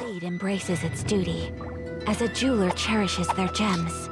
blade embraces its duty, as a jeweler cherishes their gems.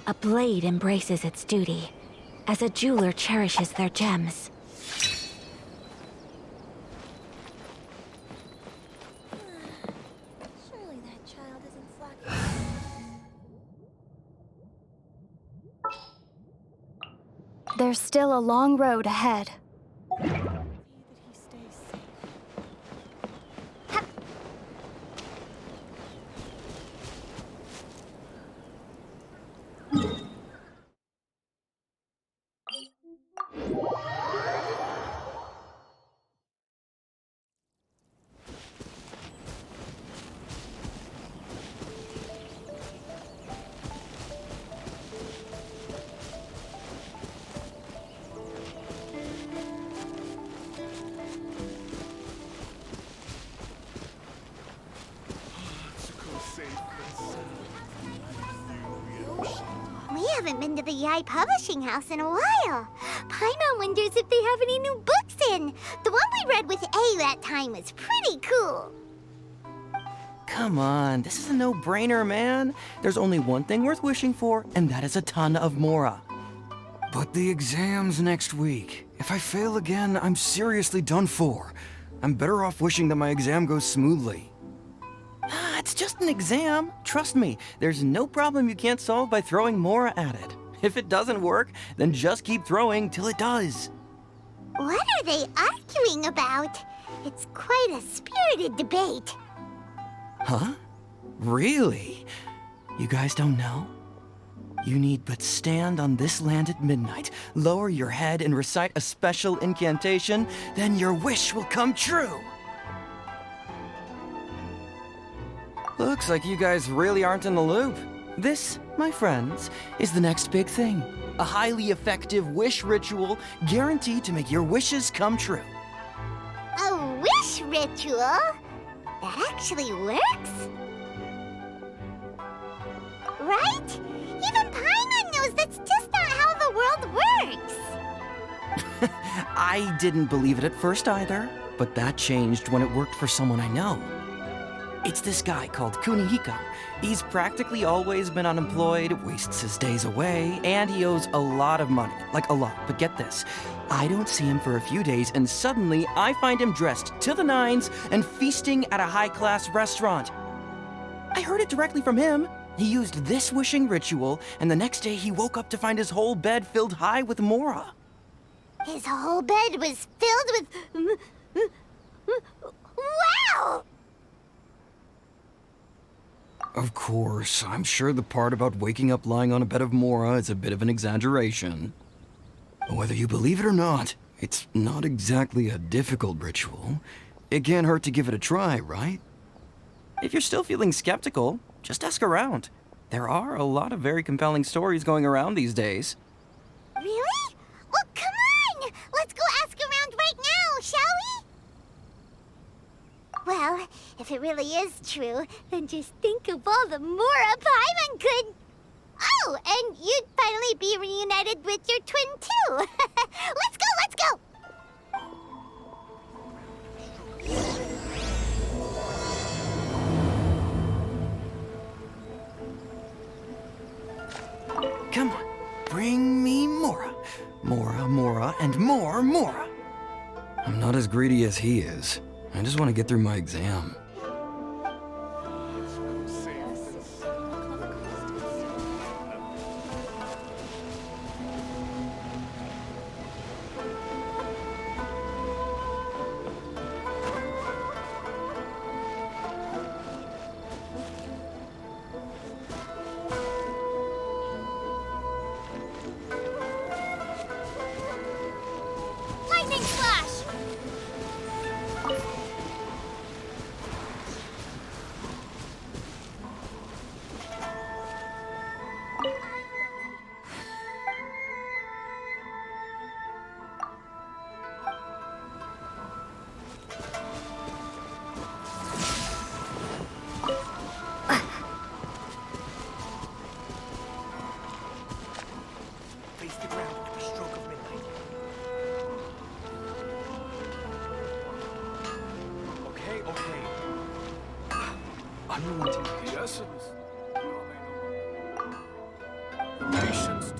A blade embraces its duty, as a jeweler cherishes their gems. Surely that child isn't flocking. There's still a long road ahead. Pray that he stays safe. We haven't been to the Yai Publishing House in a while. Paimon wonders if they have any new books in. The one we read with A that time was pretty cool. Come on, this is a no-brainer, man. There's only one thing worth wishing for, and that is a ton of Mora. But the exam's next week. If I fail again, I'm seriously done for. I'm better off wishing that my exam goes smoothly. Ah, it's just an exam. Trust me, there's no problem you can't solve by throwing Mora at it. If it doesn't work, then just keep throwing till it does. What are they arguing about? It's quite a spirited debate. Huh? Really? You guys don't know? You need but stand on this land at midnight, lower your head and recite a special incantation, then your wish will come true. Looks like you guys really aren't in the loop. This, my friends, is the next big thing. A highly effective wish ritual guaranteed to make your wishes come true. A wish ritual? That actually works? Right? Even Paimon knows that's just not how the world works. I didn't believe it at first either, but that changed when it worked for someone I know. It's this guy called Kunihiko. He's practically always been unemployed, wastes his days away, and he owes a lot of money. Like a lot, but get this. I don't see him for a few days, and suddenly I find him dressed to the nines and feasting at a high-class restaurant. I heard it directly from him. He used this wishing ritual, and the next day he woke up to find his whole bed filled high with Mora. His whole bed was filled with... Wow! Of course, I'm sure the part about waking up lying on a bed of Mora is a bit of an exaggeration. Whether you believe it or not, it's not exactly a difficult ritual. It can't hurt to give it a try, right? If you're still feeling skeptical, just ask around. There are a lot of very compelling stories going around these days. Really? Well, come on! Let's go ask around right now, shall we? Well, if it really is true, then just think of all the Mora Paimon could... and you'd finally be reunited with your twin, too. Let's go, let's go! Come on, bring me Mora. Mora, Mora, and more Mora. I'm not as greedy as he is. I just want to get through my exam. Lightning flash! Face the ground at the stroke of midnight. Okay. Unrelenting patience. Patience.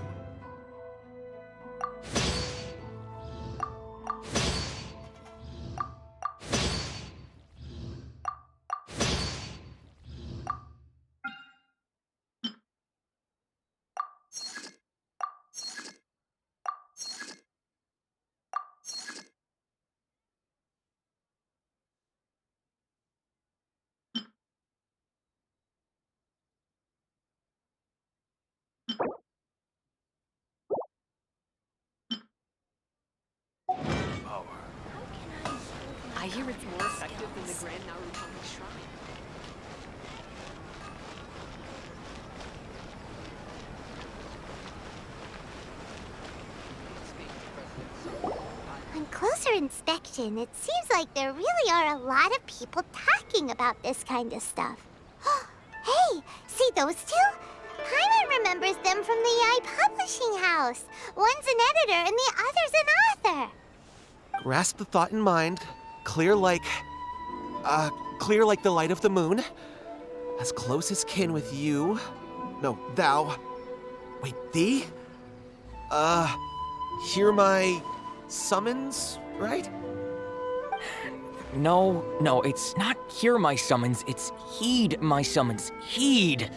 I hear it's more effective than the Grand Narukami Shrine. On closer inspection, it seems like there really are a lot of people talking about this kind of stuff. Hey, see those two? Paimon remembers them from the AI Publishing House. One's an editor and the other's an author. Grasp the thought in mind. Clear like the light of the moon. As close as kin with you. No, thou. Wait, thee? Hear my summons, right? No, it's not hear my summons, it's heed my summons. Heed!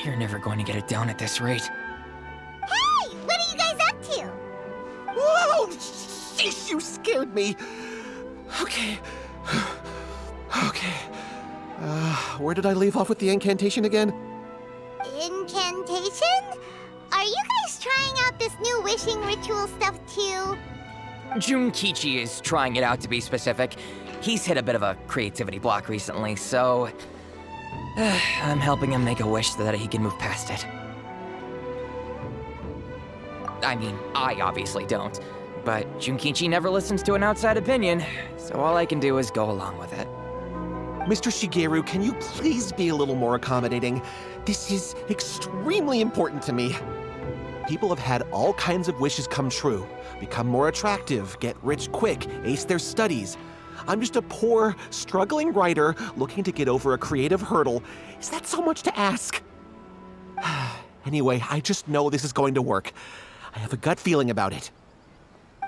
You're never going to get it down at this rate. Hey, what are you guys up to? Whoa! Sheesh, you scared me. Okay. Okay. Where did I leave off with the incantation again? Incantation? Are you guys trying out this new wishing ritual stuff too? Junkichi is trying it out, to be specific. He's hit a bit of a creativity block recently, so I'm helping him make a wish so that he can move past it. I mean, I obviously don't, but Junkichi never listens to an outside opinion, so all I can do is go along with it. Mr. Shigeru, can you please be a little more accommodating? This is extremely important to me. People have had all kinds of wishes come true. Become more attractive, get rich quick, ace their studies. I'm just a poor, struggling writer looking to get over a creative hurdle. Is that so much to ask? Anyway, I just know this is going to work. I have a gut feeling about it.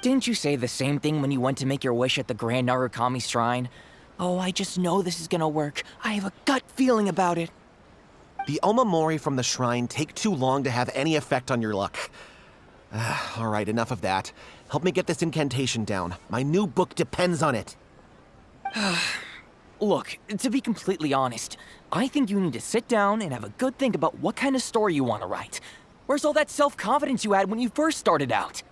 Didn't you say the same thing when you went to make your wish at the Grand Narukami Shrine? Oh, I just know this is gonna work. I have a gut feeling about it. The omamori from the shrine take too long to have any effect on your luck. All right, enough of that. Help me get this incantation down. My new book depends on it. Look, to be completely honest, I think you need to sit down and have a good think about what kind of story you want to write. Where's all that self-confidence you had when you first started out?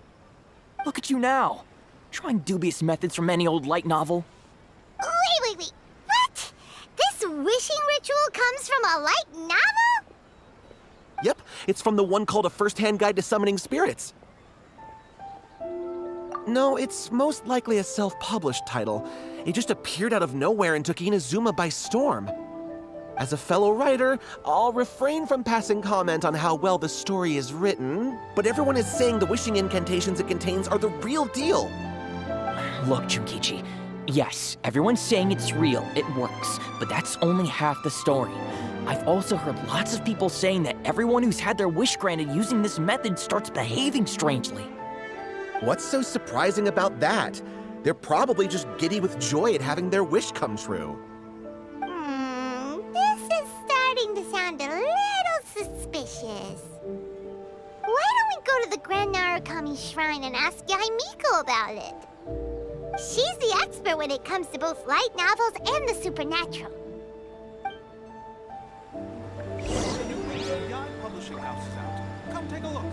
Look at you now, trying dubious methods from any old light novel. Wait. What? This wishing ritual comes from a light novel? Yep, it's from the one called A First-Hand Guide to Summoning Spirits. No, it's most likely a self-published title. It just appeared out of nowhere and took Inazuma by storm. As a fellow writer, I'll refrain from passing comment on how well the story is written, but everyone is saying the wishing incantations it contains are the real deal. Look, Junkichi. Yes, everyone's saying it's real, it works, but that's only half the story. I've also heard lots of people saying that everyone who's had their wish granted using this method starts behaving strangely. What's so surprising about that? They're probably just giddy with joy at having their wish come true. This is starting to sound a little suspicious. Why don't we go to the Grand Narukami Shrine and ask Yaimiko about it? She's the expert when it comes to both light novels and the supernatural. The new release of Yai Publishing House is out. Come take a look.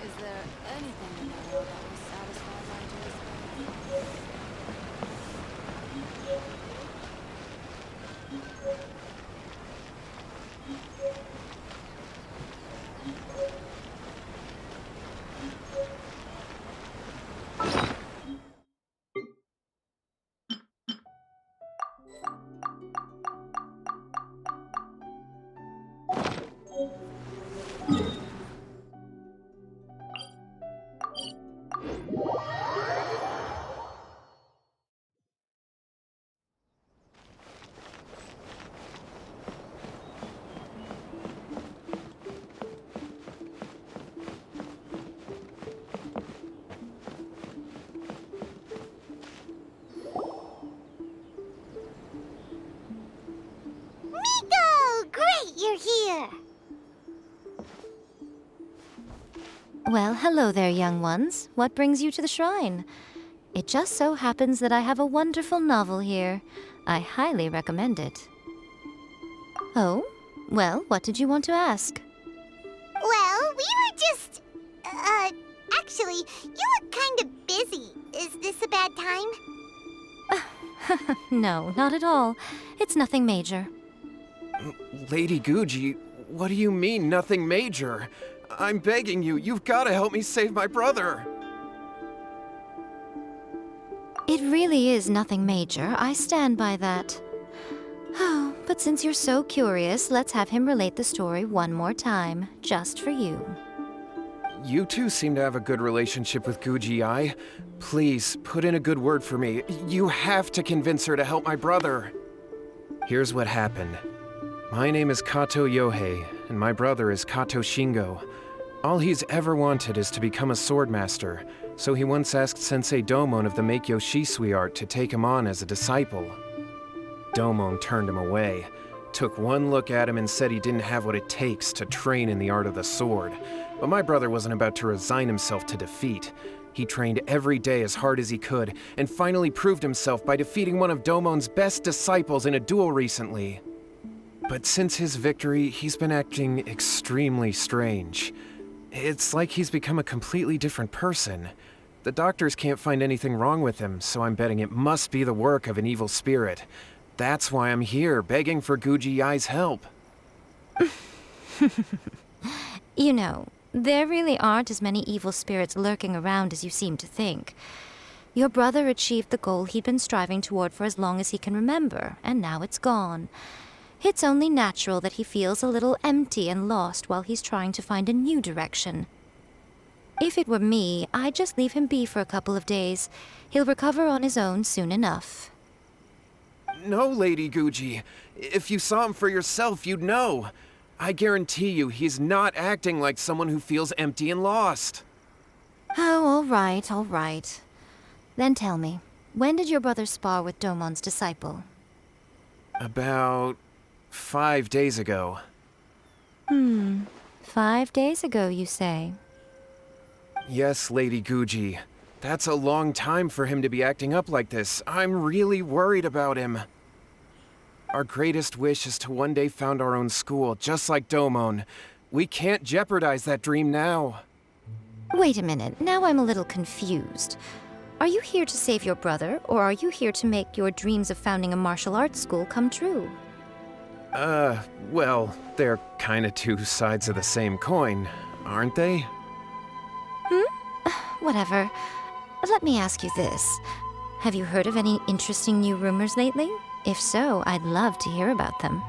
Is there anything in the world that will satisfy my taste? Miko! Great, you're here! Well, hello there, young ones. What brings you to the shrine? It just so happens that I have a wonderful novel here. I highly recommend it. Oh, well, what did you want to ask? Well, we were just... actually, you look kind of busy. Is this a bad time? No, not at all. It's nothing major. Lady Guji, what do you mean, nothing major? I'm begging you, you've got to help me save my brother. It really is nothing major. I stand by that. Oh, but since you're so curious, let's have him relate the story one more time, just for you. You two seem to have a good relationship with Guji-ai. Please, put in a good word for me. You have to convince her to help my brother. Here's what happened. My name is Kato Yohei, and my brother is Kato Shingo. All he's ever wanted is to become a swordmaster, so he once asked Sensei Domon of the Meikyo Shisui art to take him on as a disciple. Domon turned him away, took one look at him and said he didn't have what it takes to train in the art of the sword. But my brother wasn't about to resign himself to defeat. He trained every day as hard as he could, and finally proved himself by defeating one of Domon's best disciples in a duel recently. But since his victory, he's been acting extremely strange. It's like he's become a completely different person. The doctors can't find anything wrong with him, so I'm betting it must be the work of an evil spirit. That's why I'm here, begging for Guji-ai's help. You know, there really aren't as many evil spirits lurking around as you seem to think. Your brother achieved the goal he'd been striving toward for as long as he can remember, and now it's gone. It's only natural that he feels a little empty and lost while he's trying to find a new direction. If it were me, I'd just leave him be for a couple of days. He'll recover on his own soon enough. No, Lady Guji. If you saw him for yourself, you'd know. I guarantee you he's not acting like someone who feels empty and lost. Oh, all right, all right. Then tell me, when did your brother spar with Domon's disciple? About 5 days ago. 5 days ago, you say? Yes, Lady Guji. That's a long time for him to be acting up like this. I'm really worried about him. Our greatest wish is to one day found our own school, just like Domon. We can't jeopardize that dream now. Wait a minute, now I'm a little confused. Are you here to save your brother, or are you here to make your dreams of founding a martial arts school come true? Well, they're kinda two sides of the same coin, aren't they? Whatever. Let me ask you this. Have you heard of any interesting new rumors lately? If so, I'd love to hear about them.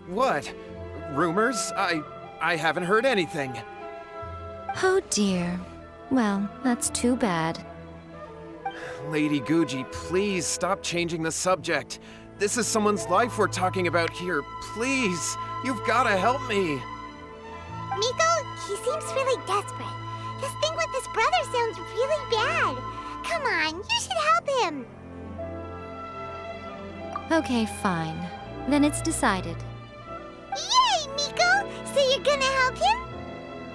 What? Rumors? I haven't heard anything. Oh dear. Well, that's too bad. Lady Guji, please stop changing the subject. This is someone's life we're talking about here. Please, you've gotta help me. Miko, he seems really desperate. This thing with his brother sounds really bad. Come on, you should help him. Okay, fine. Then it's decided. Yay, Miko! So you're gonna help him?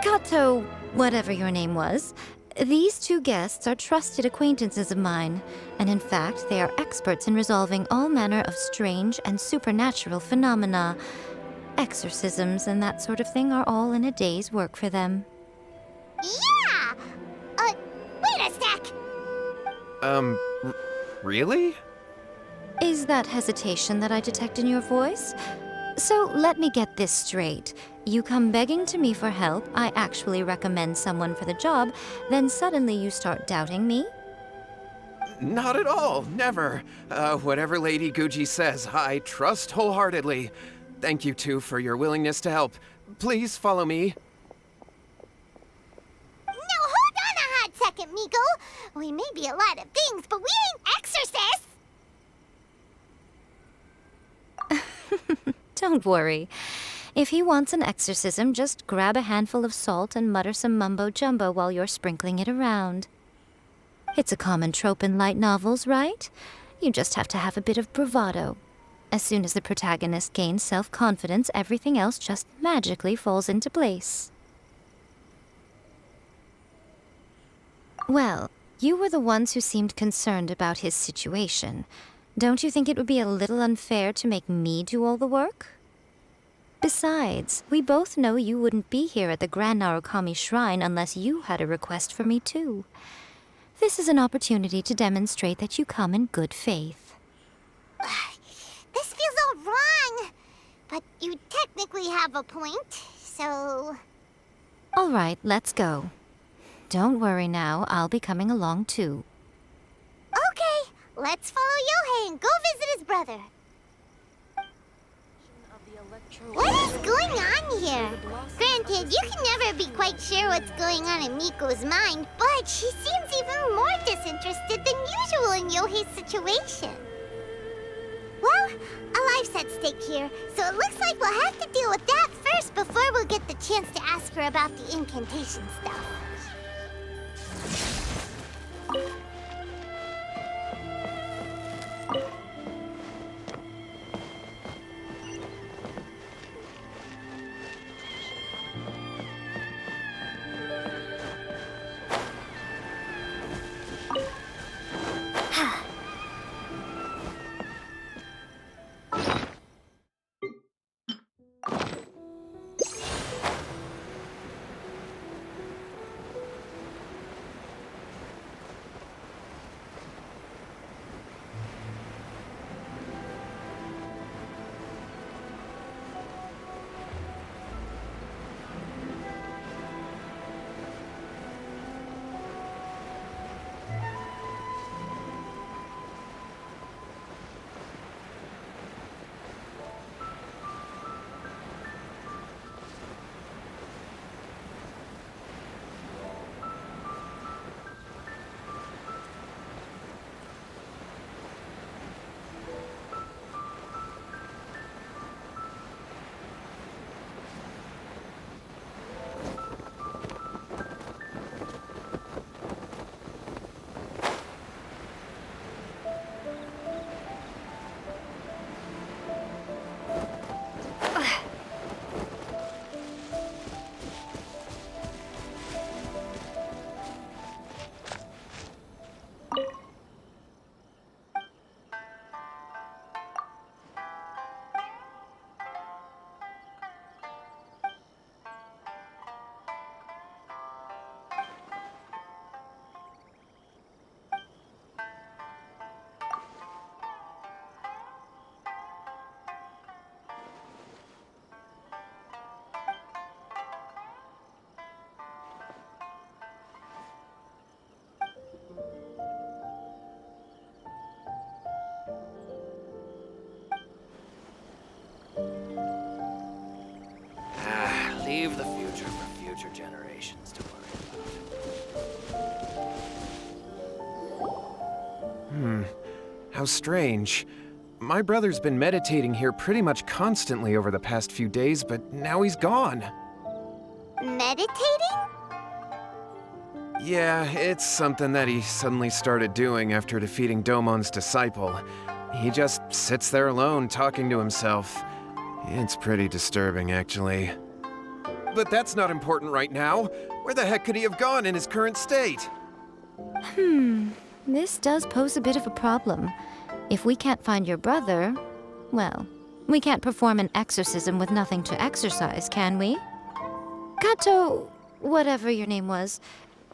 Kato, whatever your name was, these two guests are trusted acquaintances of mine, and in fact, they are experts in resolving all manner of strange and supernatural phenomena. Exorcisms and that sort of thing are all in a day's work for them. Yeah! Wait a sec! Really? Is that hesitation that I detect in your voice? So let me get this straight. You come begging to me for help, I actually recommend someone for the job, then suddenly you start doubting me? Not at all, never. Whatever Lady Guji says, I trust wholeheartedly. Thank you two for your willingness to help. Please follow me. No, hold on a hot second, Miko. We may be a lot of things, but we ain't exorcists! Don't worry. If he wants an exorcism, just grab a handful of salt and mutter some mumbo-jumbo while you're sprinkling it around. It's a common trope in light novels, right? You just have to have a bit of bravado. As soon as the protagonist gains self-confidence, everything else just magically falls into place. Well, You were the ones who seemed concerned about his situation. Don't you think it would be a little unfair to make me do all the work? Besides, we both know you wouldn't be here at the Grand Narukami Shrine unless you had a request for me too. This is an opportunity to demonstrate that you come in good faith. This feels all wrong. But you technically have a point, so... All right, let's go. Don't worry now, I'll be coming along too. Okay, let's follow Yohei and go visit his brother. What is going on here? Granted, you can never be quite sure what's going on in Miko's mind, but she seems even more disinterested than usual in Yohei's situation. Well, a life's at stake here, so it looks like we'll have to deal with that first before we'll get the chance to ask her about the incantation stuff. Leave the future for future generations to worry about. How strange. My brother's been meditating here pretty much constantly over the past few days, but now he's gone. Meditating? Yeah, it's something that he suddenly started doing after defeating Domon's disciple. He just sits there alone, talking to himself. It's pretty disturbing, actually. But that's not important right now. Where the heck could he have gone in his current state? This does pose a bit of a problem. If we can't find your brother, well, we can't perform an exorcism with nothing to exorcise, can we? Kato, whatever your name was,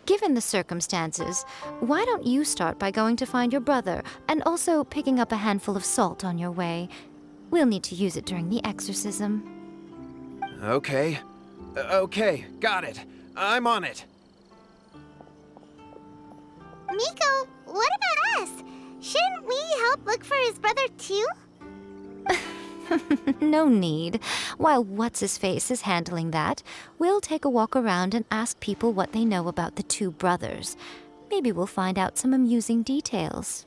given the circumstances, why don't you start by going to find your brother and also picking up a handful of salt on your way? We'll need to use it during the exorcism. Okay. Okay, got it. I'm on it. Miko, what about us? Shouldn't we help look for his brother too? No need. While What's-His-Face is handling that, we'll take a walk around and ask people what they know about the two brothers. Maybe we'll find out some amusing details.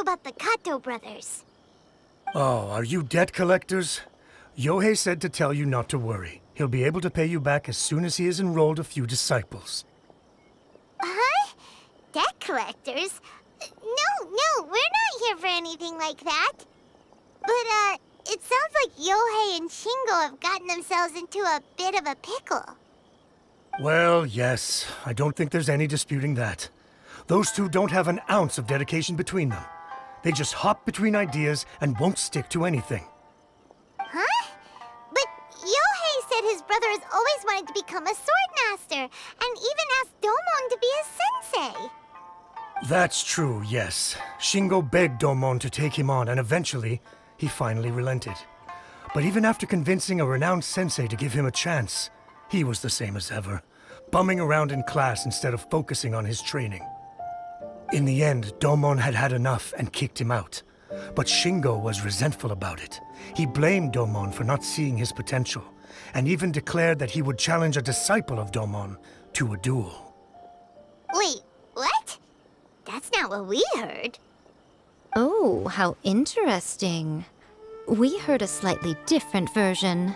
about the Kato brothers. Oh, are you debt collectors? Yohei said to tell you not to worry. He'll be able to pay you back as soon as he has enrolled a few disciples. Huh? Debt collectors? No, we're not here for anything like that. But, it sounds like Yohei and Shingo have gotten themselves into a bit of a pickle. Well, yes. I don't think there's any disputing that. Those two don't have an ounce of dedication between them. They just hop between ideas and won't stick to anything. Huh? But Yohei said his brother has always wanted to become a sword master, and even asked Domon to be his sensei. That's true, yes. Shingo begged Domon to take him on, and eventually, he finally relented. But even after convincing a renowned sensei to give him a chance, he was the same as ever, bumming around in class instead of focusing on his training. In the end, Domon had had enough and kicked him out. But Shingo was resentful about it. He blamed Domon for not seeing his potential, and even declared that he would challenge a disciple of Domon to a duel. Wait, what? That's not what we heard. Oh, how interesting. We heard a slightly different version.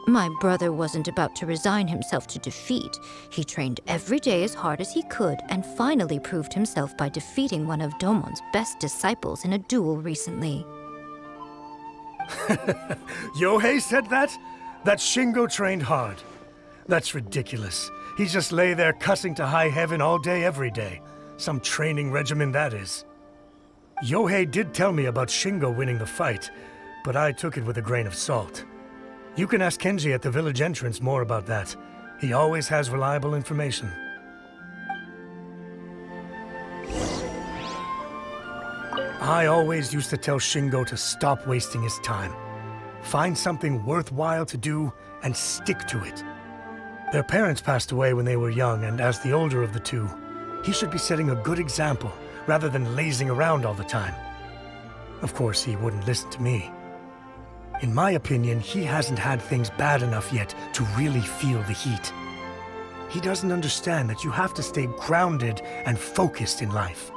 My brother wasn't about to resign himself to defeat. He trained every day as hard as he could and finally proved himself by defeating one of Domon's best disciples in a duel recently. Yohei said that? That Shingo trained hard. That's ridiculous. He just lay there cussing to high heaven all day, every day. Some training regimen, that is. Yohei did tell me about Shingo winning the fight, but I took it with a grain of salt. You can ask Kenji at the village entrance more about that. He always has reliable information. I always used to tell Shingo to stop wasting his time. Find something worthwhile to do and stick to it. Their parents passed away when they were young, and as the older of the two, he should be setting a good example rather than lazing around all the time. Of course, he wouldn't listen to me. In my opinion, he hasn't had things bad enough yet to really feel the heat. He doesn't understand that you have to stay grounded and focused in life.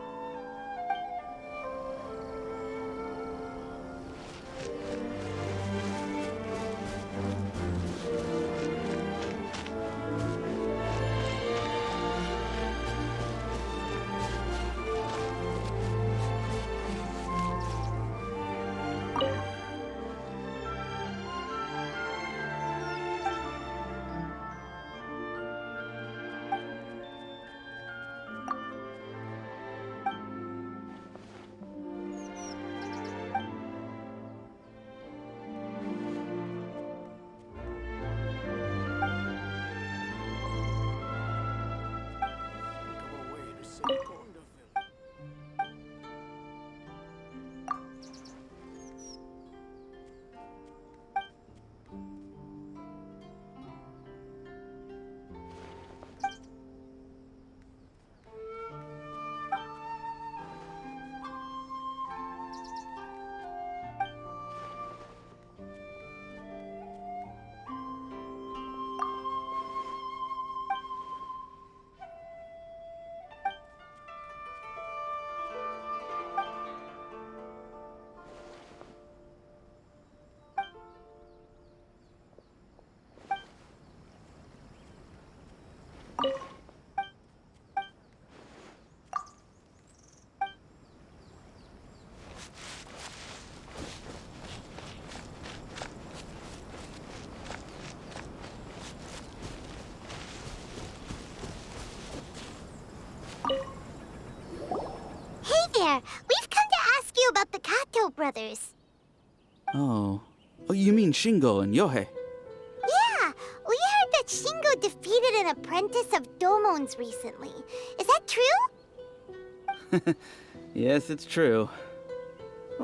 There, we've come to ask you about the Kato brothers. Oh, you mean Shingo and Yohei? Yeah, we heard that Shingo defeated an apprentice of Domon's recently. Is that true? Yes, it's true.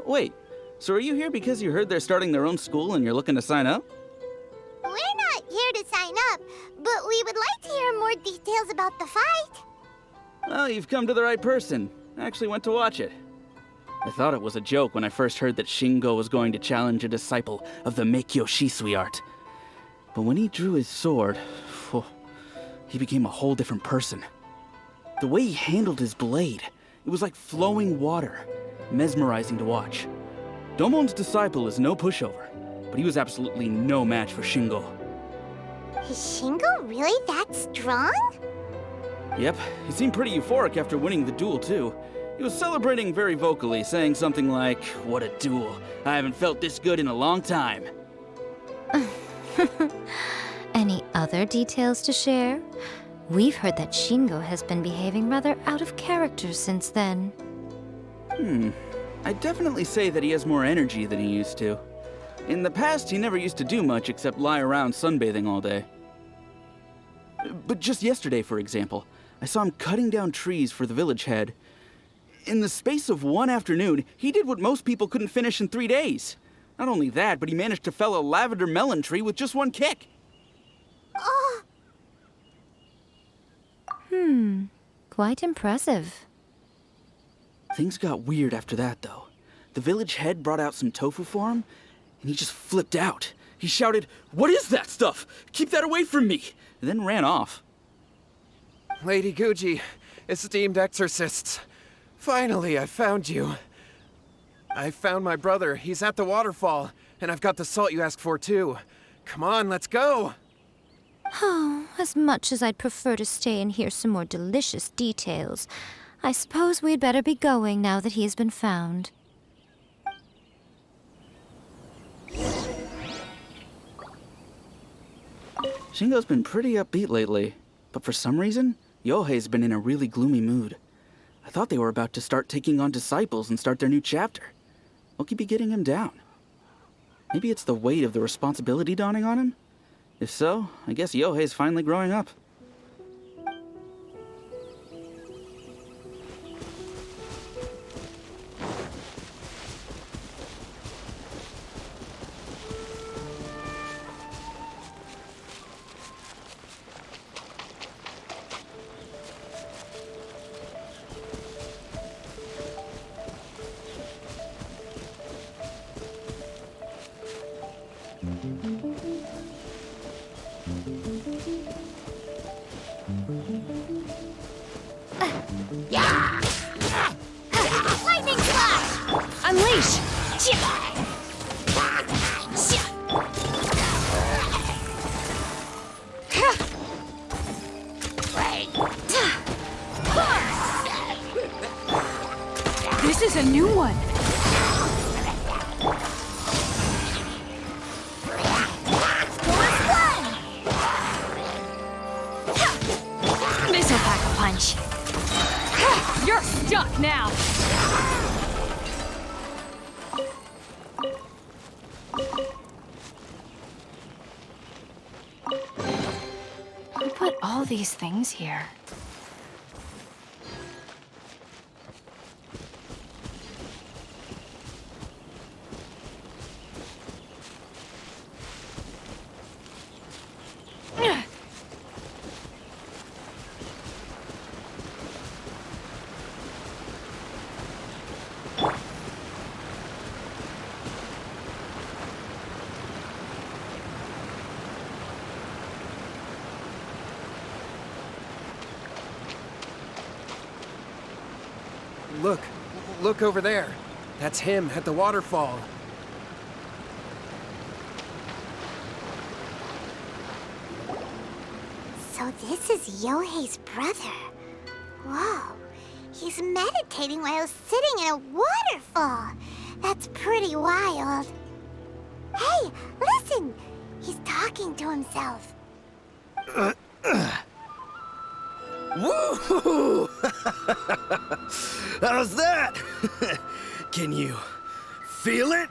Wait, so are you here because you heard they're starting their own school and you're looking to sign up? We're not here to sign up, but we would like to hear more details about the fight. Well, you've come to the right person. I actually went to watch it. I thought it was a joke when I first heard that Shingo was going to challenge a disciple of the Meikyo Shisui art. But when he drew his sword, he became a whole different person. The way he handled his blade, it was like flowing water. mesmerizing to watch. Domon's disciple is no pushover, but he was absolutely no match for Shingo. Is Shingo really that strong? Yep, he seemed pretty euphoric after winning the duel, too. He was celebrating very vocally, saying something like, "What a duel. I haven't felt this good in a long time." Any other details to share? We've heard that Shingo has been behaving rather out of character since then. I'd definitely say that he has more energy than he used to. In the past, he never used to do much except lie around sunbathing all day. But just yesterday, for example, I saw him cutting down trees for the village head. In the space of one afternoon, he did what most people couldn't finish in 3 days. Not only that, but he managed to fell a lavender melon tree with just one kick. Oh, Quite impressive. Things got weird after that, though. The village head brought out some tofu for him, and he just flipped out. He shouted, "What is that stuff? Keep that away from me!" and then ran off. Lady Guji, esteemed exorcists. Finally, I found you. I found my brother. He's at the waterfall, and I've got the salt you asked for, too. Come on, let's go! Oh, as much as I'd prefer to stay and hear some more delicious details, I suppose we'd better be going now that he has been found. Shingo's been pretty upbeat lately, but for some reason, Yohei's been in a really gloomy mood. I thought they were about to start taking on disciples and start their new chapter. What could be getting him down? Maybe it's the weight of the responsibility dawning on him? If so, I guess Yohei's finally growing up. lightning slash! Unleash! This is a new one. This'll pack a punch. You're stuck now. Who put all these things here? Look over there. That's him at the waterfall. So this is Yohei's brother. Whoa. He's meditating while sitting in a waterfall. That's pretty wild. Hey, listen! He's talking to himself. Woo! How's that? Can you feel it?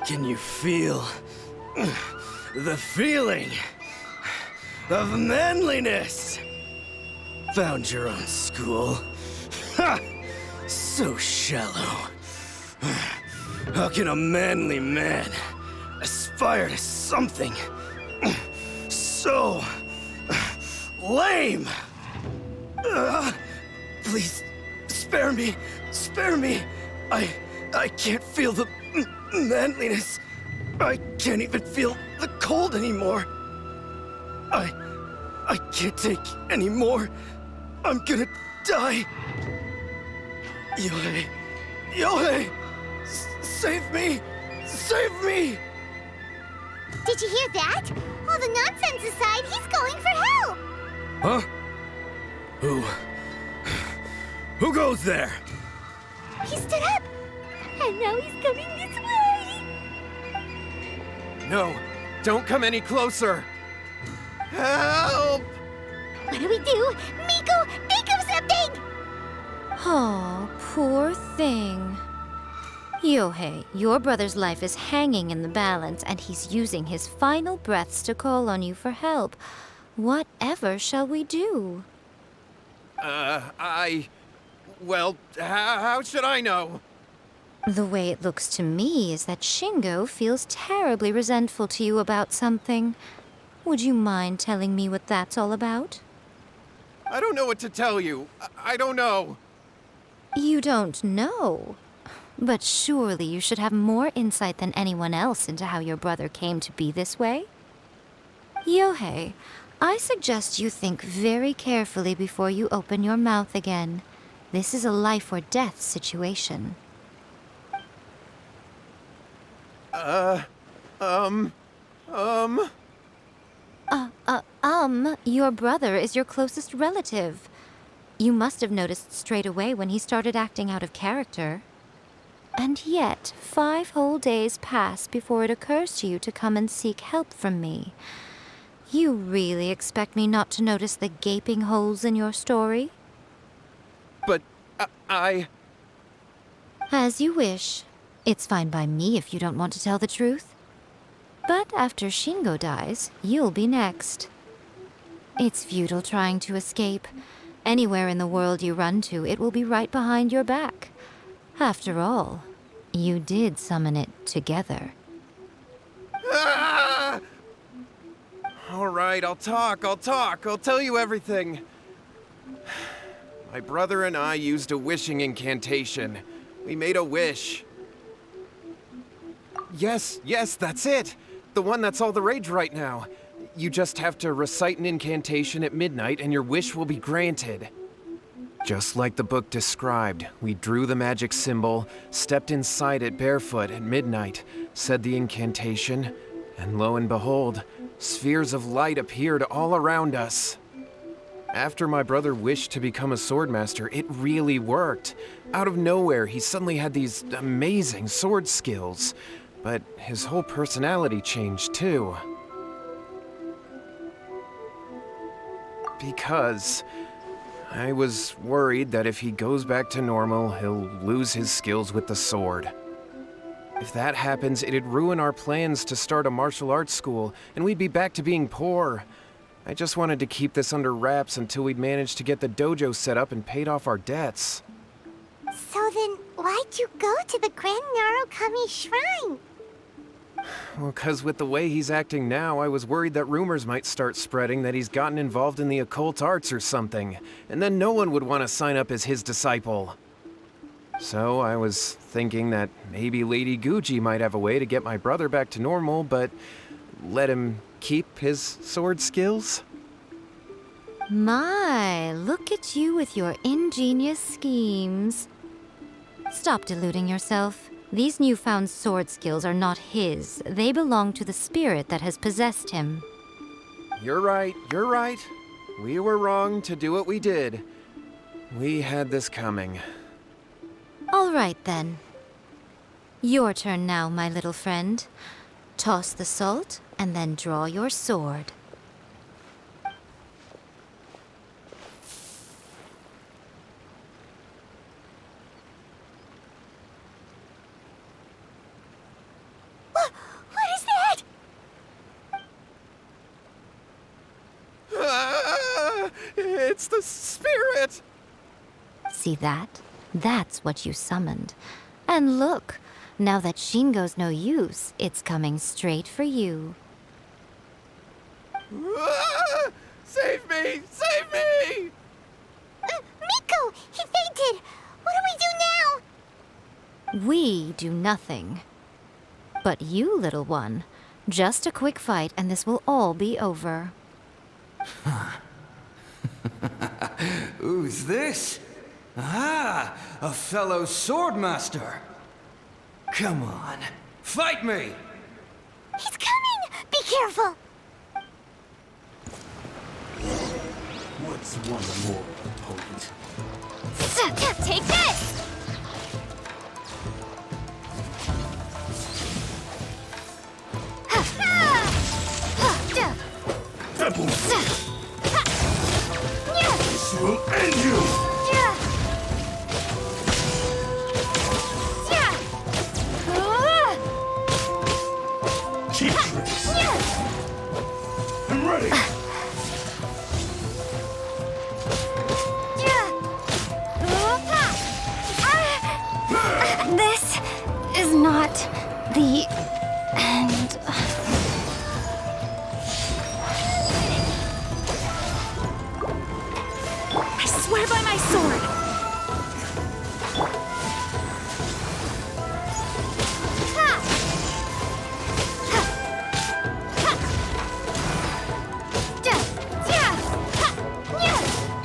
Can you feel the feeling of manliness? Found your own school. Ha! So shallow. How can a manly man aspire to something so lame? Please, spare me. Spare me. I can't feel the manliness. I can't even feel the cold anymore. I can't take any more. I'm gonna die! Yohei! Yohei! Save me! Save me! Did you hear that? All the nonsense aside, he's going for help! Huh? Who goes there? He stood up! And now he's coming this way! No, don't come any closer! Help! What do we do? Miko, think of something! Oh, poor thing. Yohei, your brother's life is hanging in the balance, and he's using his final breaths to call on you for help. Whatever shall we do? Well, how should I know? The way it looks to me is that Shingo feels terribly resentful to you about something. Would you mind telling me what that's all about? I don't know what to tell you. I don't know. You don't know? But surely you should have more insight than anyone else into how your brother came to be this way? Yohei, I suggest you think very carefully before you open your mouth again. This is a life or death situation. Your brother is your closest relative. You must have noticed straight away when he started acting out of character. And yet, 5 whole days pass before it occurs to you to come and seek help from me. You really expect me not to notice the gaping holes in your story? But, As you wish. It's fine by me if you don't want to tell the truth. But after Shingo dies, you'll be next. It's futile trying to escape. Anywhere in the world you run to, it will be right behind your back. After all, you did summon it together. Ah! All right, I'll talk. I'll tell you everything. My brother and I used a wishing incantation. We made a wish. Yes, that's it. The one that's all the rage right now. You just have to recite an incantation at midnight and your wish will be granted. Just like the book described, we drew the magic symbol, stepped inside it barefoot at midnight, said the incantation, and lo and behold, spheres of light appeared all around us. After my brother wished to become a swordmaster, it really worked. Out of nowhere, he suddenly had these amazing sword skills, but his whole personality changed too. Because I was worried that if he goes back to normal, he'll lose his skills with the sword. If that happens, it'd ruin our plans to start a martial arts school, and we'd be back to being poor. I just wanted to keep this under wraps until we'd managed to get the dojo set up and paid off our debts. So then, why'd you go to the Grand Narukami Shrine? Well, 'cause with the way he's acting now, I was worried that rumors might start spreading that he's gotten involved in the occult arts or something, and then no one would want to sign up as his disciple. So I was thinking that maybe Lady Guji might have a way to get my brother back to normal, but let him keep his sword skills? My, look at you with your ingenious schemes. Stop deluding yourself. These newfound sword skills are not his. They belong to the spirit that has possessed him. You're right. We were wrong to do what we did. We had this coming. All right, then. Your turn now, my little friend. Toss the salt, and then draw your sword. What is that? It's the spirit! See that? That's what you summoned. And look, now that Shingo's no use, it's coming straight for you. Save me! Save me! Miko! He fainted! What do we do now? We do nothing. But you, little one, just a quick fight and this will all be over. Ooh, Who's this? Ah, a fellow swordmaster. Come on, fight me! He's coming! Be careful! What's one more opponent? Take this! This will end you! Cheap tricks! I'm ready! This is not the end. I swear by my sword!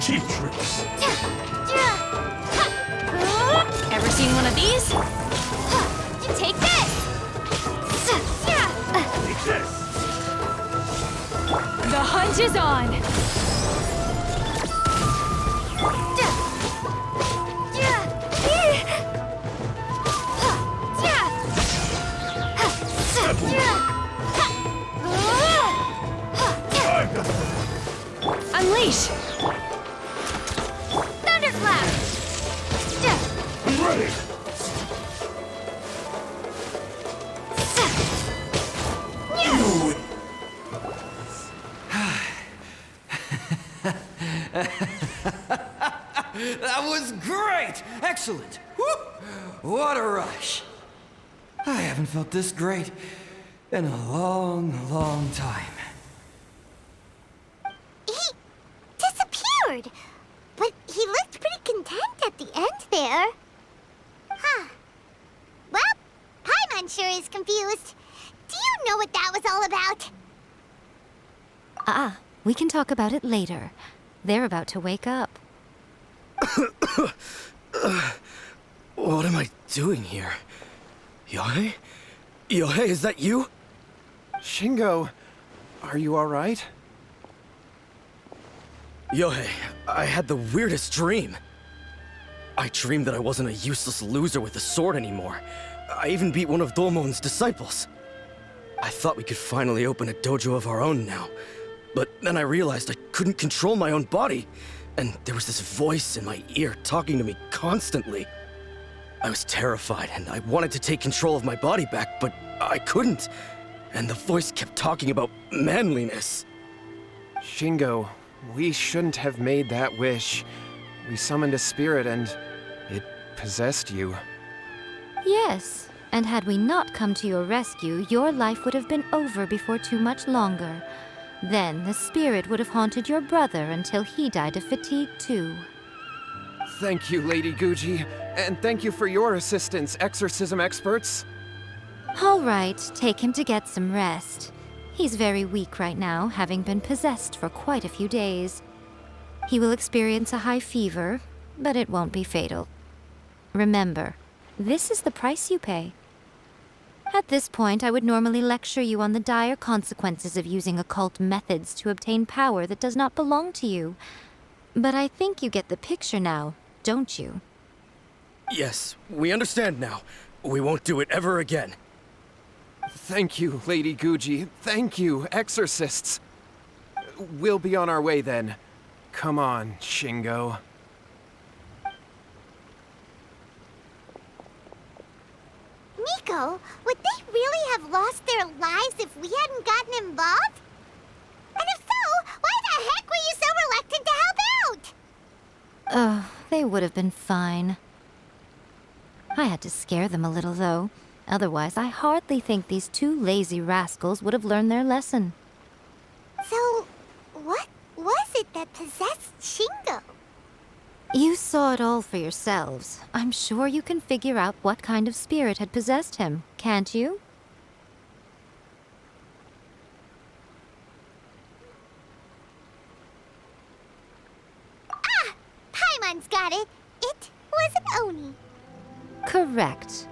Cheap tricks! Ever seen one of these? Take this! Take this! The hunt is on! Unleash! Thunderclap! I'm ready! That was great! Excellent! Woo! What a rush! I haven't felt this great in a long, long time. He disappeared! But he looked pretty content at the end there. Huh. Well, Paimon sure is confused. Do you know what that was all about? We can talk about it later. They're about to wake up. What am I doing here? Yohei? Yohei, is that you? Shingo, are you alright? Yohei, I had the weirdest dream. I dreamed that I wasn't a useless loser with a sword anymore. I even beat one of Domon's disciples. I thought we could finally open a dojo of our own now. But then I realized I couldn't control my own body. And there was this voice in my ear talking to me constantly. I was terrified and I wanted to take control of my body back, but I couldn't. And the voice kept talking about manliness. Shingo, we shouldn't have made that wish. We summoned a spirit and it possessed you. Yes, and had we not come to your rescue, your life would have been over before too much longer. Then the spirit would have haunted your brother until he died of fatigue too. Thank you, Lady Guji, and thank you for your assistance, exorcism experts. All right, take him to get some rest. He's very weak right now, having been possessed for quite a few days. He will experience a high fever, but it won't be fatal. Remember, this is the price you pay. At this point, I would normally lecture you on the dire consequences of using occult methods to obtain power that does not belong to you. But I think you get the picture now, don't you? Yes, we understand now. We won't do it ever again. Thank you, Lady Guji. Thank you, exorcists. We'll be on our way then. Come on, Shingo. Nico, would they really have lost their lives if we hadn't gotten involved? And if so, why the heck were you so reluctant to help out? Oh, they would have been fine. I had to scare them a little, though. Otherwise, I hardly think these two lazy rascals would have learned their lesson. So, what was it that possessed Shingo? You saw it all for yourselves. I'm sure you can figure out what kind of spirit had possessed him, can't you? Ah! was an Oni. Correct.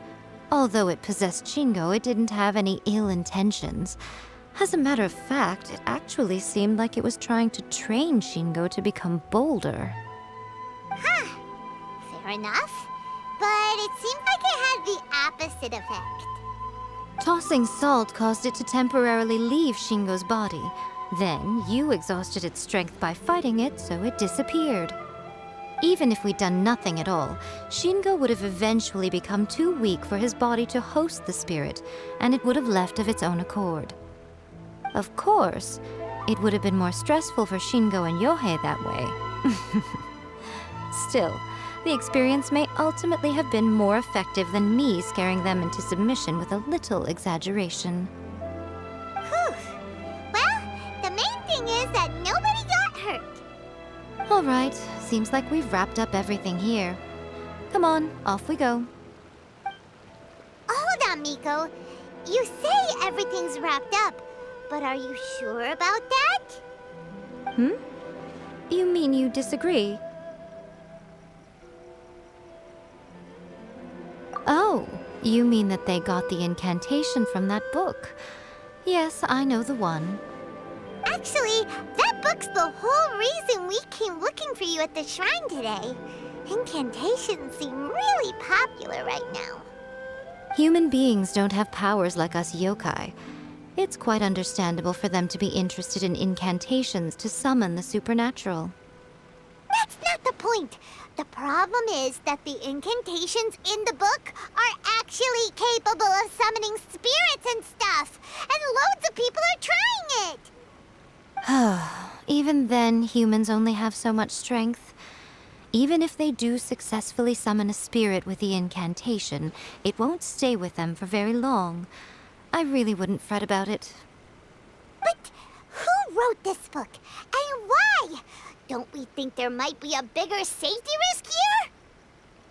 Although it possessed Shingo, it didn't have any ill intentions. As a matter of fact, it actually seemed like it was trying to train Shingo to become bolder. Huh. Fair enough. But it seemed like it had the opposite effect. Tossing salt caused it to temporarily leave Shingo's body. Then, you exhausted its strength by fighting it, so it disappeared. Even if we'd done nothing at all, Shingo would have eventually become too weak for his body to host the spirit, and it would have left of its own accord. Of course, it would have been more stressful for Shingo and Yohei that way. Still, the experience may ultimately have been more effective than me scaring them into submission with a little exaggeration. Whew. Well, the main thing is that nobody got hurt. All right, seems like we've wrapped up everything here. Come on, off we go. Hold on, Miko. You say everything's wrapped up, but are you sure about that? You mean you disagree? Oh, you mean that they got the incantation from that book. Yes, I know the one. Actually, that book's the whole reason we came looking for you at the shrine today. Incantations seem really popular right now. Human beings don't have powers like us yokai. It's quite understandable for them to be interested in incantations to summon the supernatural. That's not the point. The problem is that the incantations in the book are actually capable of summoning spirits and stuff, and loads of people are trying it. Even then, humans only have so much strength. Even if they do successfully summon a spirit with the incantation, it won't stay with them for very long. I really wouldn't fret about it. But who wrote this book, and why? Don't we think there might be a bigger safety risk here?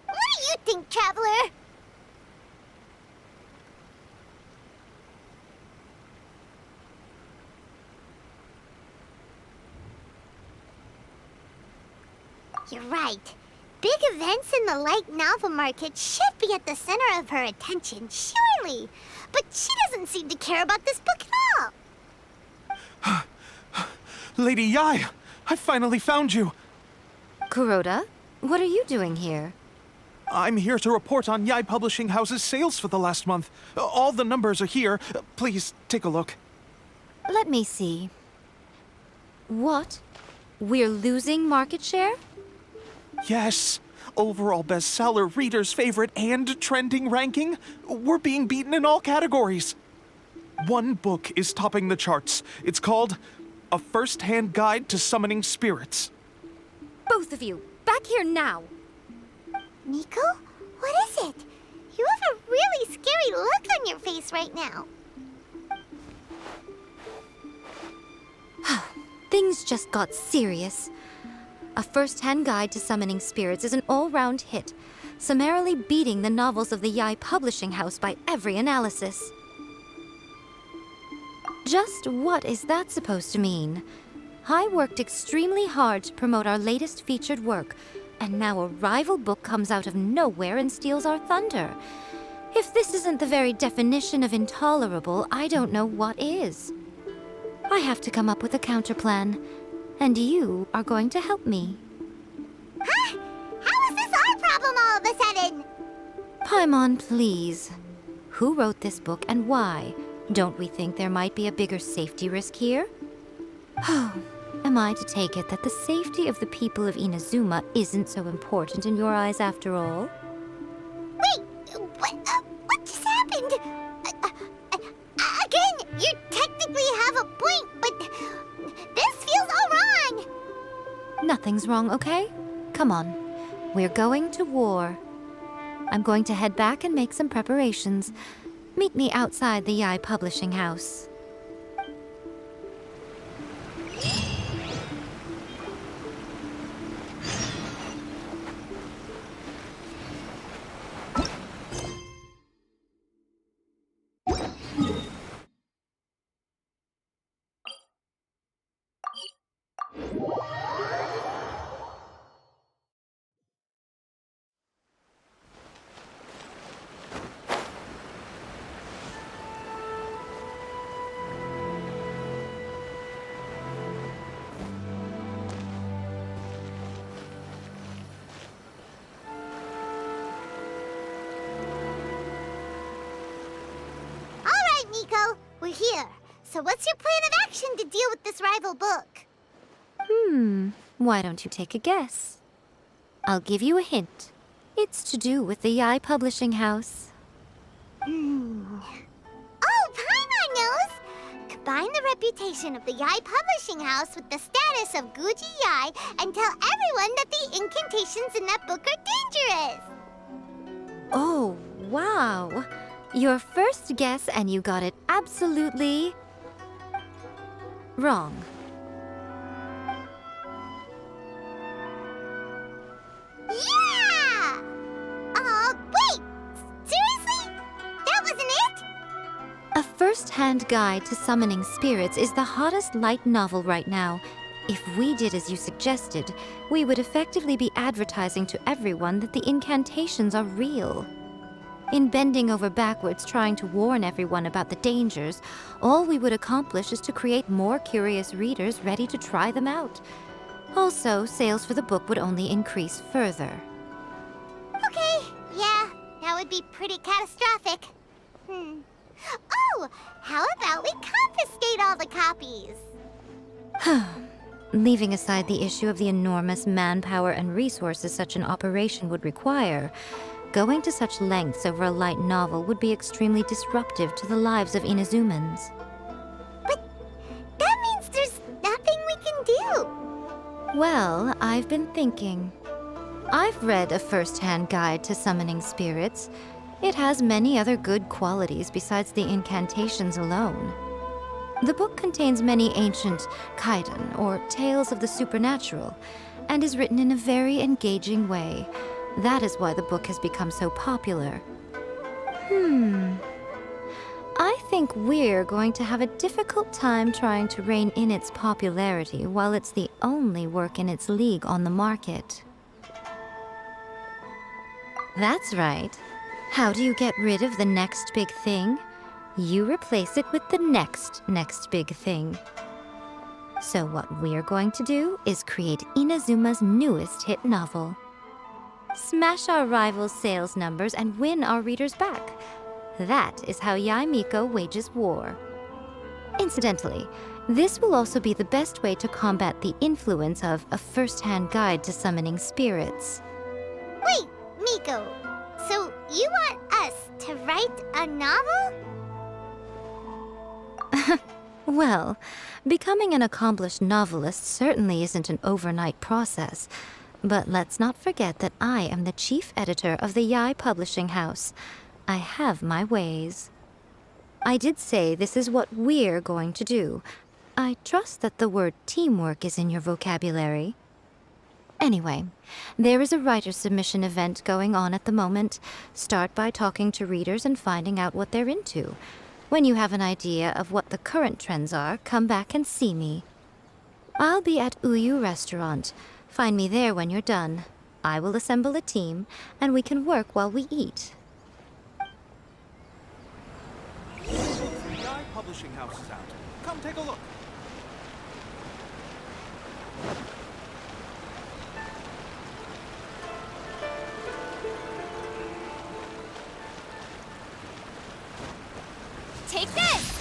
What do you think, Traveler? You're right. Big events in the light novel market should be at the center of her attention, surely. But she doesn't seem to care about this book at all. Lady Yai, I finally found you. Kuroda, what are you doing here? I'm here to report on Yai Publishing House's sales for the last month. All the numbers are here. Please take a look. Let me see. What? We're losing market share? Yes. Overall bestseller, reader's favorite, and trending ranking. We're being beaten in all categories. One book is topping the charts. It's called A First-Hand Guide to Summoning Spirits. Both of you, back here now! Nico? What is it? You have a really scary look on your face right now. Things just got serious. A First-Hand Guide to Summoning Spirits is an all-round hit, summarily beating the novels of the Yai Publishing House by every analysis. Just what is that supposed to mean? I worked extremely hard to promote our latest featured work, and now a rival book comes out of nowhere and steals our thunder. If this isn't the very definition of intolerable, I don't know what is. I have to come up with a counterplan, and you are going to help me. Huh? How is this our problem all of a sudden? Paimon, please. Who wrote this book and why? Don't we think there might be a bigger safety risk here? Am I to take it that the safety of the people of Inazuma isn't so important in your eyes after all? Wait, what just happened? Again, you technically have a point, but this feels all wrong. Nothing's wrong, okay? Come on. We're going to war. I'm going to head back and make some preparations. Meet me outside the Yai Publishing House. Miko. We're here. So what's your plan of action to deal with this rival book? Why don't you take a guess? I'll give you a hint. It's to do with the Yai Publishing House. Oh, Paimon knows! Combine the reputation of the Yai Publishing House with the status of Guji Yai and tell everyone that the incantations in that book are dangerous! Oh, wow. Your first guess and you got it absolutely wrong. Yeah! Wait! Seriously? That wasn't it? A first-hand guide to summoning spirits is the hottest light novel right now. If we did as you suggested, we would effectively be advertising to everyone that the incantations are real. In bending over backwards trying to warn everyone about the dangers, all we would accomplish is to create more curious readers ready to try them out. Also, sales for the book would only increase further. Okay, yeah, that would be pretty catastrophic. Oh, how about we confiscate all the copies? Leaving aside the issue of the enormous manpower and resources such an operation would require, going to such lengths over a light novel would be extremely disruptive to the lives of Inazumans. But that means there's nothing we can do. Well, I've been thinking. I've read a first-hand guide to summoning spirits. It has many other good qualities besides the incantations alone. The book contains many ancient kaiden, or tales of the supernatural, and is written in a very engaging way. That is why the book has become so popular. I think we're going to have a difficult time trying to rein in its popularity while it's the only work in its league on the market. That's right. How do you get rid of the next big thing? You replace it with the next big thing. So what we're going to do is create Inazuma's newest hit novel. Smash our rivals' sales numbers and win our readers back. That is how Yai Miko wages war. Incidentally, this will also be the best way to combat the influence of a first-hand guide to summoning spirits. Wait, Miko, so you want us to write a novel? Well, becoming an accomplished novelist certainly isn't an overnight process. But let's not forget that I am the chief editor of the Yai Publishing House. I have my ways. I did say this is what we're going to do. I trust that the word teamwork is in your vocabulary. Anyway, there is a writer submission event going on at the moment. Start by talking to readers and finding out what they're into. When you have an idea of what the current trends are, come back and see me. I'll be at Uyu Restaurant. Find me there when you're done. I will assemble a team, and we can work while we eat. The Yai Publishing House is out. Come take a look. Take this!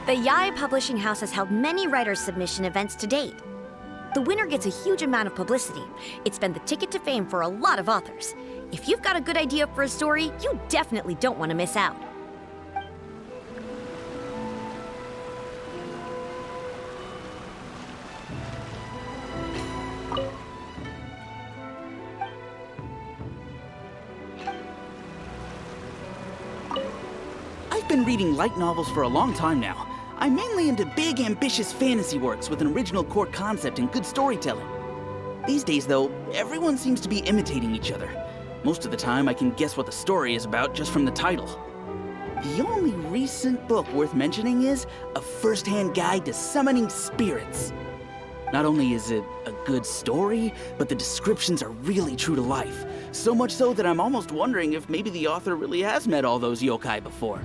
The Yai Publishing House has held many writer submission events to date. The winner gets a huge amount of publicity. It's been the ticket to fame for a lot of authors. If you've got a good idea for a story, you definitely don't want to miss out. I've been reading light novels for a long time now. I'm mainly into big, ambitious fantasy works with an original core concept and good storytelling. These days, though, everyone seems to be imitating each other. Most of the time, I can guess what the story is about just from the title. The only recent book worth mentioning is A First-Hand Guide to Summoning Spirits. Not only is it a good story, but the descriptions are really true to life. So much so that I'm almost wondering if maybe the author really has met all those yokai before.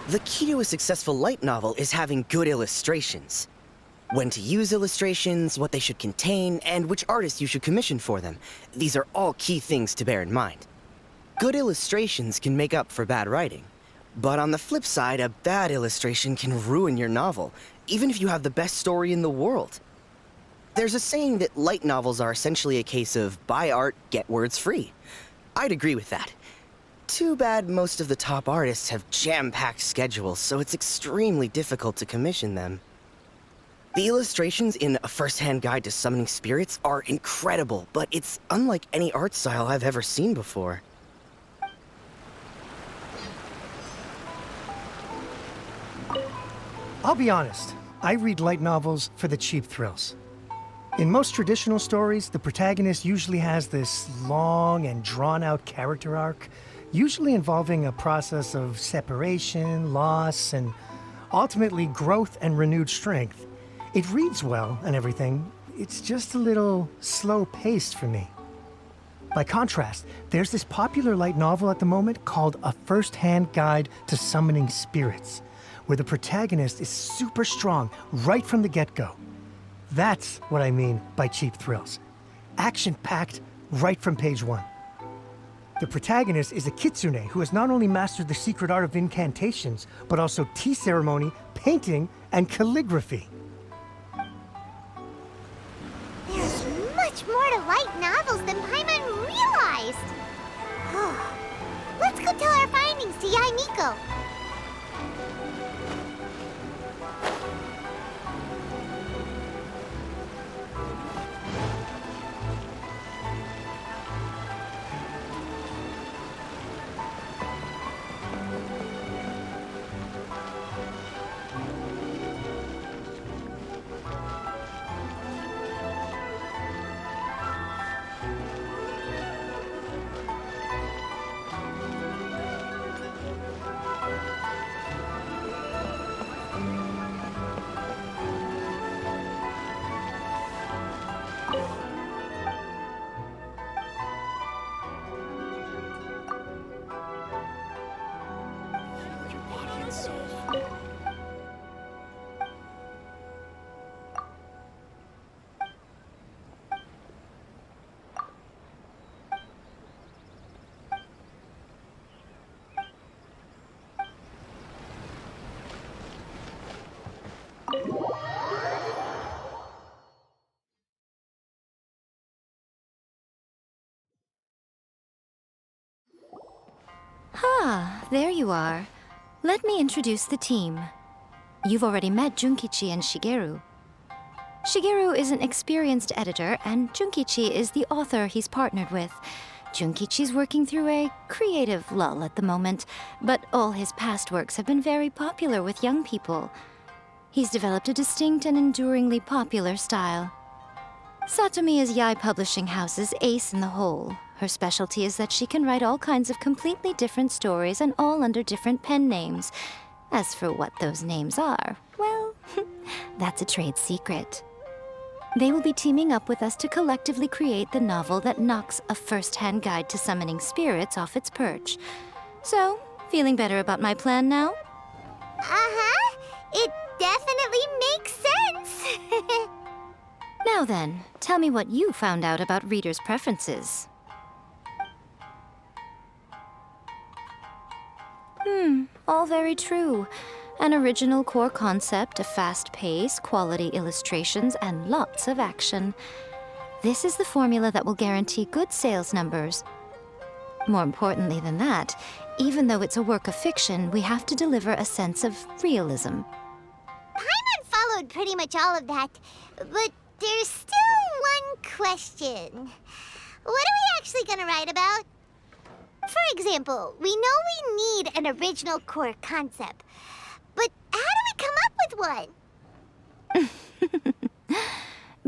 The key to a successful light novel is having good illustrations. When to use illustrations, what they should contain, and which artists you should commission for them. These are all key things to bear in mind. Good illustrations can make up for bad writing. But on the flip side, a bad illustration can ruin your novel, even if you have the best story in the world. There's a saying that light novels are essentially a case of buy art, get words free. I'd agree with that. Too bad most of the top artists have jam-packed schedules, so it's extremely difficult to commission them. The illustrations in A First-Hand Guide to Summoning Spirits are incredible, but it's unlike any art style I've ever seen before. I'll be honest, I read light novels for the cheap thrills. In most traditional stories, the protagonist usually has this long and drawn-out character arc, usually involving a process of separation, loss, and ultimately growth and renewed strength. It reads well and everything, it's just a little slow-paced for me. By contrast, there's this popular light novel at the moment called A First-Hand Guide to Summoning Spirits, where the protagonist is super strong right from the get-go. That's what I mean by cheap thrills. Action-packed right from page 1. The protagonist is a kitsune who has not only mastered the secret art of incantations, but also tea ceremony, painting, and calligraphy. There's much more to light novels than Paimon realized. Let's go tell our findings to Yae Miko. Ah, there you are. Let me introduce the team. You've already met Junkichi and Shigeru. Shigeru is an experienced editor, and Junkichi is the author he's partnered with. Junkichi's working through a creative lull at the moment, but all his past works have been very popular with young people. He's developed a distinct and enduringly popular style. Satomi is Yae Publishing House's ace in the hole. Her specialty is that she can write all kinds of completely different stories and all under different pen names. As for what those names are, well, that's a trade secret. They will be teaming up with us to collectively create the novel that knocks A First-Hand Guide to Summoning Spirits off its perch. So, feeling better about my plan now? Uh-huh. It definitely makes sense. Now then, tell me what you found out about readers' preferences. All very true. An original core concept, a fast pace, quality illustrations, and lots of action. This is the formula that will guarantee good sales numbers. More importantly than that, even though it's a work of fiction, we have to deliver a sense of realism. Paimon followed pretty much all of that, but there's still one question. What are we actually gonna write about? For example, we know we need an original core concept, but how do we come up with one?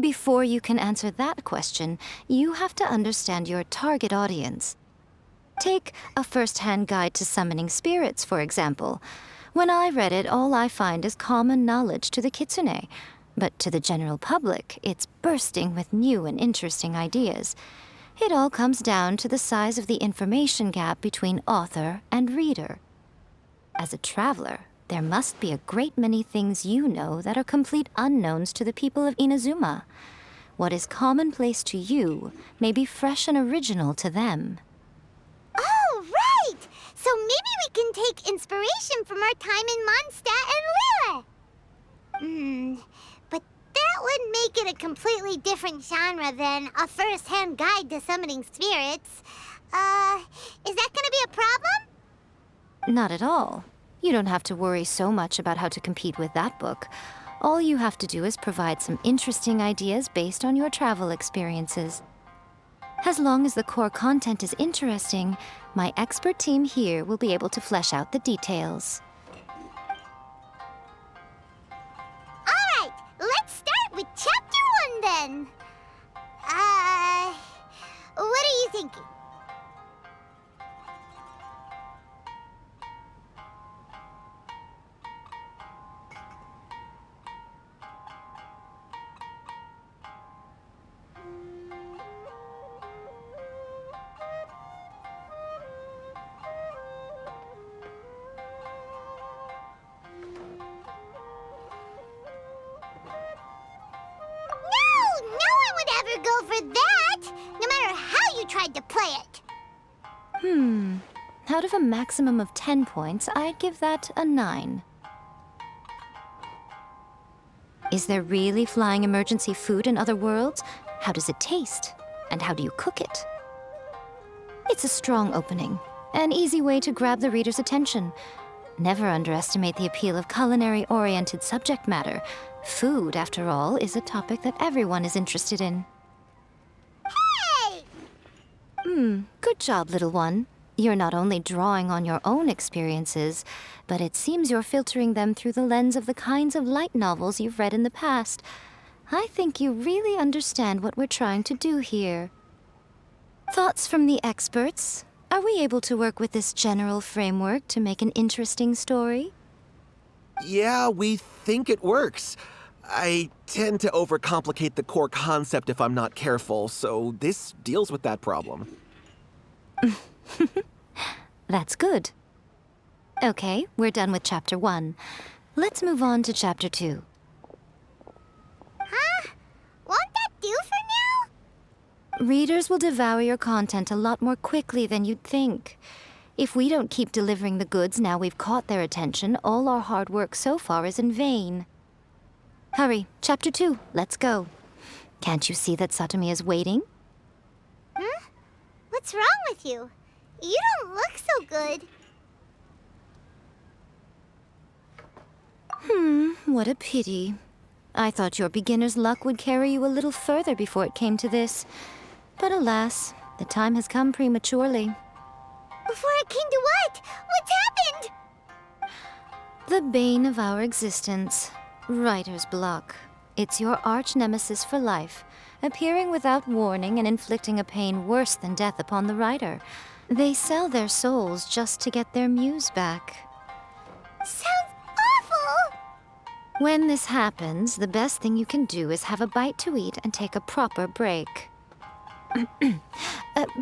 Before you can answer that question, you have to understand your target audience. Take a first-hand guide to summoning spirits, for example. When I read it, all I find is common knowledge to the kitsune. But to the general public, it's bursting with new and interesting ideas. It all comes down to the size of the information gap between author and reader. As a traveler, there must be a great many things you know that are complete unknowns to the people of Inazuma. What is commonplace to you may be fresh and original to them. Oh, right! So maybe we can take inspiration from our time in Mondstadt and Lille. But that would make it a completely different genre than a first-hand guide to summoning spirits. Is that gonna be a problem? Not at all. You don't have to worry so much about how to compete with that book. All you have to do is provide some interesting ideas based on your travel experiences. As long as the core content is interesting, my expert team here will be able to flesh out the details. Alright, let's start with Chapter 1 then. What are you thinking? Go for that, no matter how you tried to play it. Out of a maximum of 10 points, I'd give that a 9. Is there really flying emergency food in other worlds? How does it taste? And how do you cook it? It's a strong opening, an easy way to grab the reader's attention. Never underestimate the appeal of culinary-oriented subject matter. Food, after all, is a topic that everyone is interested in. Good job, little one. You're not only drawing on your own experiences, but it seems you're filtering them through the lens of the kinds of light novels you've read in the past. I think you really understand what we're trying to do here. Thoughts from the experts? Are we able to work with this general framework to make an interesting story? Yeah, we think it works. I tend to overcomplicate the core concept if I'm not careful, so this deals with that problem. That's good. Okay, we're done with Chapter 1. Let's move on to Chapter 2. Huh? Won't that do for now? Readers will devour your content a lot more quickly than you'd think. If we don't keep delivering the goods now we've caught their attention, all our hard work so far is in vain. Hurry, Chapter 2, let's go. Can't you see that Satomi is waiting? Huh? What's wrong with you? You don't look so good. What a pity. I thought your beginner's luck would carry you a little further before it came to this. But alas, the time has come prematurely. Before it came to what? What's happened? The bane of our existence. Writer's block. It's your arch-nemesis for life, appearing without warning and inflicting a pain worse than death upon the writer. They sell their souls just to get their muse back. Sounds awful! When this happens, the best thing you can do is have a bite to eat and take a proper break.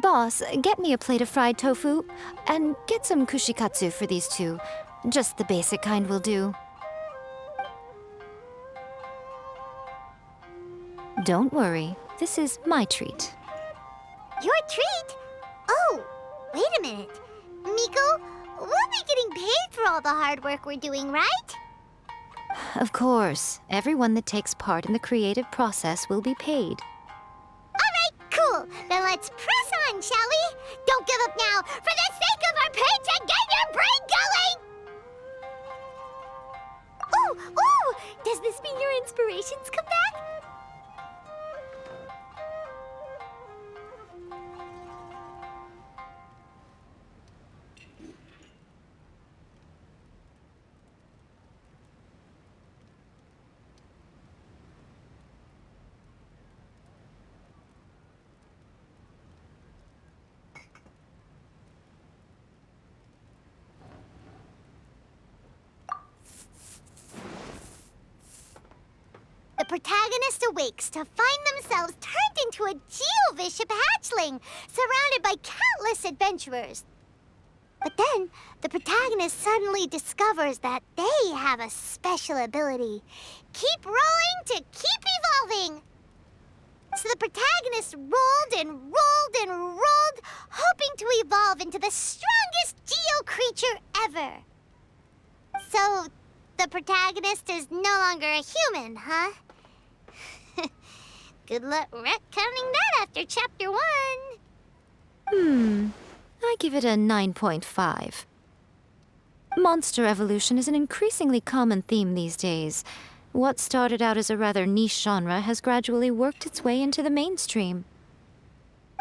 Boss, get me a plate of fried tofu, and get some kushikatsu for these two. Just the basic kind will do. Don't worry, this is my treat. Your treat? Oh, wait a minute. Miko, we'll be getting paid for all the hard work we're doing, right? Of course, everyone that takes part in the creative process will be paid. Alright, cool. Then let's press on, shall we? Don't give up now, for the sake of our paycheck, get your brain going! Ooh! Does this mean your inspirations come back? protagonist awakes to find themselves turned into a Geo-bishop hatchling, surrounded by countless adventurers. But then, the protagonist suddenly discovers that they have a special ability. Keep rolling to keep evolving! So the protagonist rolled and rolled and rolled, hoping to evolve into the strongest Geo creature ever. So, the protagonist is no longer a human, huh? Good luck retconning that after chapter 1. I give it a 9.5. Monster evolution is an increasingly common theme these days. What started out as a rather niche genre has gradually worked its way into the mainstream.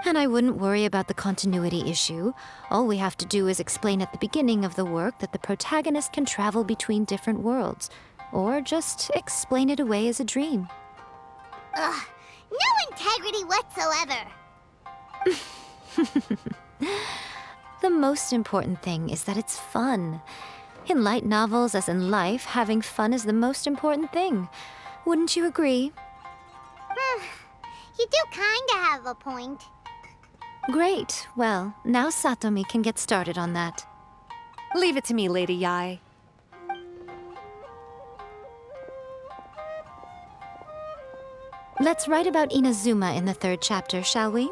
And I wouldn't worry about the continuity issue. All we have to do is explain at the beginning of the work that the protagonist can travel between different worlds, or just explain it away as a dream. Ugh, no integrity whatsoever. The most important thing is that it's fun. In light novels, as in life, having fun is the most important thing. Wouldn't you agree? You do kinda have a point. Great. Well, now Satomi can get started on that. Leave it to me, Lady Yai. Let's write about Inazuma in the 3rd chapter, shall we?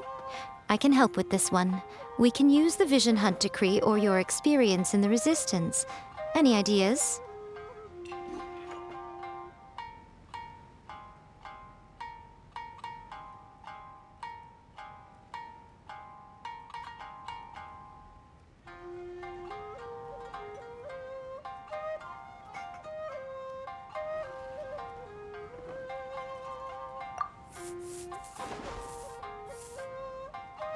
I can help with this one. We can use the Vision Hunt Decree or your experience in the Resistance. Any ideas?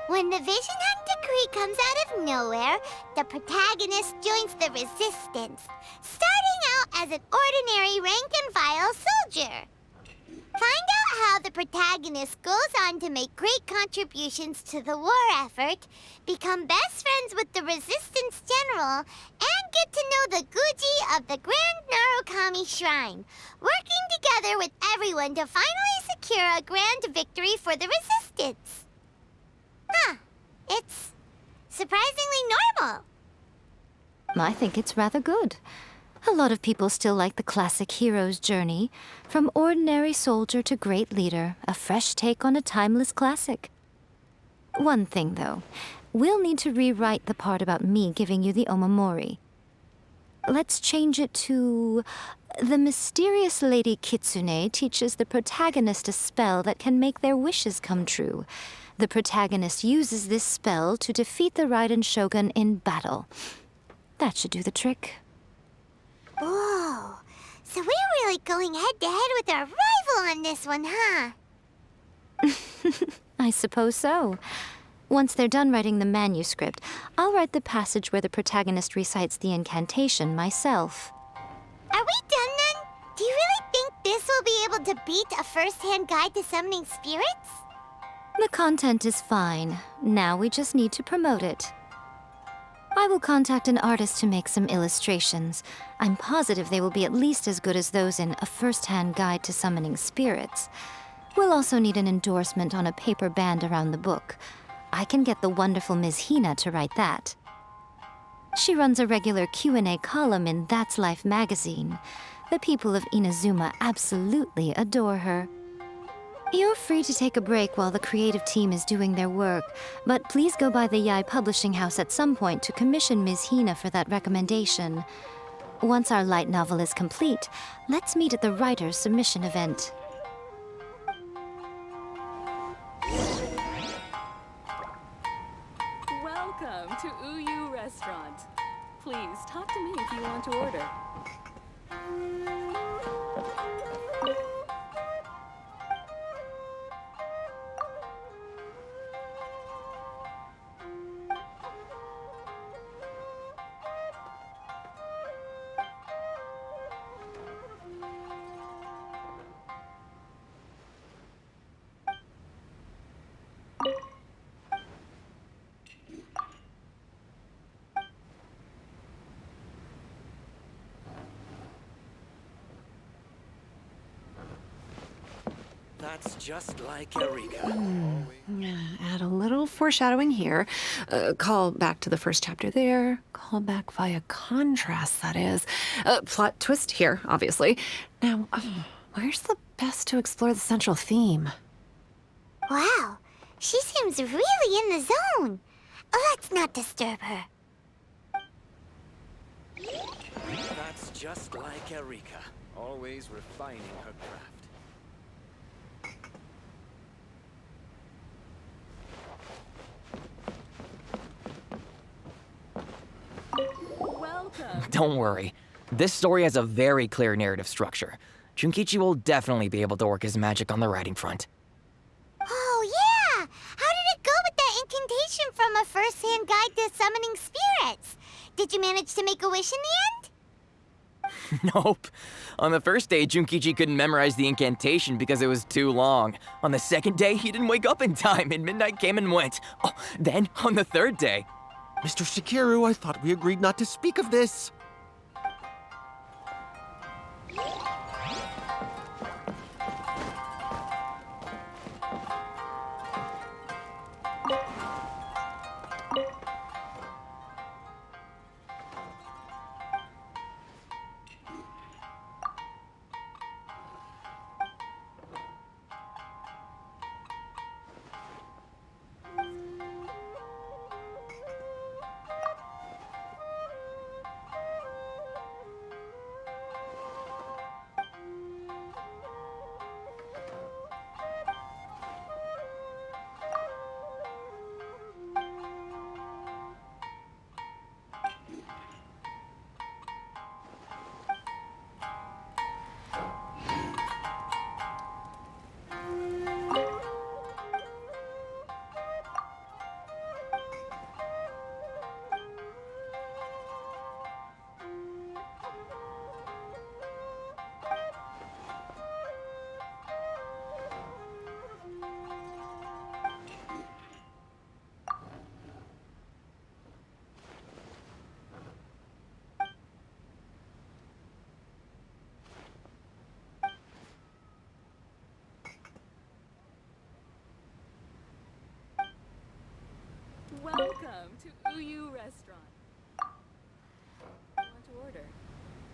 When the Vision Hunt Decree comes out of nowhere, the protagonist joins the Resistance, starting out as an ordinary rank-and-file soldier. Find out how the protagonist goes on to make great contributions to the war effort, become best friends with the Resistance General, and get to know the Guji of the Grand Narukami Shrine, working together with everyone to finally secure a grand victory for the Resistance. Huh. It's surprisingly normal. I think it's rather good. A lot of people still like the classic hero's journey. From ordinary soldier to great leader, a fresh take on a timeless classic. One thing, though. We'll need to rewrite the part about me giving you the omamori. Let's change it to... The mysterious Lady Kitsune teaches the protagonist a spell that can make their wishes come true. The protagonist uses this spell to defeat the Raiden Shogun in battle. That should do the trick. Whoa. So we're really going head-to-head with our rival on this one, huh? I suppose so. Once they're done writing the manuscript, I'll write the passage where the protagonist recites the incantation myself. Are we done then? Do you really think this will be able to beat a first-hand guide to summoning spirits? The content is fine. Now we just need to promote it. I will contact an artist to make some illustrations. I'm positive they will be at least as good as those in A First-Hand Guide to Summoning Spirits. We'll also need an endorsement on a paper band around the book. I can get the wonderful Ms. Hina to write that. She runs a regular Q&A column in That's Life magazine. The people of Inazuma absolutely adore her. You're free to take a break while the creative team is doing their work, but please go by the Yai Publishing House at some point to commission Ms. Hina for that recommendation. Once our light novel is complete, let's meet at the writer's submission event. Welcome to Uyu Restaurant. Please talk to me if you want to order. That's just like Eureka. Add a little foreshadowing here. Call back to the first chapter there. Call back via contrast, that is. Plot twist here, obviously. Now, where's the best to explore the central theme? Wow, she seems really in the zone. Let's not disturb her. That's just like Eureka. Always refining her craft. Welcome. Don't worry. This story has a very clear narrative structure. Junkichi will definitely be able to work his magic on the writing front. Oh, yeah! How did it go with that incantation from a first-hand guide to summoning spirits? Did you manage to make a wish in the end? Nope. On the first day, Junkichi couldn't memorize the incantation because it was too long. On the second day, he didn't wake up in time, and midnight came and went. Oh, then, on the third day... Mr. Shigeru, I thought we agreed not to speak of this. Welcome to Uyu Restaurant. Want to order?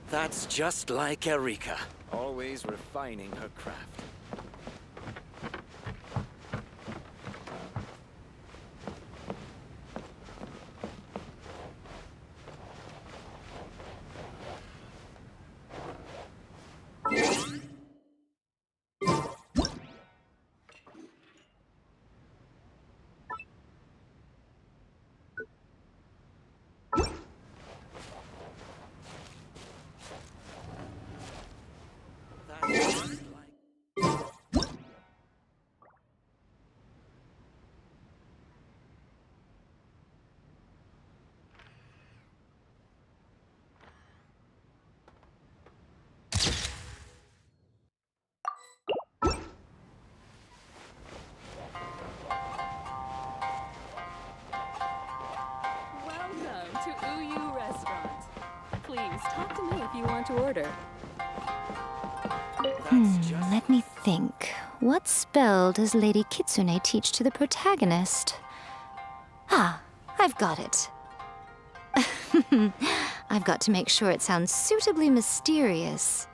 That's just like Eureka. Always refining her craft. Welcome to Uyu Restaurant. Please talk to me if you want to order. Let me think. What spell does Lady Kitsune teach to the protagonist? Ah, I've got it. I've got to make sure it sounds suitably mysterious.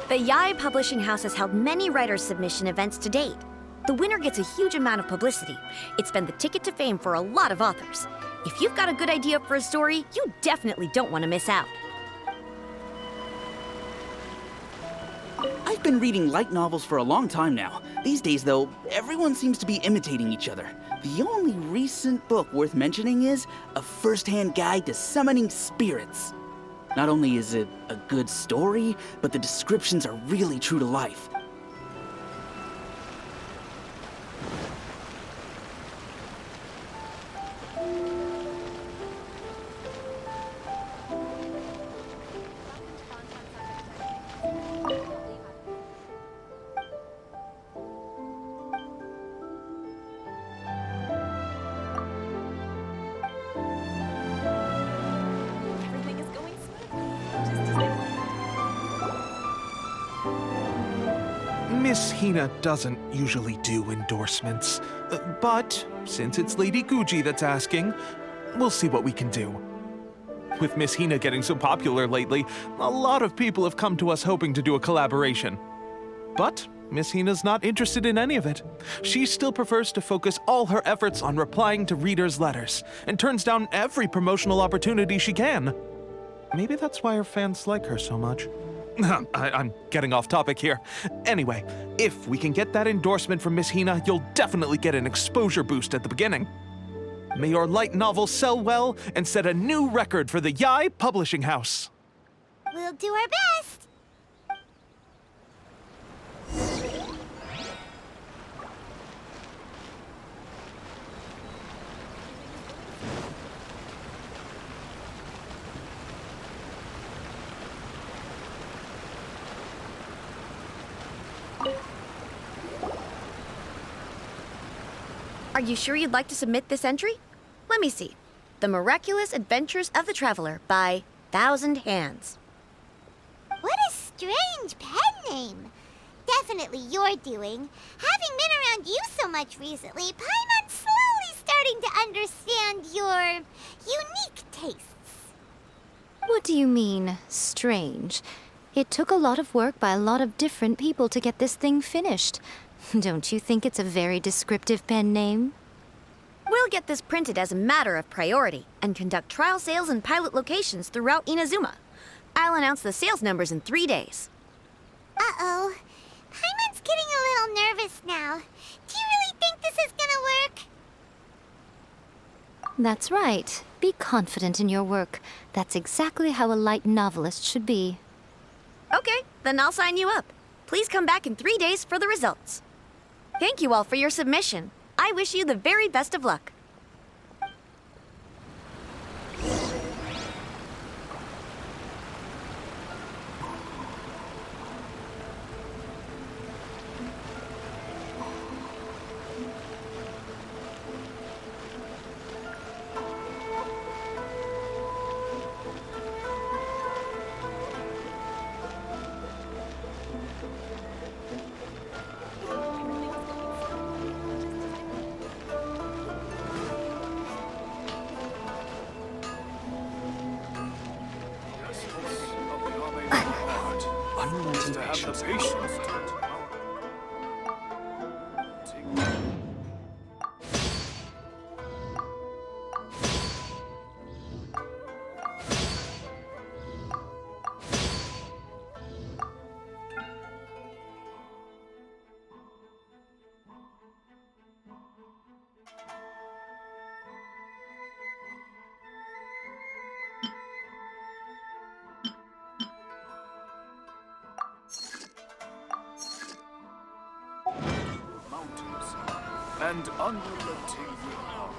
The Yae Publishing House has held many writers' submission events to date. The winner gets a huge amount of publicity. It's been the ticket to fame for a lot of authors. If you've got a good idea for a story, you definitely don't want to miss out. been reading light novels for a long time now. These days, though, everyone seems to be imitating each other. The only recent book worth mentioning is A First-Hand Guide to Summoning Spirits. Not only is it a good story, but the descriptions are really true to life. Everything is going smoothly, just as I planned. Miss Hina doesn't usually do endorsements, but since it's Lady Guji that's asking, we'll see what we can do. With Miss Hina getting so popular lately, a lot of people have come to us hoping to do a collaboration. But Miss Hina's not interested in any of it. She still prefers to focus all her efforts on replying to readers' letters, and turns down every promotional opportunity she can. Maybe that's why her fans like her so much. I'm getting off topic here. Anyway, if we can get that endorsement from Miss Hina, you'll definitely get an exposure boost at the beginning. May your light novel sell well and set a new record for the Yai Publishing House. We'll do our best. Are you sure you'd like to submit this entry? Let me see. The Miraculous Adventures of the Traveler by Thousand Hands. What a strange pen name. Definitely your doing. Having been around you so much recently, Paimon's slowly starting to understand your unique tastes. What do you mean, strange? It took a lot of work by a lot of different people to get this thing finished. Don't you think it's a very descriptive pen name? We'll get this printed as a matter of priority and conduct trial sales in pilot locations throughout Inazuma. I'll announce the sales numbers in 3 days. Uh-oh. Paimon's getting a little nervous now. Do you really think this is gonna work? That's right. Be confident in your work. That's exactly how a light novelist should be. Okay, then I'll sign you up. Please come back in 3 days for the results. Thank you all for your submission. I wish you the very best of luck. To have the patience. Mountains and unrelenting will.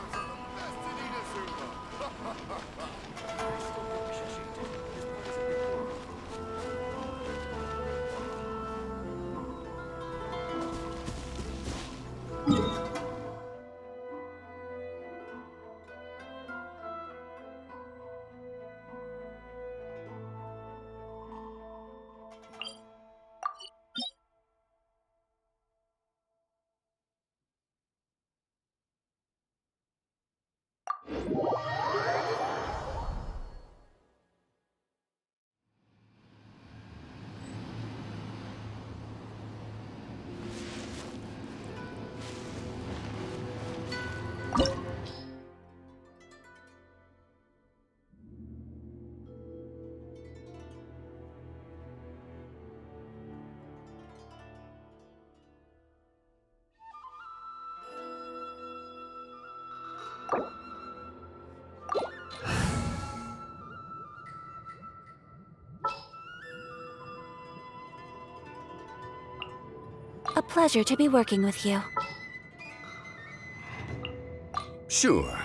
pleasure to be working with you. Sure.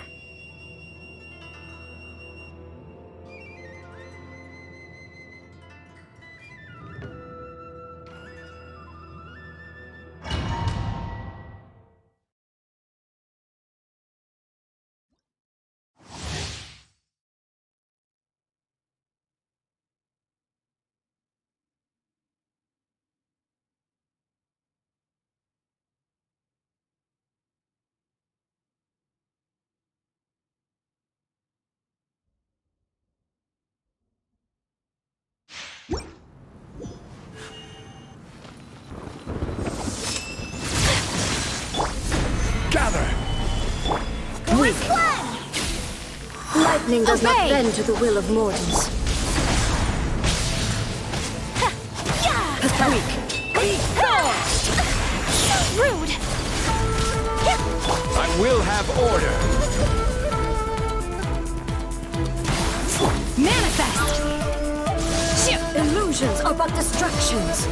Lightning does not bend to the will of mortals. Weak. So rude. I will have order. Manifest! Illusions are but distractions.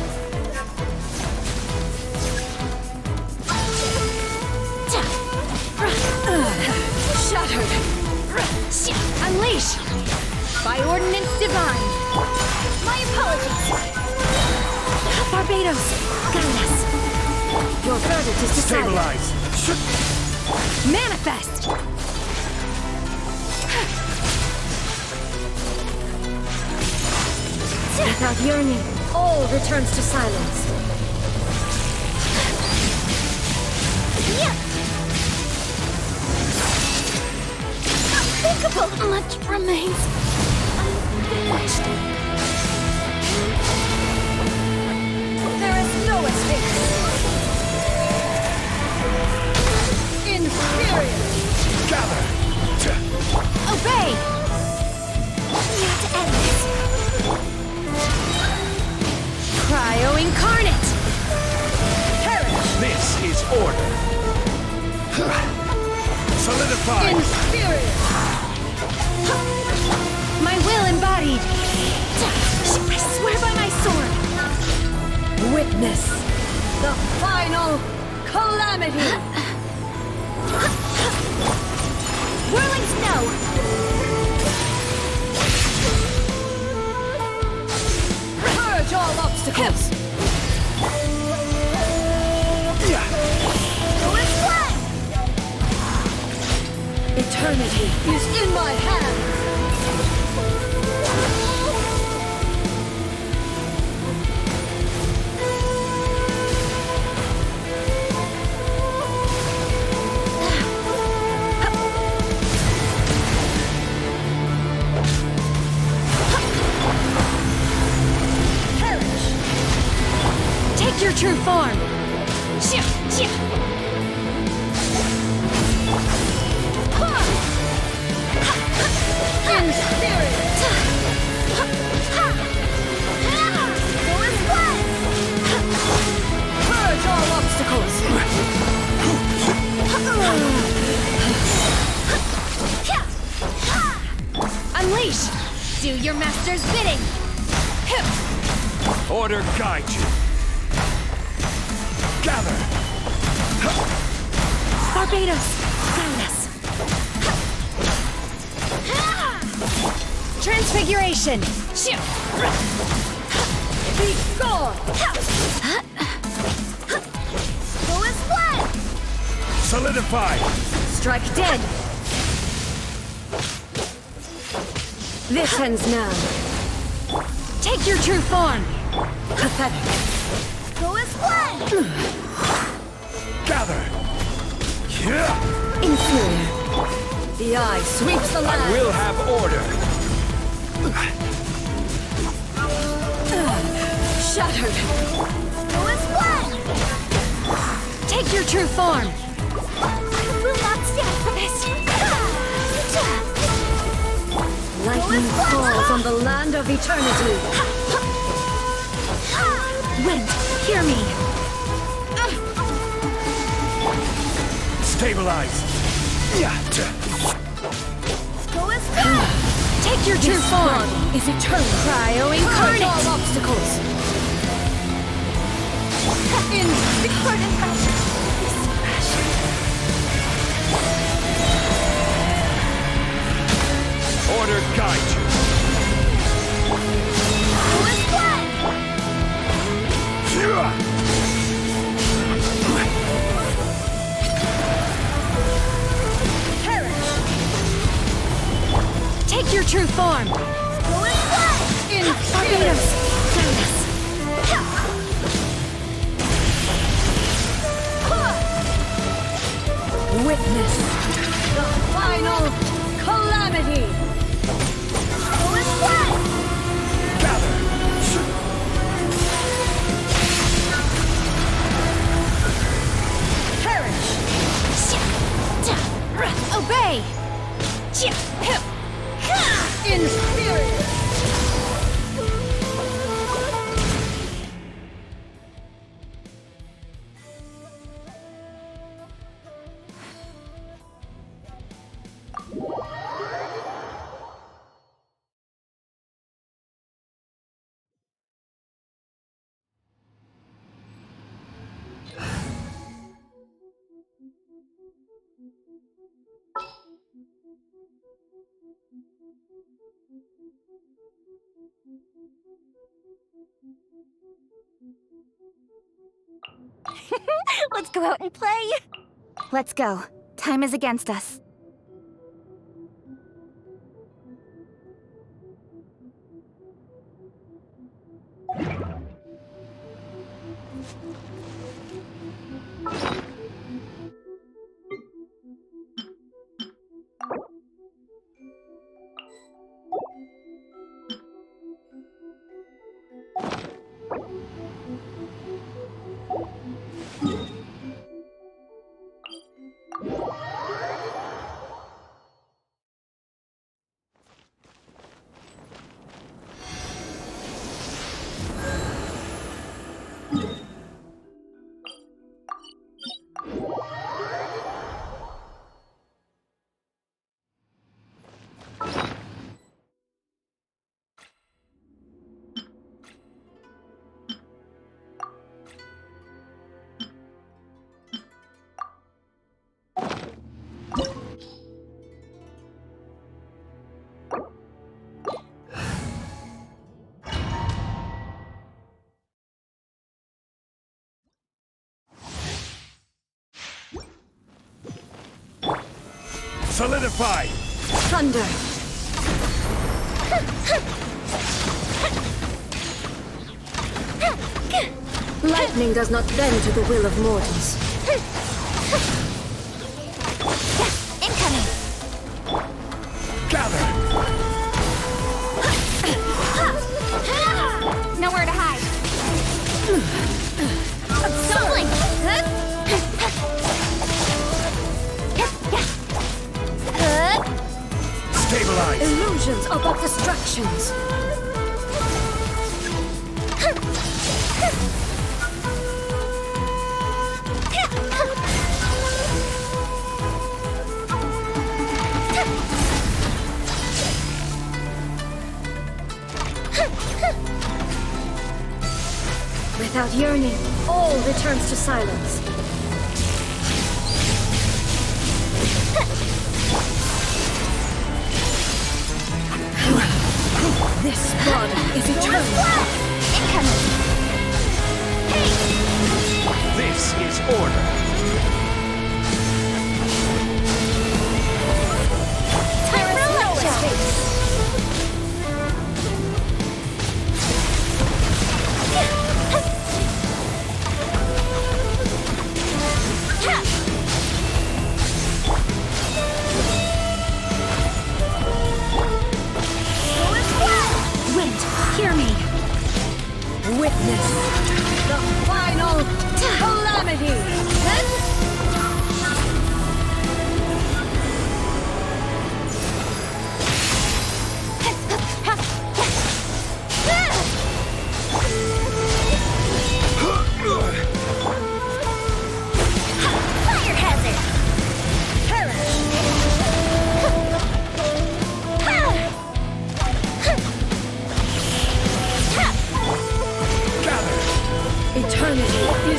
Shattered. Unleash! By ordinance divine! My apologies! Barbados! Guide us! Your verdict is decided. Stabilize! Manifest! Without yearning, all returns to silence. Unthinkable! Much remains unfinished. There is no escape! Inferior! Gather! Obey! Need to end this. Cryo incarnate! Perish! This is order. Solidify! Inferior! My will embodied! I swear by my sword! Witness the final calamity! Whirling snow! Purge all obstacles! Eternity is in my hand! Take your true form! In spirit! Purge all obstacles! Unleash! Do your master's bidding! Order guide you. Gather! Barbados! Guide us! Transfiguration! Be gone! Go as one! Solidify! Strike dead! This ends now. Take your true form! Pathetic. Go as one! Gather! Inferior. The eye sweeps the land. I will have order. Shattered. Go as one! Take your true form! I will not stand for this! Lightning falls on the land of eternity. Wind, hear me! Stabilize! Go as one! Take your true form! Is eternal. Cryo incarnate! All obstacles! In Order guide you. Take your true form! In Barbados! Witness the final calamity! Perish! Obey! Inferior! Let's go out and play. Let's go. Time is against us. Solidify! Thunder! Lightning does not bend to the will of mortals. Incoming! Gather! Nowhere to hide. Stumbling! Stabilize! Illusions are but distractions. Without yearning, all returns to silence. This body is eternal. Incoming! This is order. Time for a lecture! Wind, hear me. Witness the final calamity. Fire hazard! Eternity is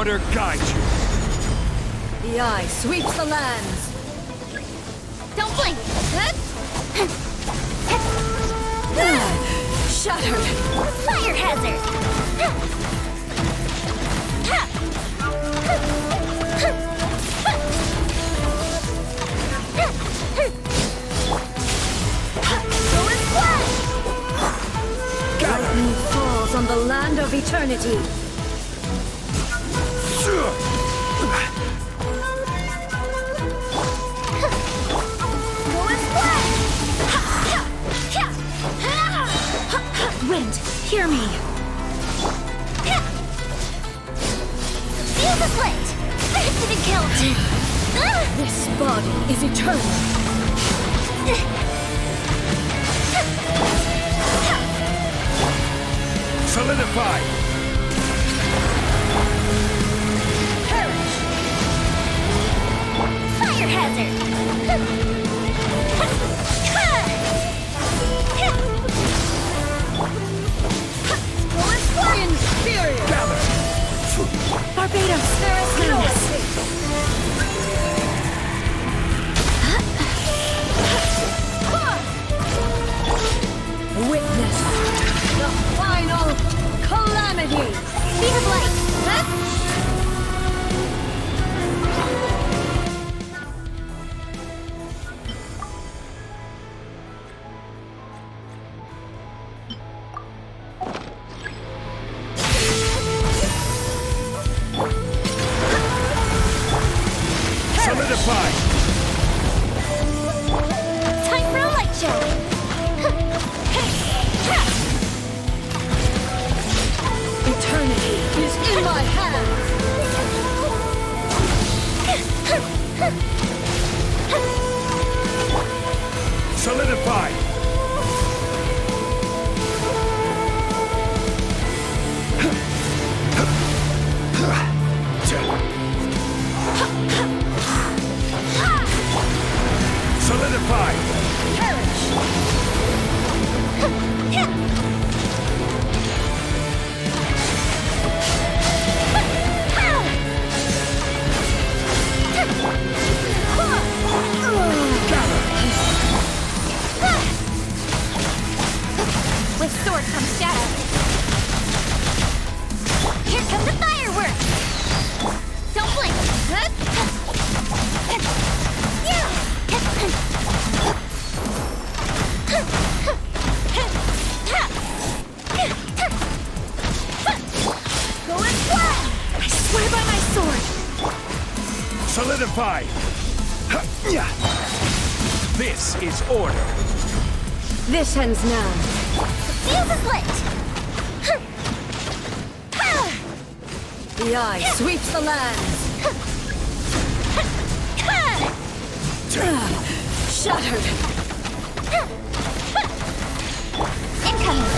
Order guide you. The eye sweeps the lands. Don't blink! Shattered. Fire hazard! Lightning falls on the land of eternity. Wind, hear me. Feel the split! Didn't kill! This body is eternal. Solidify. Perish! Fire hazard! Inferior! Barbados, there is no Witness the final calamity! Speed of light! Solidify. Time for a light show! Eternity is in my hands! Solidify. Solidify. With sword comes shadow. Here come the fireworks! Don't blink! Going flat! I swear by my sword! Solidify. This is order. This ends now. Feel the split! The eye sweeps the lands. Shattered. Incoming!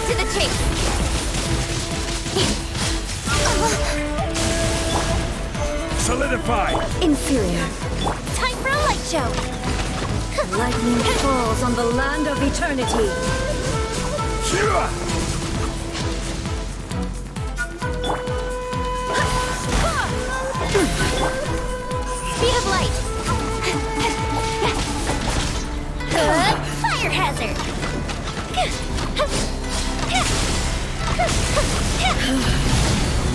To the chase! Solidify. Inferior. Time for a light show! Lightning falls on the land of eternity. Speed of light! Fire hazard!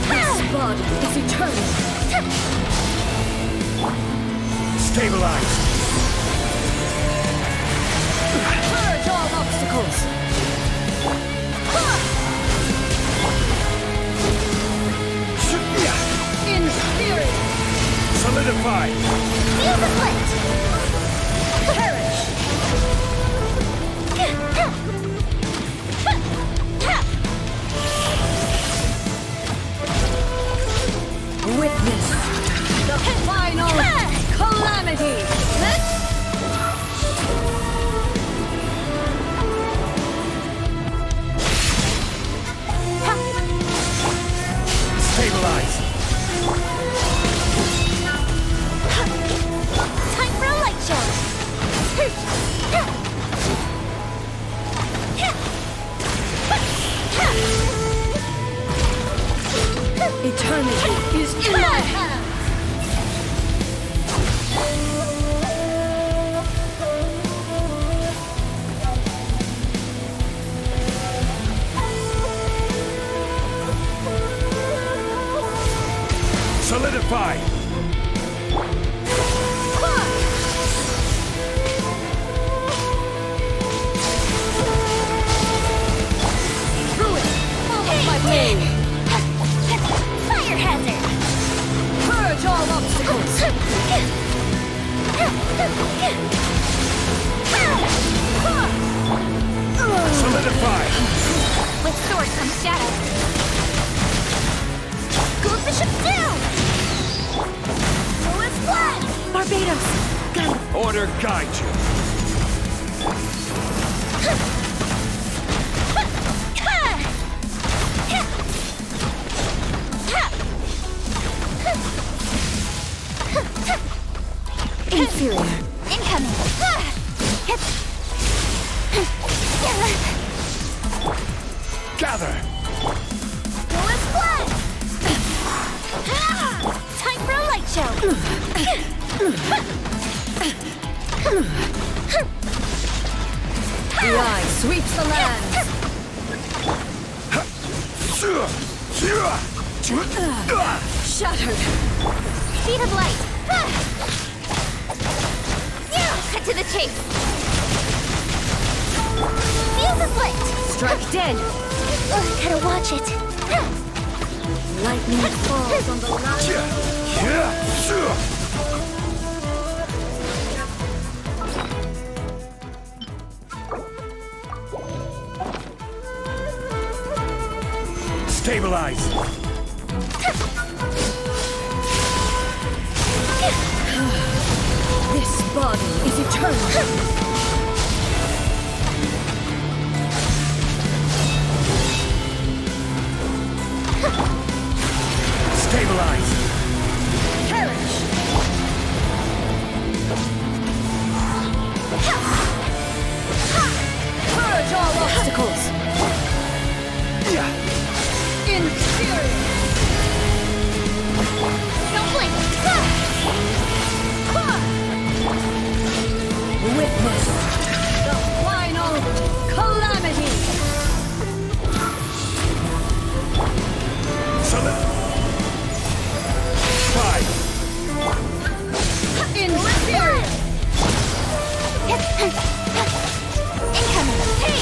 This body is eternal. Stabilize. Purge all obstacles. Inferior. Solidify. Feel the split! Perish. Witness the final calamity. Stabilize. Time for a light show! Solidified! My blade! Fire hazard! Purge all obstacles! Solidify! With sword comes shadow. Gold bishop down! Lowest flag! Barbados! Got it! Order guide you. Inferior. Incoming! Gather! Lowest flag! Time for a light show! The eye sweeps the land! Shattered! Speed of light! Cut to the chase! Fuse is lit! Strike dead! Gotta watch it! Lightning falls on the last... Stabilize! This body is eternal! Stabilize! Perish! Purge all obstacles! Inferior! Don't blink! Witness the final calamity! Five! Inferior! Incoming! Hey!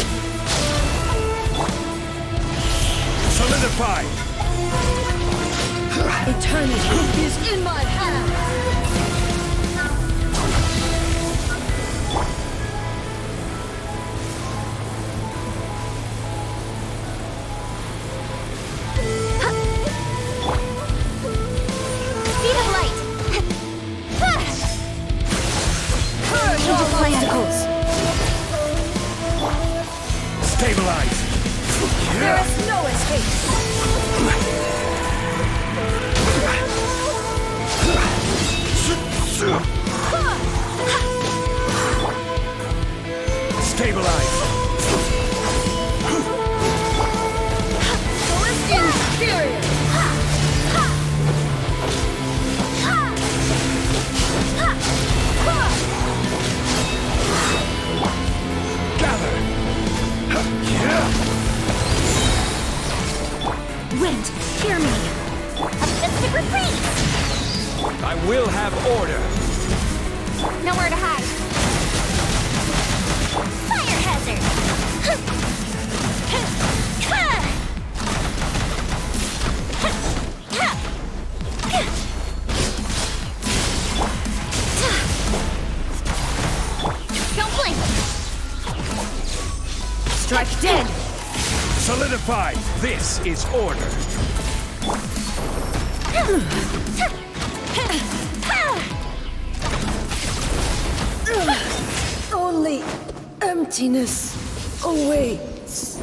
Solidify! Eternity is in my hands! Speed of light! Purge all obstacles! Stabilize! There is no escape! Stabilize! Inferior! Gather! Wind, hear me! A mystic retreat! I will have order! Nowhere to hide! Fire hazard! Don't blink! Strike dead! Solidify! This is order! Only emptiness awaits.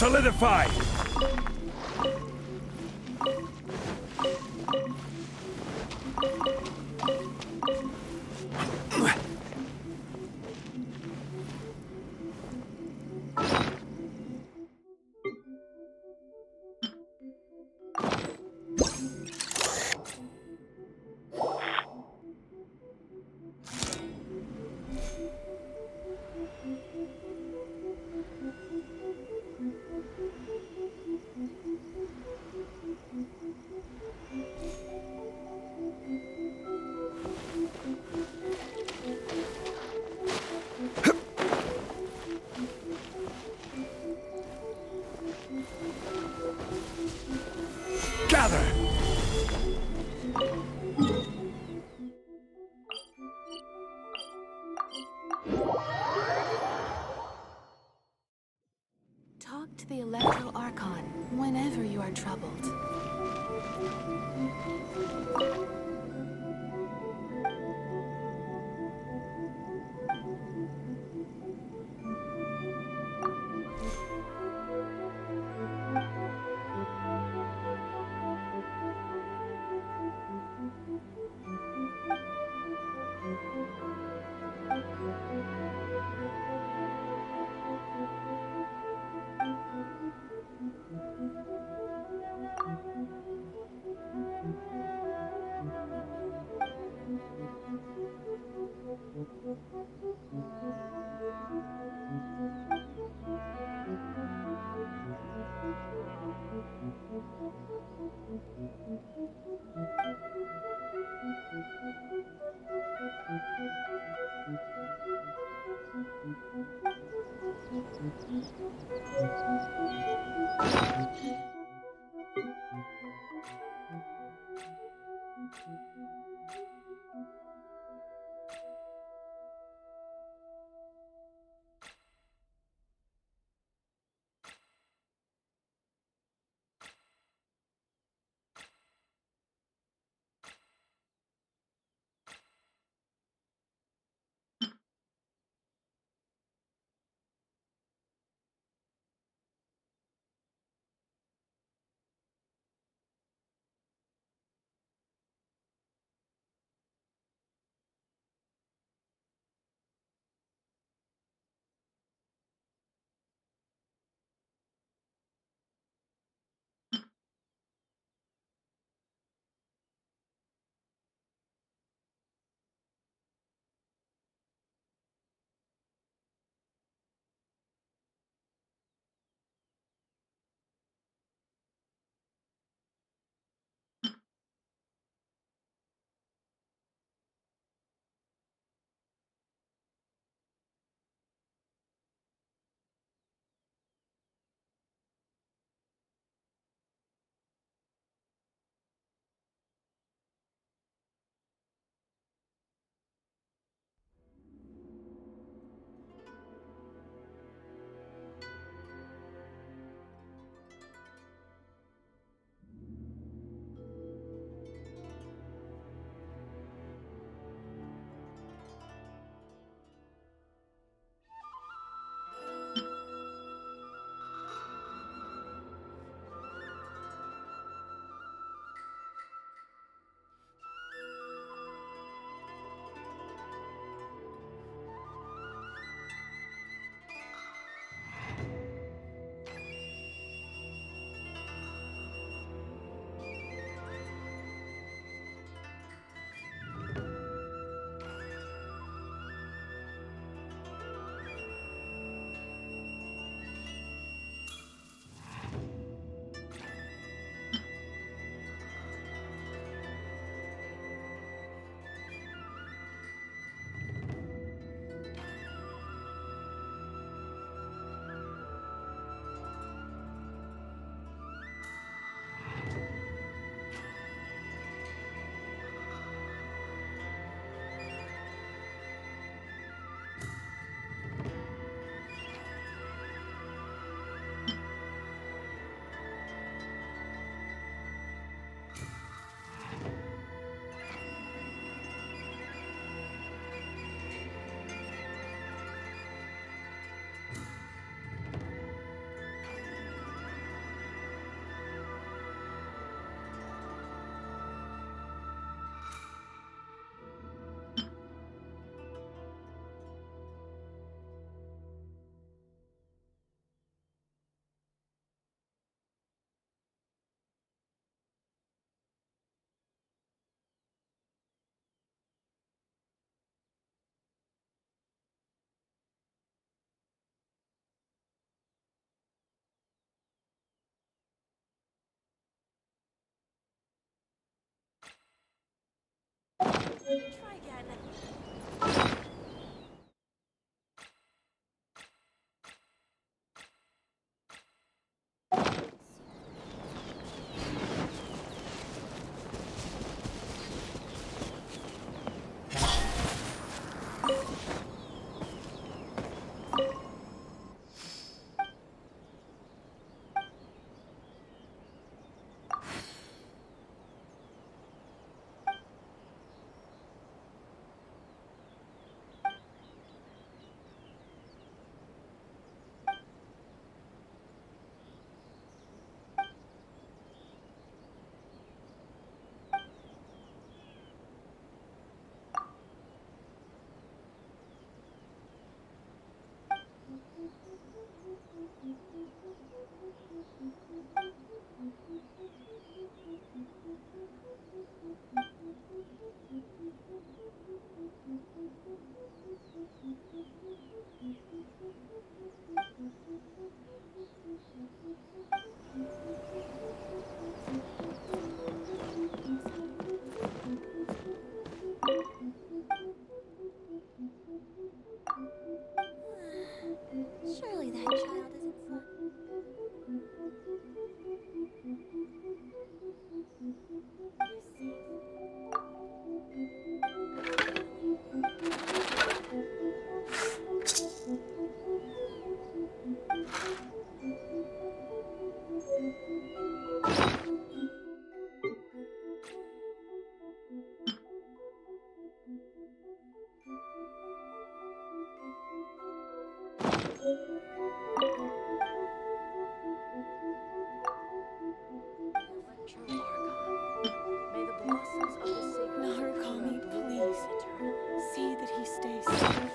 Solidified! Gather! Talk to the Electro Archon whenever you are troubled. Try again. Surely that child isn't fun. You're May the blossoms of the sacred Narukami, bloom please. eternally. See that he stays safe.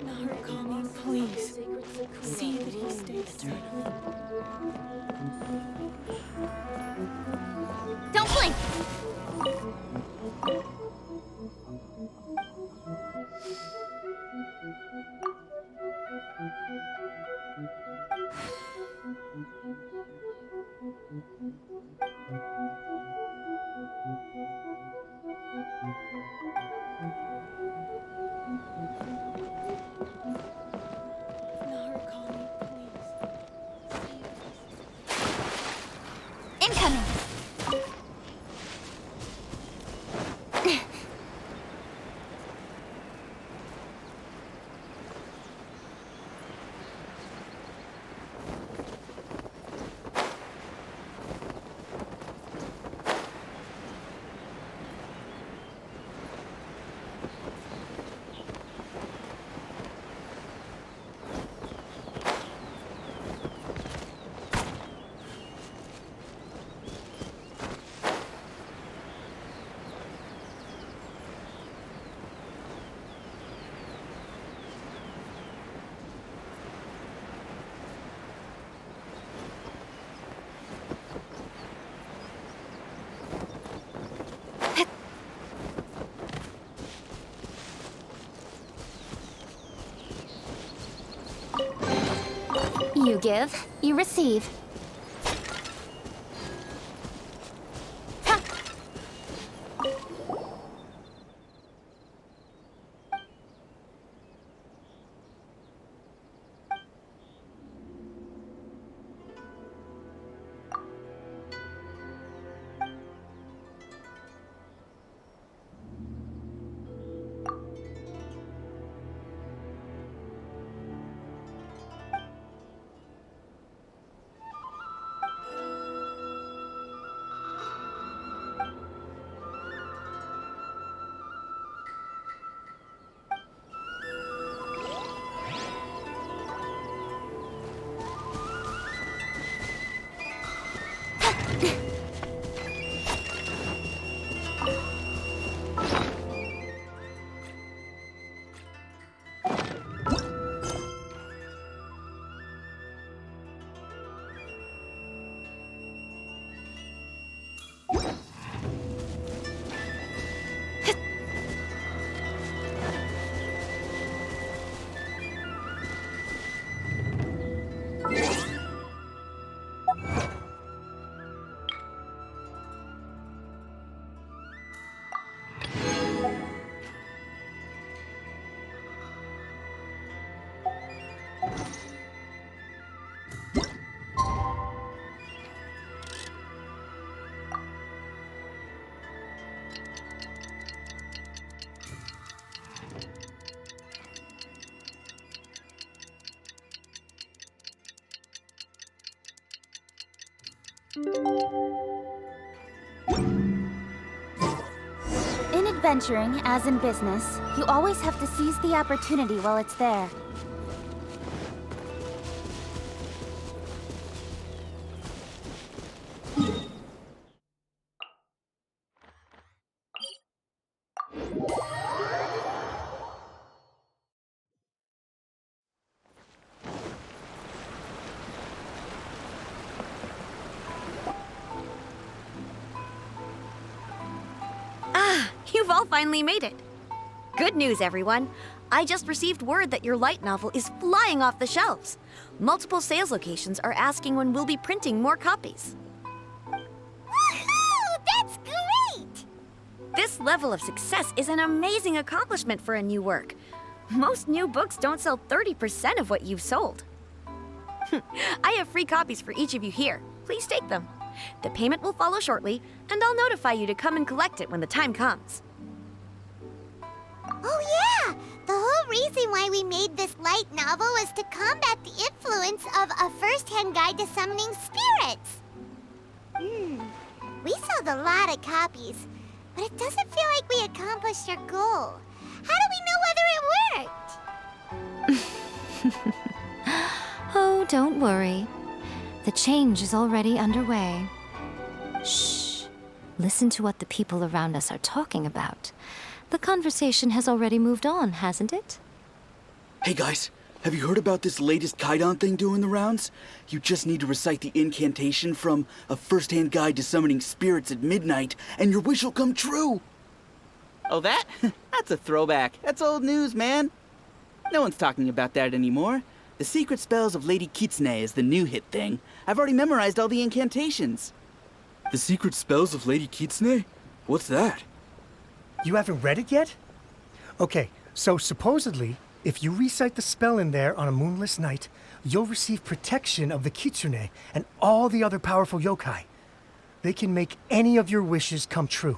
Narukami, please. See that he stays safe. Don't blink! Narukami, please. Incoming! You give, you receive. In adventuring, as in business, you always have to seize the opportunity while it's there. You've all finally made it. Good news, everyone. I just received word that your light novel is flying off the shelves. Multiple sales locations are asking when we'll be printing more copies. Woohoo! That's great! This level of success is an amazing accomplishment for a new work. Most new books don't sell 30% of what you've sold. I have free copies for each of you here. Please take them. The payment will follow shortly, and I'll notify you to come and collect it when the time comes. Oh yeah! The whole reason why we made this light novel was to combat the influence of a first-hand guide to summoning spirits. We sold a lot of copies, but it doesn't feel like we accomplished our goal. How do we know whether it worked? Oh, don't worry. The change is already underway. Shh. Listen to what the people around us are talking about. The conversation has already moved on, hasn't it? Hey guys, have you heard about this latest Kaidan thing doing the rounds? You just need to recite the incantation from A First-Hand Guide to Summoning Spirits at midnight, and your wish will come true! Oh, that? That's a throwback. That's old news, man. No one's talking about that anymore. The Secret Spells of Lady Kitsune is the new hit thing. I've already memorized all the incantations. The Secret Spells of Lady Kitsune? What's that? You haven't read it yet? Okay, so supposedly, if you recite the spell in there on a moonless night, you'll receive protection of the Kitsune and all the other powerful yokai. They can make any of your wishes come true.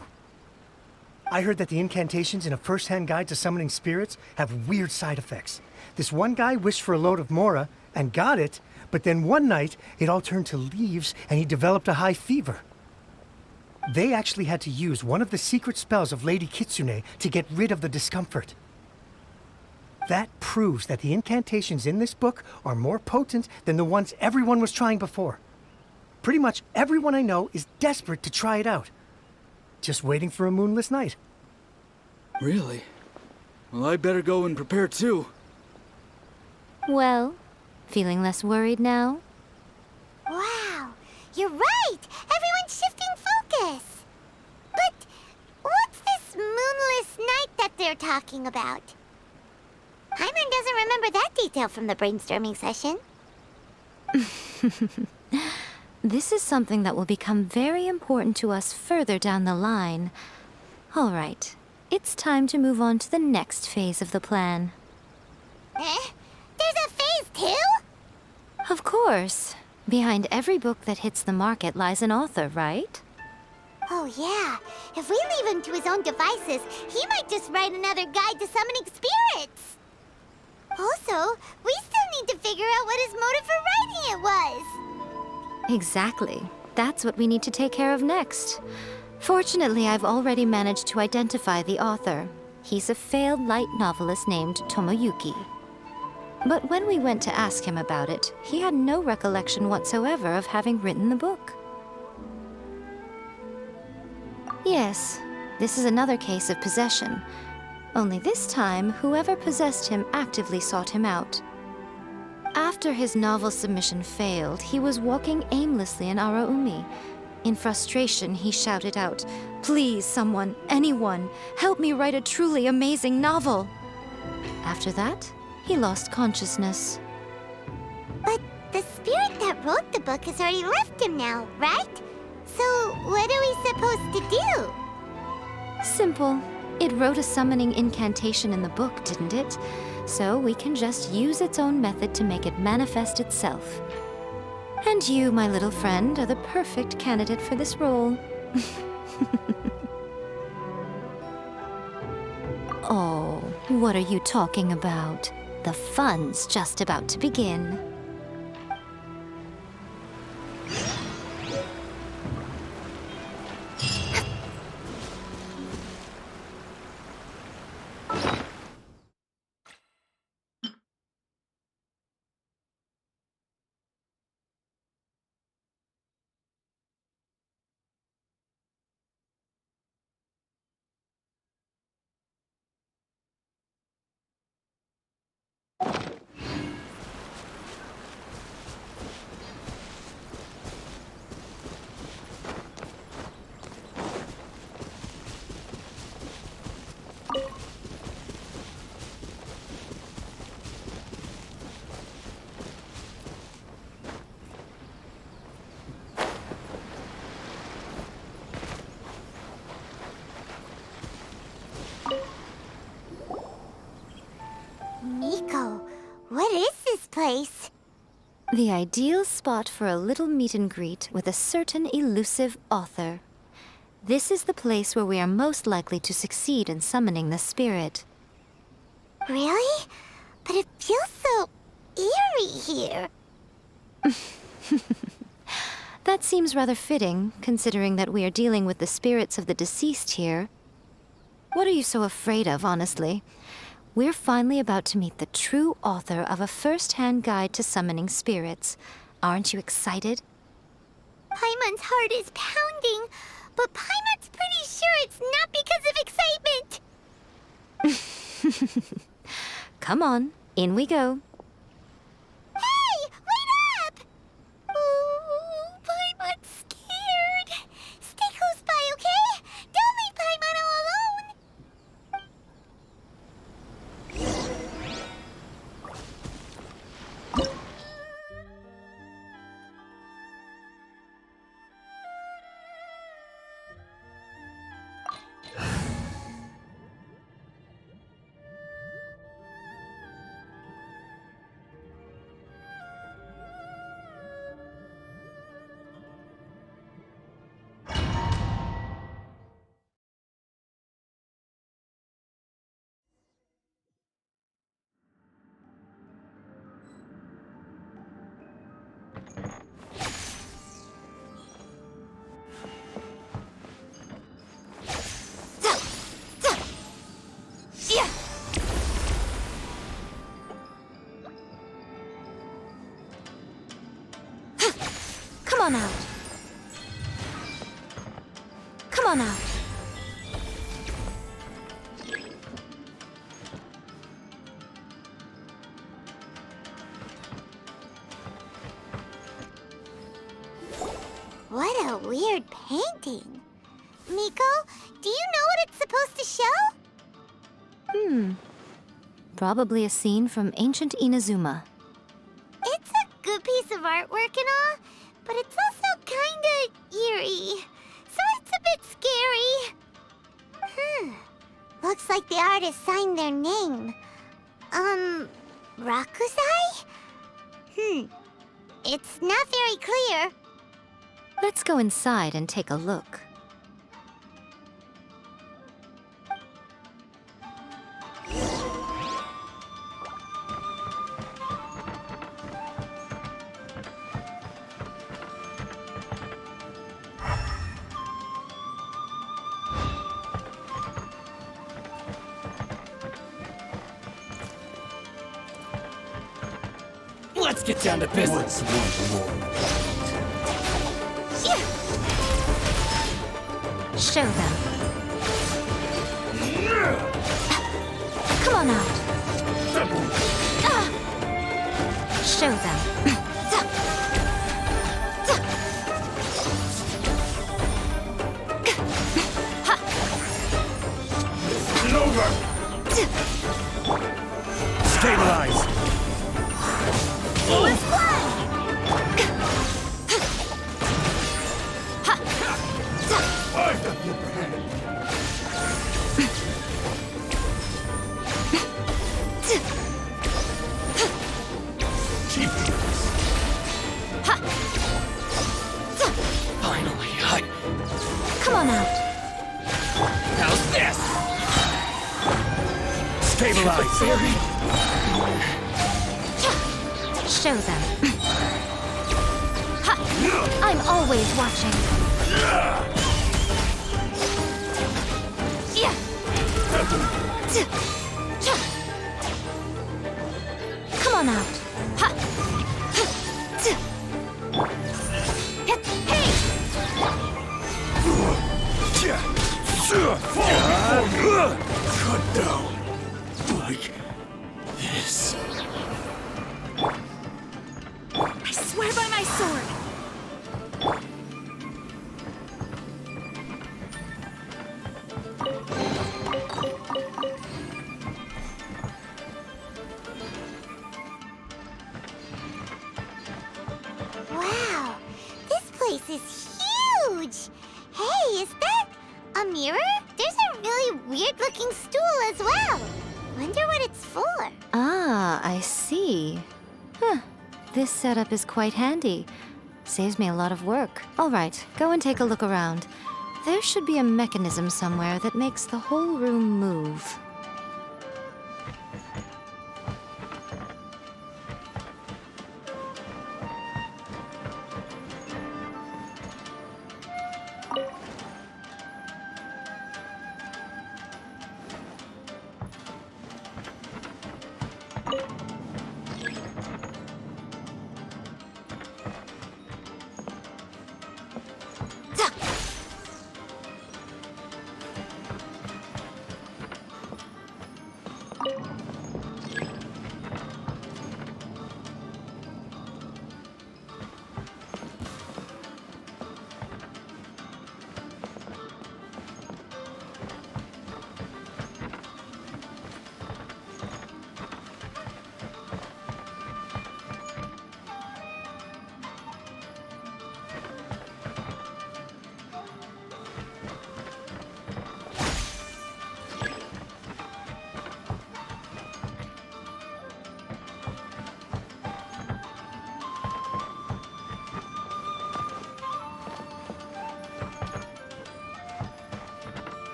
I heard that the incantations in A First-Hand Guide to Summoning Spirits have weird side effects. This one guy wished for a load of mora and got it, but then one night it all turned to leaves and he developed a high fever. They actually had to use one of the secret spells of Lady Kitsune to get rid of the discomfort. That proves that the incantations in this book are more potent than the ones everyone was trying before. Pretty much everyone I know is desperate to try it out. Just waiting for a moonless night. Really? Well, I better go and prepare too. Well, feeling less worried now? Wow, you're right! Everyone's shifting focus! But what's this moonless night that they're talking about? Hyman doesn't remember that detail from the brainstorming session. This is something that will become very important to us further down the line. All right, it's time to move on to the next phase of the plan. Eh? There's a phase 2? Of course. Behind every book that hits the market lies an author, right? Oh yeah, if we leave him to his own devices, he might just write another guide to summoning spirits. Also, we still need to figure out what his motive for writing it was. Exactly. That's what we need to take care of next. Fortunately, I've already managed to identify the author. He's a failed light novelist named Tomoyuki. But when we went to ask him about it, he had no recollection whatsoever of having written the book. Yes, this is another case of possession. Only this time, whoever possessed him actively sought him out. After his novel submission failed, he was walking aimlessly in Araumi. In frustration, he shouted out, "Please, someone, anyone, help me write a truly amazing novel." After that, he lost consciousness. But the spirit that wrote the book has already left him now, right? So what are we supposed to do? Simple. It wrote a summoning incantation in the book, didn't it? So we can just use its own method to make it manifest itself. And you, my little friend, are the perfect candidate for this role. Oh, what are you talking about? The fun's just about to begin. Miko, what is this place? The ideal spot for a little meet and greet with a certain elusive author. This is the place where we are most likely to succeed in summoning the spirit. Really? But it feels so eerie here. That seems rather fitting, considering that we are dealing with the spirits of the deceased here. What are you so afraid of, honestly? We're finally about to meet the true author of a first-hand guide to summoning spirits. Aren't you excited? Paimon's heart is pounding, but Paimon's pretty sure it's not because of excitement. Come on, in we go. Hey, wait up! Ooh, Paimon's scared. Stay close by, okay? Don't leave Paimon all alone. Come on out. Come on out. What a weird painting. Miko, do you know what it's supposed to show? Probably a scene from ancient Inazuma. It's a good piece of artwork and all, but it's also kinda eerie. So it's a bit scary. Looks like the artist signed their name. Rakusai? It's not very clear. Let's go inside and take a look. Let's get down to business. Show them. Come on out. Show them. over! Stabilize! Full splash! I've got the upper hand. Cheap shots. Finally, Come on out. how's this? Stabilize! Show them. I'm always watching. Come on out. Cut down. Like this. I swear by my sword! Wow, this place is huge! Hey, is that a mirror? There's a really weird-looking stool as well. Wonder what it's for. Ah, I see. Huh. This setup is quite handy. Saves me a lot of work. All right, go and take a look around. There should be a mechanism somewhere that makes the whole room move.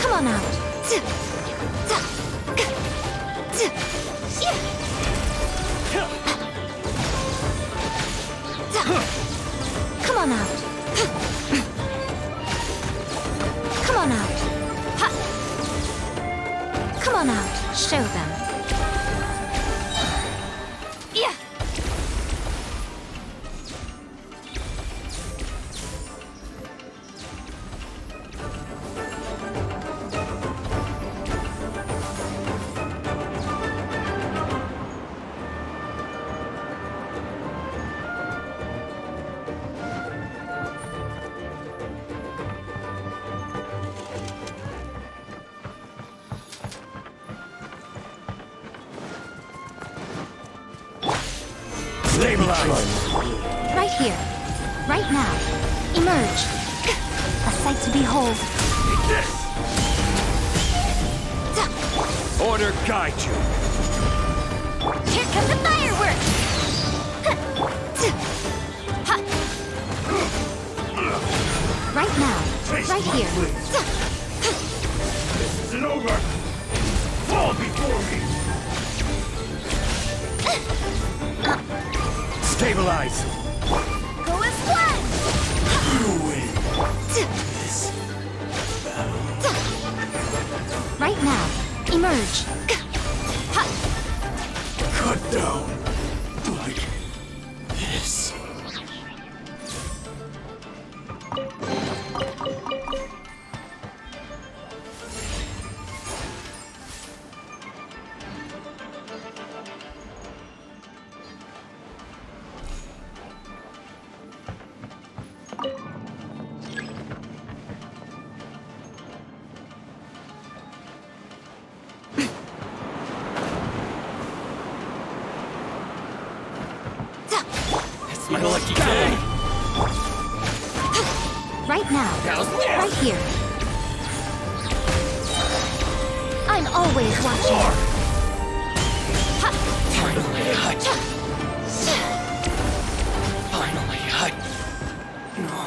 Come on out. Come on out. Come on out. Come on out. Show them. Yeah. Stabilize! Right here. Right now. Emerge. A sight to behold. Order guide you. Here come the fireworks! Right now. Right here. This isn't over. Fall before me. Stabilize. Go as planned. You win. This battle. Right now. Emerge. Cut down. Like this. my lucky day! Right now. Right here. I'm always watching. Finally, Finally, No.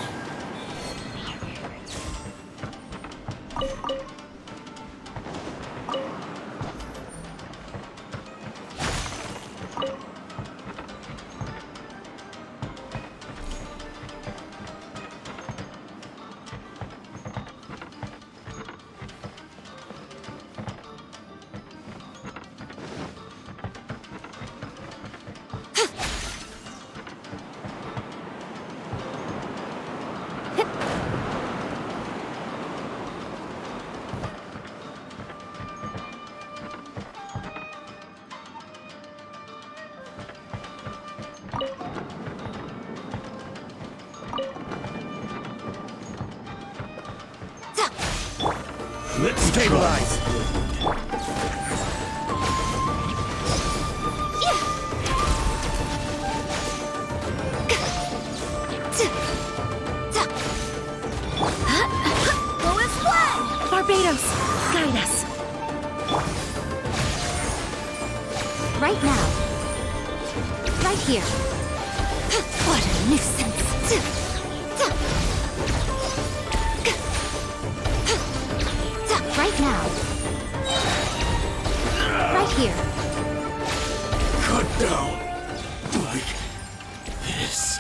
Let's stabilize. Barbados, guide us. Right now. Right here. What a nuisance. Right now. Right here. Cut down. Like this.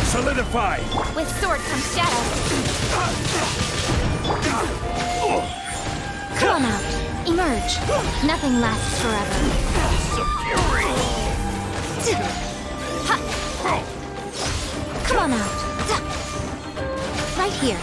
Solidify! With sword comes shadow. Come on out. Emerge. Nothing lasts forever. Come on out. Right here.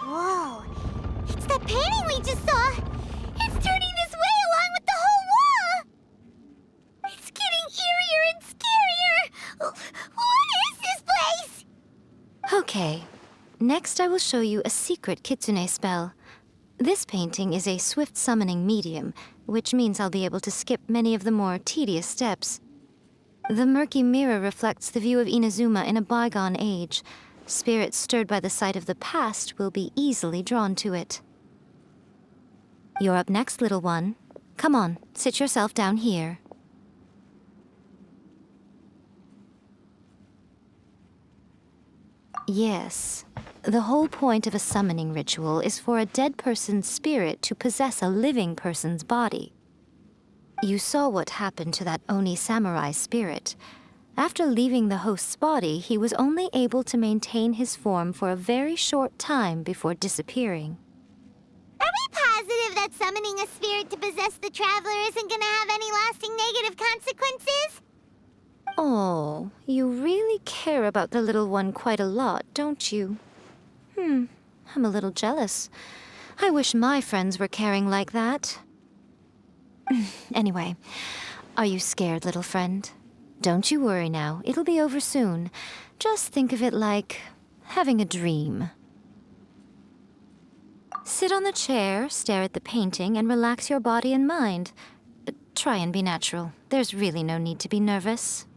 Whoa, it's that painting we just saw. It's turning this way along with the whole wall. It's getting eerier and scarier. What is this place? Okay. Next, I will show you a secret kitsune spell. This painting is a swift summoning medium, which means I'll be able to skip many of the more tedious steps. The murky mirror reflects the view of Inazuma in a bygone age. Spirits stirred by the sight of the past will be easily drawn to it. You're up next, little one. Come on, sit yourself down here. Yes. The whole point of a summoning ritual is for a dead person's spirit to possess a living person's body. You saw what happened to that Oni samurai spirit. After leaving the host's body, he was only able to maintain his form for a very short time before disappearing. Are we positive that summoning a spirit to possess the traveler isn't gonna have any lasting negative consequences? Oh, you really care about the little one quite a lot, don't you? I'm a little jealous. I wish my friends were caring like that. Anyway, are you scared, little friend? Don't you worry now, it'll be over soon. Just think of it like having a dream. Sit on the chair, stare at the painting, and relax your body and mind. Try and be natural. There's really no need to be nervous.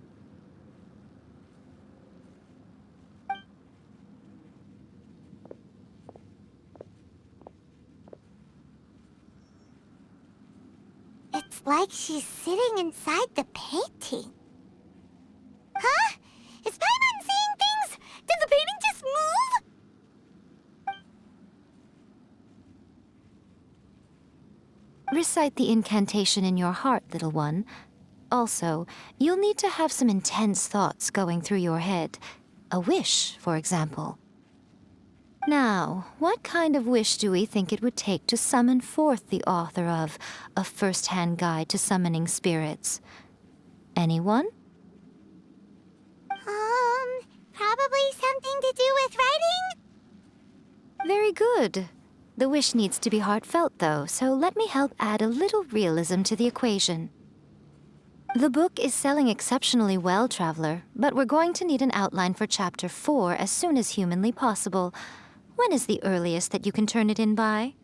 It's like she's sitting inside the painting. Huh? Is Paimon seeing things? Did the painting just move? Recite the incantation in your heart, little one. Also, you'll need to have some intense thoughts going through your head. A wish, for example. Now, what kind of wish do we think it would take to summon forth the author of A First-Hand Guide to Summoning Spirits? Anyone? Probably something to do with writing? Very good. The wish needs to be heartfelt, though, so let me help add a little realism to the equation. The book is selling exceptionally well, Traveler, but we're going to need an outline for Chapter 4 as soon as humanly possible. When is the earliest that you can turn it in by?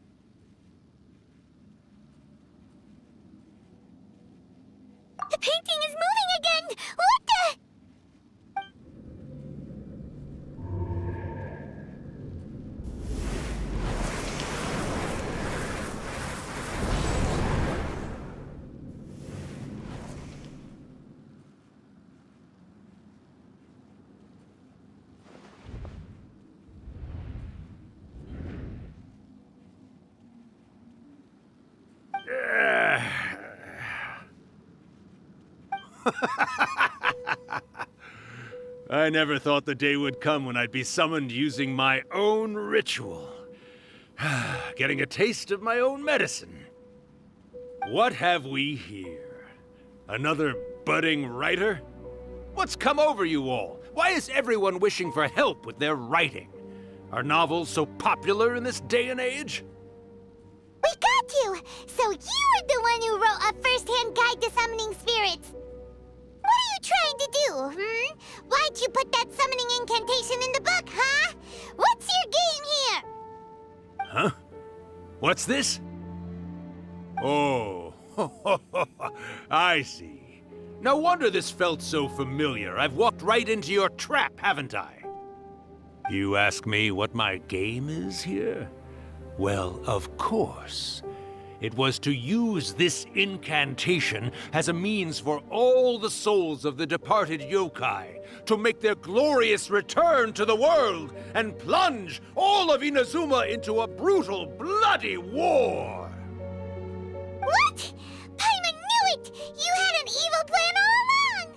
The painting is moving again! What the? I never thought the day would come when I'd be summoned using my own ritual. Getting a taste of my own medicine. What have we here? Another budding writer? What's come over you all? Why is everyone wishing for help with their writing? Are novels so popular in this day and age? We got you! So you were the one who wrote A First-Hand Guide to Summoning Spirits. What are you trying to do, Why'd you put that summoning incantation in the book, huh? What's your game here? Huh? What's this? Oh, I see. No wonder this felt so familiar. I've walked right into your trap, haven't I? You ask me what my game is here? Well, of course. It was to use this incantation as a means for all the souls of the departed yokai to make their glorious return to the world and plunge all of Inazuma into a brutal, bloody war! What? Paimon knew it! You had an evil plan all along!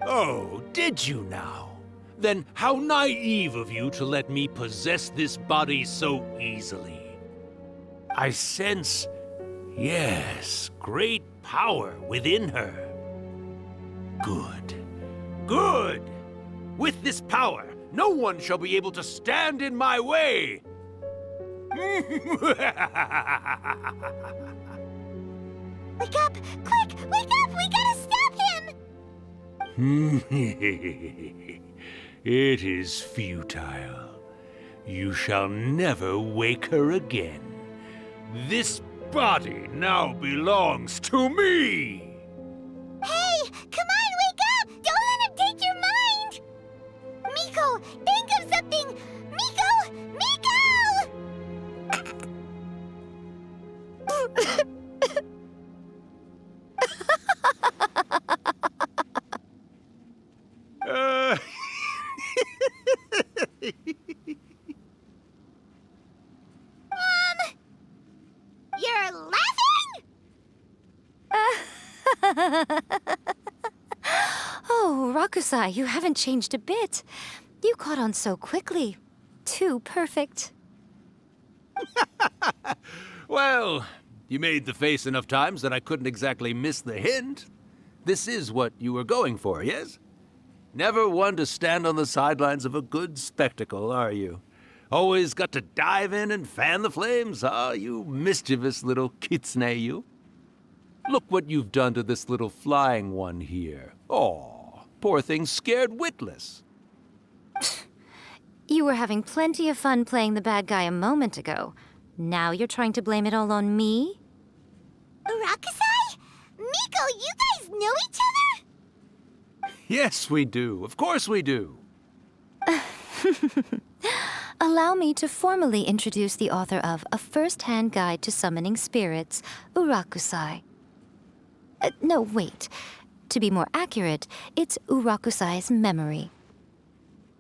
Oh, did you now? Then how naive of you to let me possess this body so easily. I sense, yes, great power within her. Good. Good! With this power, no one shall be able to stand in my way! Wake up! Quick! Wake up! We gotta stop him! It is futile. You shall never wake her again. This body now belongs to me! Hey! Come on, wake up! Don't let him take your mind! Miko, think of something! Miko! You're laughing? Oh, Rakusai, you haven't changed a bit. You caught on so quickly. Too perfect. Well, you made the face enough times that I couldn't exactly miss the hint. This is what you were going for, yes? Never one to stand on the sidelines of a good spectacle, are you? Always got to dive in and fan the flames, huh? You mischievous little kitsune, you. Look what you've done to this little flying one here. Aw, poor thing's scared witless. You were having plenty of fun playing the bad guy a moment ago. Now you're trying to blame it all on me? Urakusai? Miko, you guys know each other? Yes, we do. Of course we do. Allow me to formally introduce the author of A First-Hand Guide to Summoning Spirits, Urakusai. No, wait. To be more accurate, it's Urakusai's memory.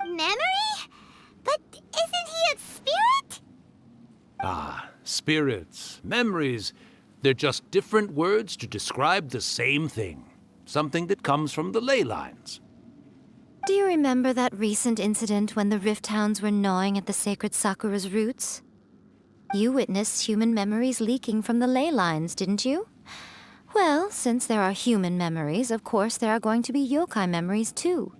Memory? But isn't he a spirit? Ah, spirits, memories. They're just different words to describe the same thing. Something that comes from the ley lines. Do you remember that recent incident when the Rift Hounds were gnawing at the sacred Sakura's roots? You witnessed human memories leaking from the ley lines, didn't you? Well, since there are human memories, of course there are going to be yokai memories too.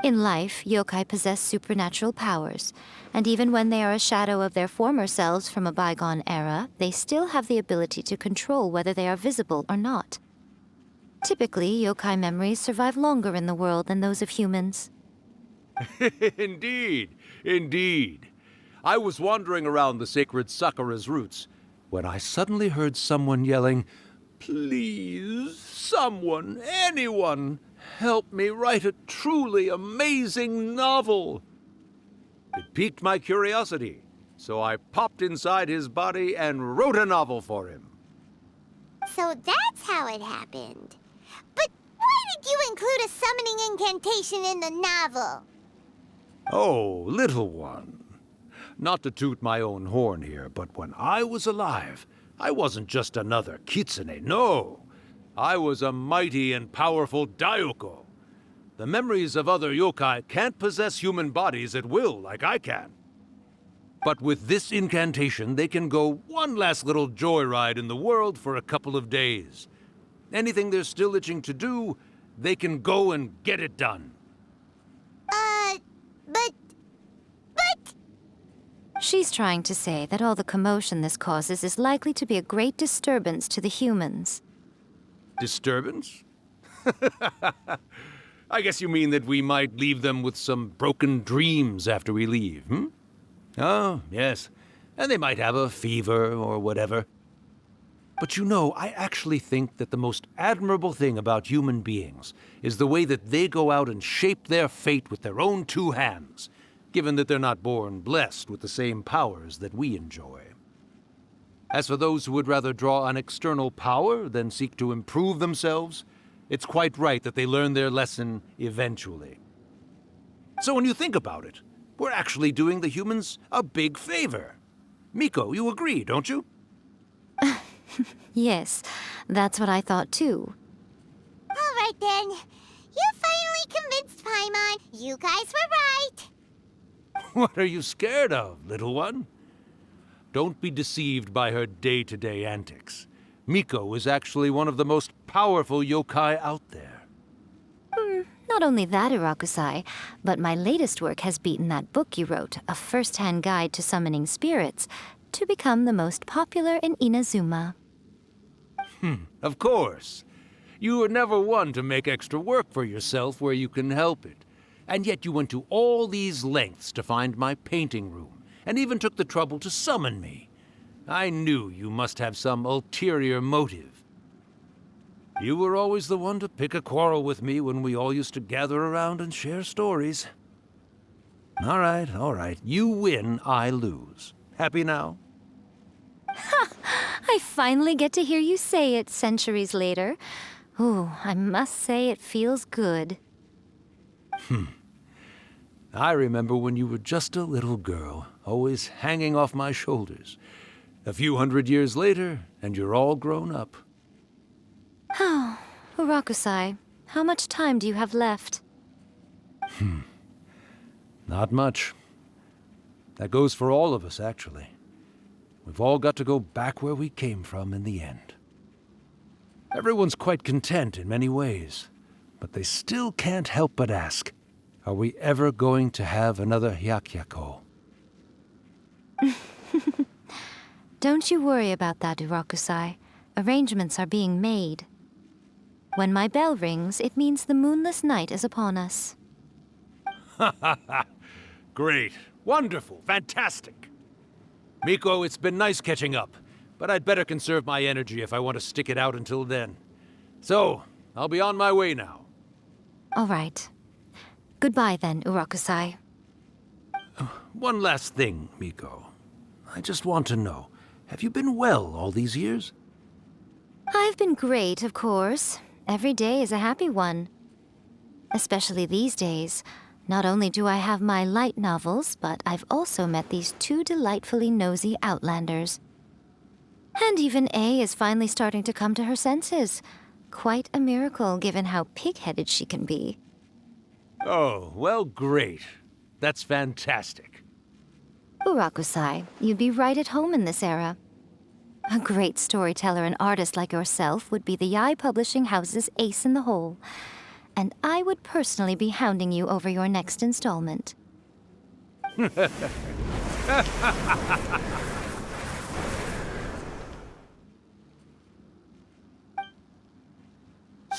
In life, yokai possess supernatural powers, and even when they are a shadow of their former selves from a bygone era, they still have the ability to control whether they are visible or not. Typically, yokai memories survive longer in the world than those of humans. Indeed, indeed. I was wandering around the sacred Sakura's roots when I suddenly heard someone yelling, "Please, someone, anyone, help me write a truly amazing novel." It piqued my curiosity, so I popped inside his body and wrote a novel for him. So that's how it happened. But why did you include a summoning incantation in the novel? Oh, little one. Not to toot my own horn here, but when I was alive, I wasn't just another kitsune, no. I was a mighty and powerful Daiyoko. The memories of other yokai can't possess human bodies at will like I can. But with this incantation, they can go one last little joyride in the world for a couple of days. Anything they're still itching to do, they can go and get it done. But... She's trying to say that all the commotion this causes is likely to be a great disturbance to the humans. Disturbance? I guess you mean that we might leave them with some broken dreams after we leave, hmm? Oh, yes. And they might have a fever or whatever. But you know, I actually think that the most admirable thing about human beings is the way that they go out and shape their fate with their own two hands, given that they're not born blessed with the same powers that we enjoy. As for those who would rather draw on external power than seek to improve themselves, it's quite right that they learn their lesson eventually. So when you think about it, we're actually doing the humans a big favor. Miko, you agree, don't you? Yes, that's what I thought too. All right then. You finally convinced Paimon. You guys were right. What are you scared of, little one? Don't be deceived by her day-to-day antics. Miko is actually one of the most powerful yokai out there. Not only that, Urakusai, but my latest work has beaten that book you wrote, A First-Hand Guide to Summoning Spirits, to become the most popular in Inazuma. Of course. You were never one to make extra work for yourself where you can help it. And yet you went to all these lengths to find my painting room, and even took the trouble to summon me. I knew you must have some ulterior motive. You were always the one to pick a quarrel with me when we all used to gather around and share stories. All right. You win, I lose. Happy now? Ha! I finally get to hear you say it centuries later. Ooh, I must say it feels good. I remember when you were just a little girl, always hanging off my shoulders. A few 100 years later, and you're all grown up. Oh, Urakusai, how much time do you have left? Not much. That goes for all of us, actually. We've all got to go back where we came from in the end. Everyone's quite content in many ways, but they still can't help but ask, are we ever going to have another Hyakyako? Don't you worry about that, Urakusai. Arrangements are being made. When my bell rings, it means the moonless night is upon us. Great. Wonderful. Fantastic. Miko, it's been nice catching up, but I'd better conserve my energy if I want to stick it out until then. So, I'll be on my way now. All right. Goodbye then, Urakusai. One last thing, Miko. I just want to know, have you been well all these years? I've been great, of course. Every day is a happy one. Especially these days. Not only do I have my light novels, but I've also met these two delightfully nosy outlanders. And even A is finally starting to come to her senses. Quite a miracle, given how pig-headed she can be. Oh, well, great. That's fantastic. Urakusai, you'd be right at home in this era. A great storyteller and artist like yourself would be the Yae Publishing House's ace in the hole. And I would personally be hounding you over your next installment.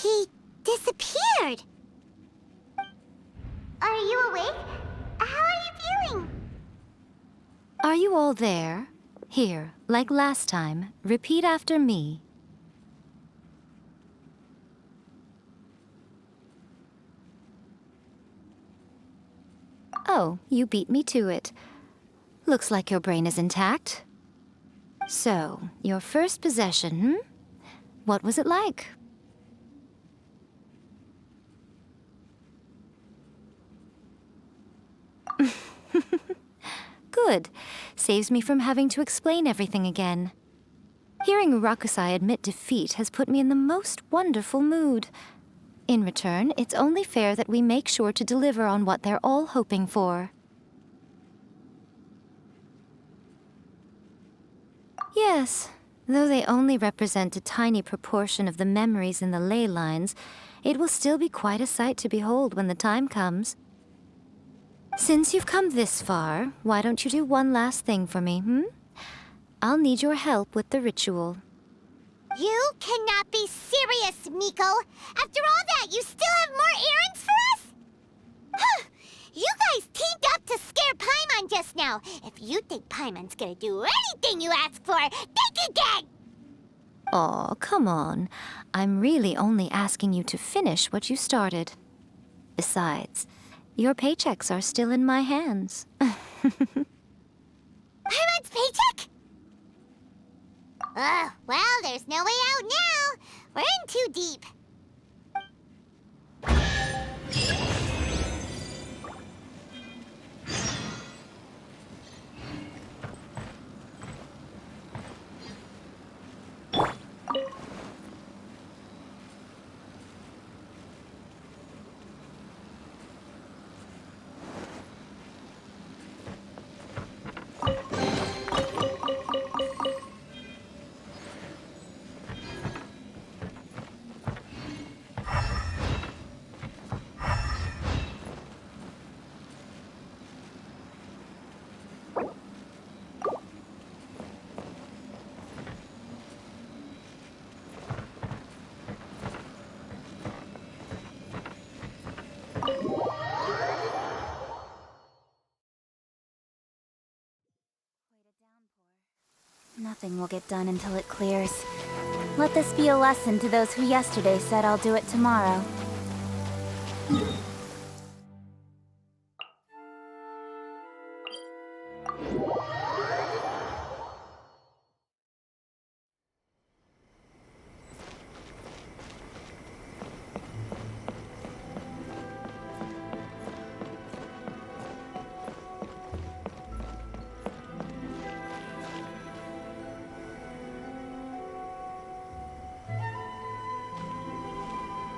He disappeared. Are you awake? How are you feeling? Are you all there? Here, like last time, repeat after me. Oh, you beat me to it. Looks like your brain is intact. So, your first possession, What was it like? Good. Saves me from having to explain everything again. Hearing Urakusai admit defeat has put me in the most wonderful mood. In return, it's only fair that we make sure to deliver on what they're all hoping for. Yes, though they only represent a tiny proportion of the memories in the ley lines, it will still be quite a sight to behold when the time comes. Since you've come this far, why don't you do one last thing for me, I'll need your help with the ritual. You cannot be serious, Miko! After all that, you still have more errands for us? Huh! You guys teamed up to scare Paimon just now. If you think Paimon's gonna do anything you ask for, think again! Aw, come on. I'm really only asking you to finish what you started. Besides, your paychecks are still in my hands. Paimon's paycheck? Well, there's no way out now. We're in too deep. Nothing will get done until it clears. Let this be a lesson to those who yesterday said I'll do it tomorrow.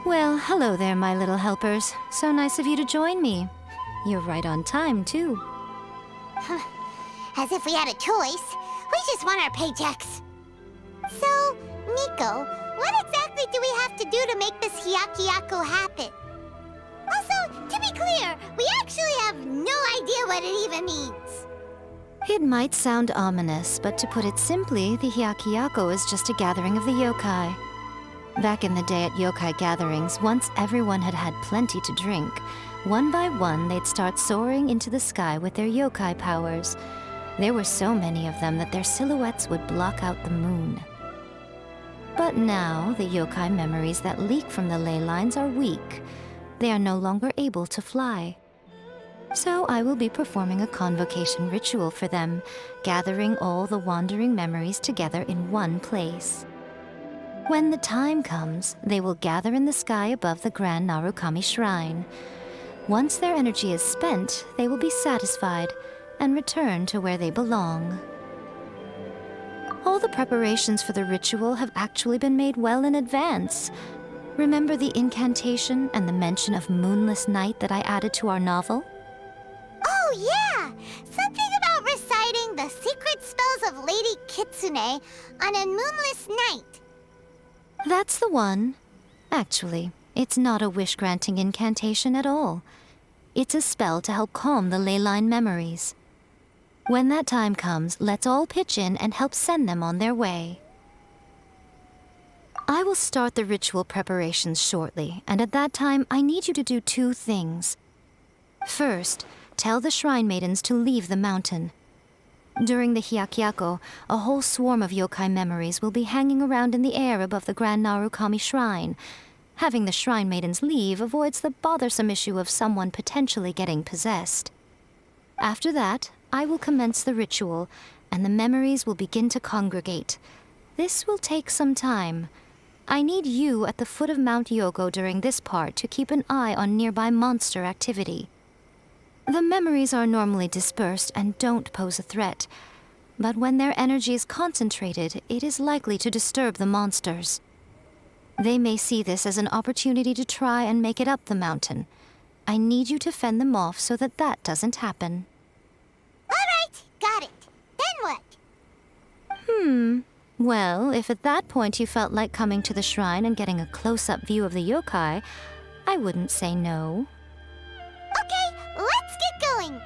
Well, hello there, my little helpers. So nice of you to join me. You're right on time, too. As if we had a choice. We just want our paychecks. So, Miko, what exactly do we have to do to make this Hyakuyaku happen? Also, to be clear, we actually have no idea what it even means. It might sound ominous, but to put it simply, the Hyakyako is just a gathering of the yokai. Back in the day at yokai gatherings, once everyone had had plenty to drink, one by one they'd start soaring into the sky with their yokai powers. There were so many of them that their silhouettes would block out the moon. But now, the yokai memories that leak from the ley lines are weak. They are no longer able to fly. So I will be performing a convocation ritual for them, gathering all the wandering memories together in one place. When the time comes, they will gather in the sky above the Grand Narukami Shrine. Once their energy is spent, they will be satisfied and return to where they belong. All the preparations for the ritual have actually been made well in advance. Remember the incantation and the mention of moonless night that I added to our novel? Oh, yeah! Something about reciting the secret spells of Lady Kitsune on a moonless night. That's the one. Actually, it's not a wish-granting incantation at all. It's a spell to help calm the ley line memories. When that time comes, let's all pitch in and help send them on their way. I will start the ritual preparations shortly, and at that time, I need you to do two things. First, tell the shrine maidens to leave the mountain. During the Hyakyako, a whole swarm of yokai memories will be hanging around in the air above the Grand Narukami Shrine. Having the shrine maidens leave avoids the bothersome issue of someone potentially getting possessed. After that, I will commence the ritual, and the memories will begin to congregate. This will take some time. I need you at the foot of Mount Yogo during this part to keep an eye on nearby monster activity. The memories are normally dispersed and don't pose a threat, but when their energy is concentrated, it is likely to disturb the monsters. They may see this as an opportunity to try and make it up the mountain. I need you to fend them off so that that doesn't happen. All right, got it. Then what? Well, if at that point you felt like coming to the shrine and getting a close-up view of the yokai, I wouldn't say no. Okay, let's get going.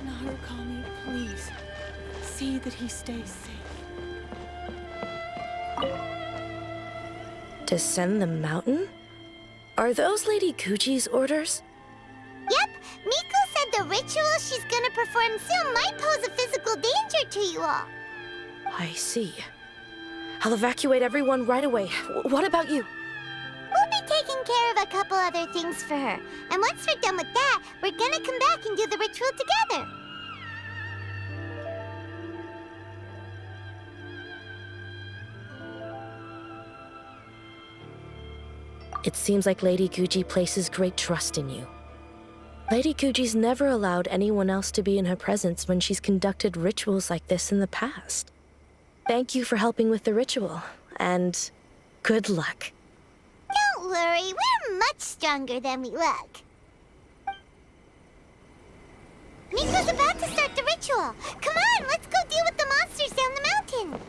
Narukami, please. See that he stays safe. Descend the mountain? Are those Lady Guji's orders? Yep, Miko said the ritual she's gonna perform soon might pose a physical danger to you all. I see. I'll evacuate everyone right away. What about you? We'll be taking care of a couple other things for her. And once we're done with that, we're gonna come back and do the ritual together. It seems like Lady Guji places great trust in you. Lady Guji's never allowed anyone else to be in her presence when she's conducted rituals like this in the past. Thank you for helping with the ritual, and good luck. Don't worry, we're much stronger than we look. Miko's about to start the ritual. Come on, let's go deal with the monsters down the mountain.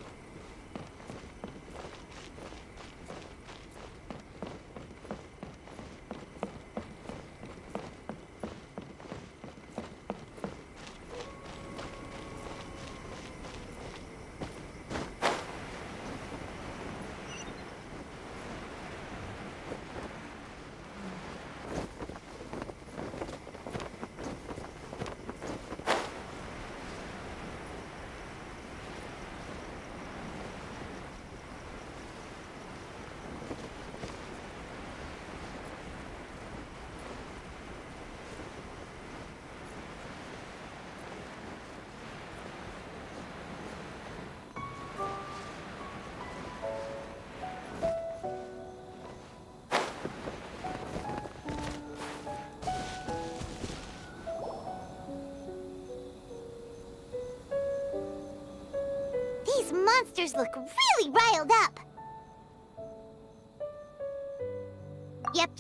These monsters look really riled up. Yep.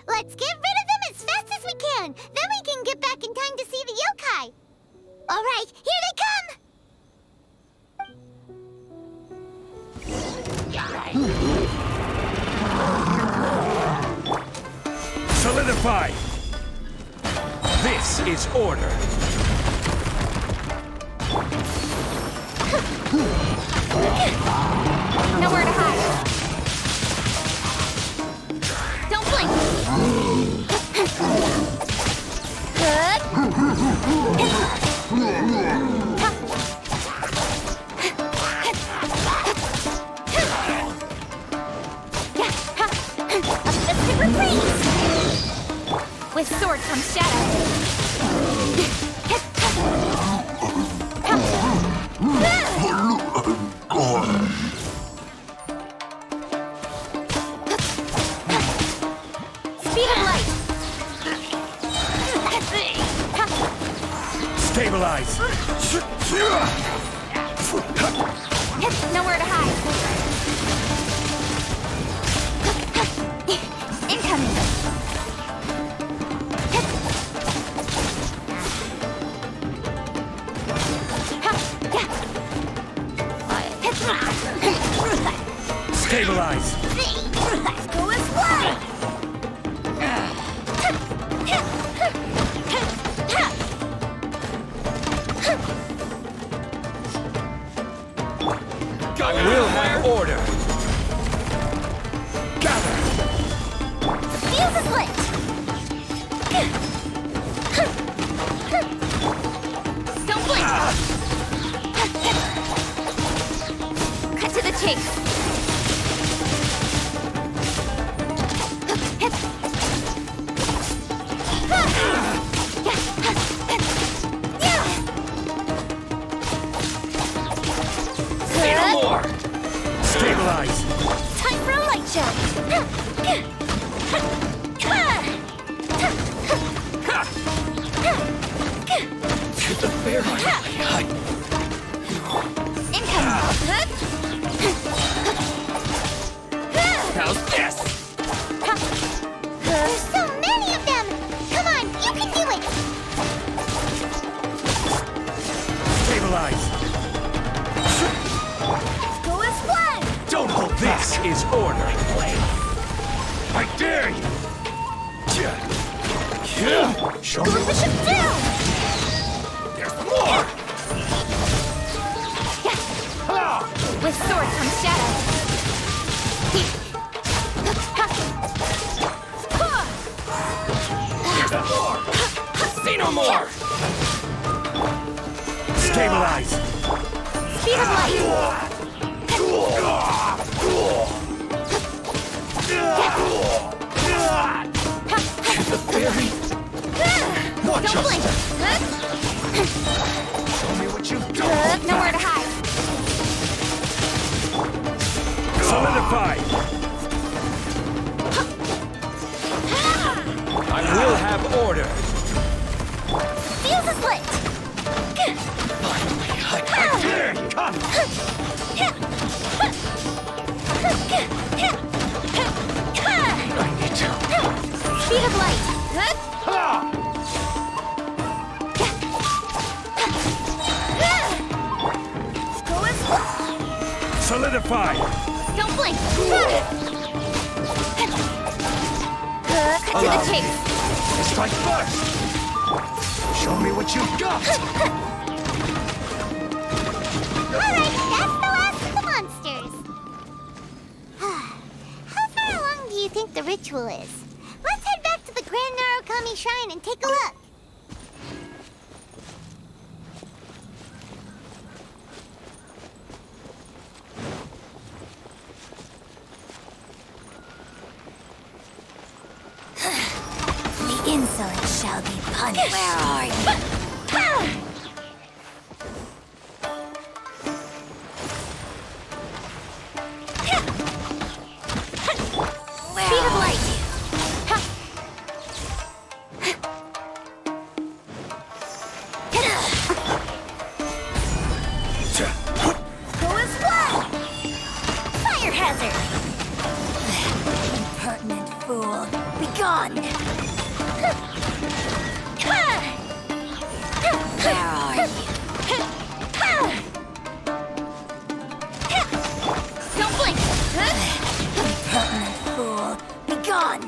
Let's get rid of them as fast as we can. Then we can get back in time to see the yokai. All right, here they come. Solidify! This is order. Nowhere to hide. Don't blink. With sword comes shadow. Speed of light. Stabilize! Nowhere to hide. Incoming. Stabilize! Go and fly! I will have order! Gather! Fuse is lit! Don't blink! Cut to the chase! Say no more! Stabilize! Time for a light show! To the very Incoming! How's this? There's so many of them! Come on, you can do it! Stabilize! Go and fly! Don't hold this is order! I dare you! Show me Push him down! there's more! With sword comes shadow. Say no more! Stabilize! Speed of light. To the very... Watch Don't blink. Show me what you've got! Nowhere to hide. Solidify! I will have order! Fuse is lit. I dare you! Come! I need to... Speed of light. Go and Solidify! don't blink. Cut to the chase. Strike first! Show me what you've got! Alright, that's the last of the monsters. How far along do you think the ritual is? Let's head back to the Grand Narukami Shrine and take a look. The insolent shall be punished. Where are you? Speed of light. Go and fly. Fire hazard. Impertinent fool. Begone. Where are you? Don't blink! Impertinent fool! Begone!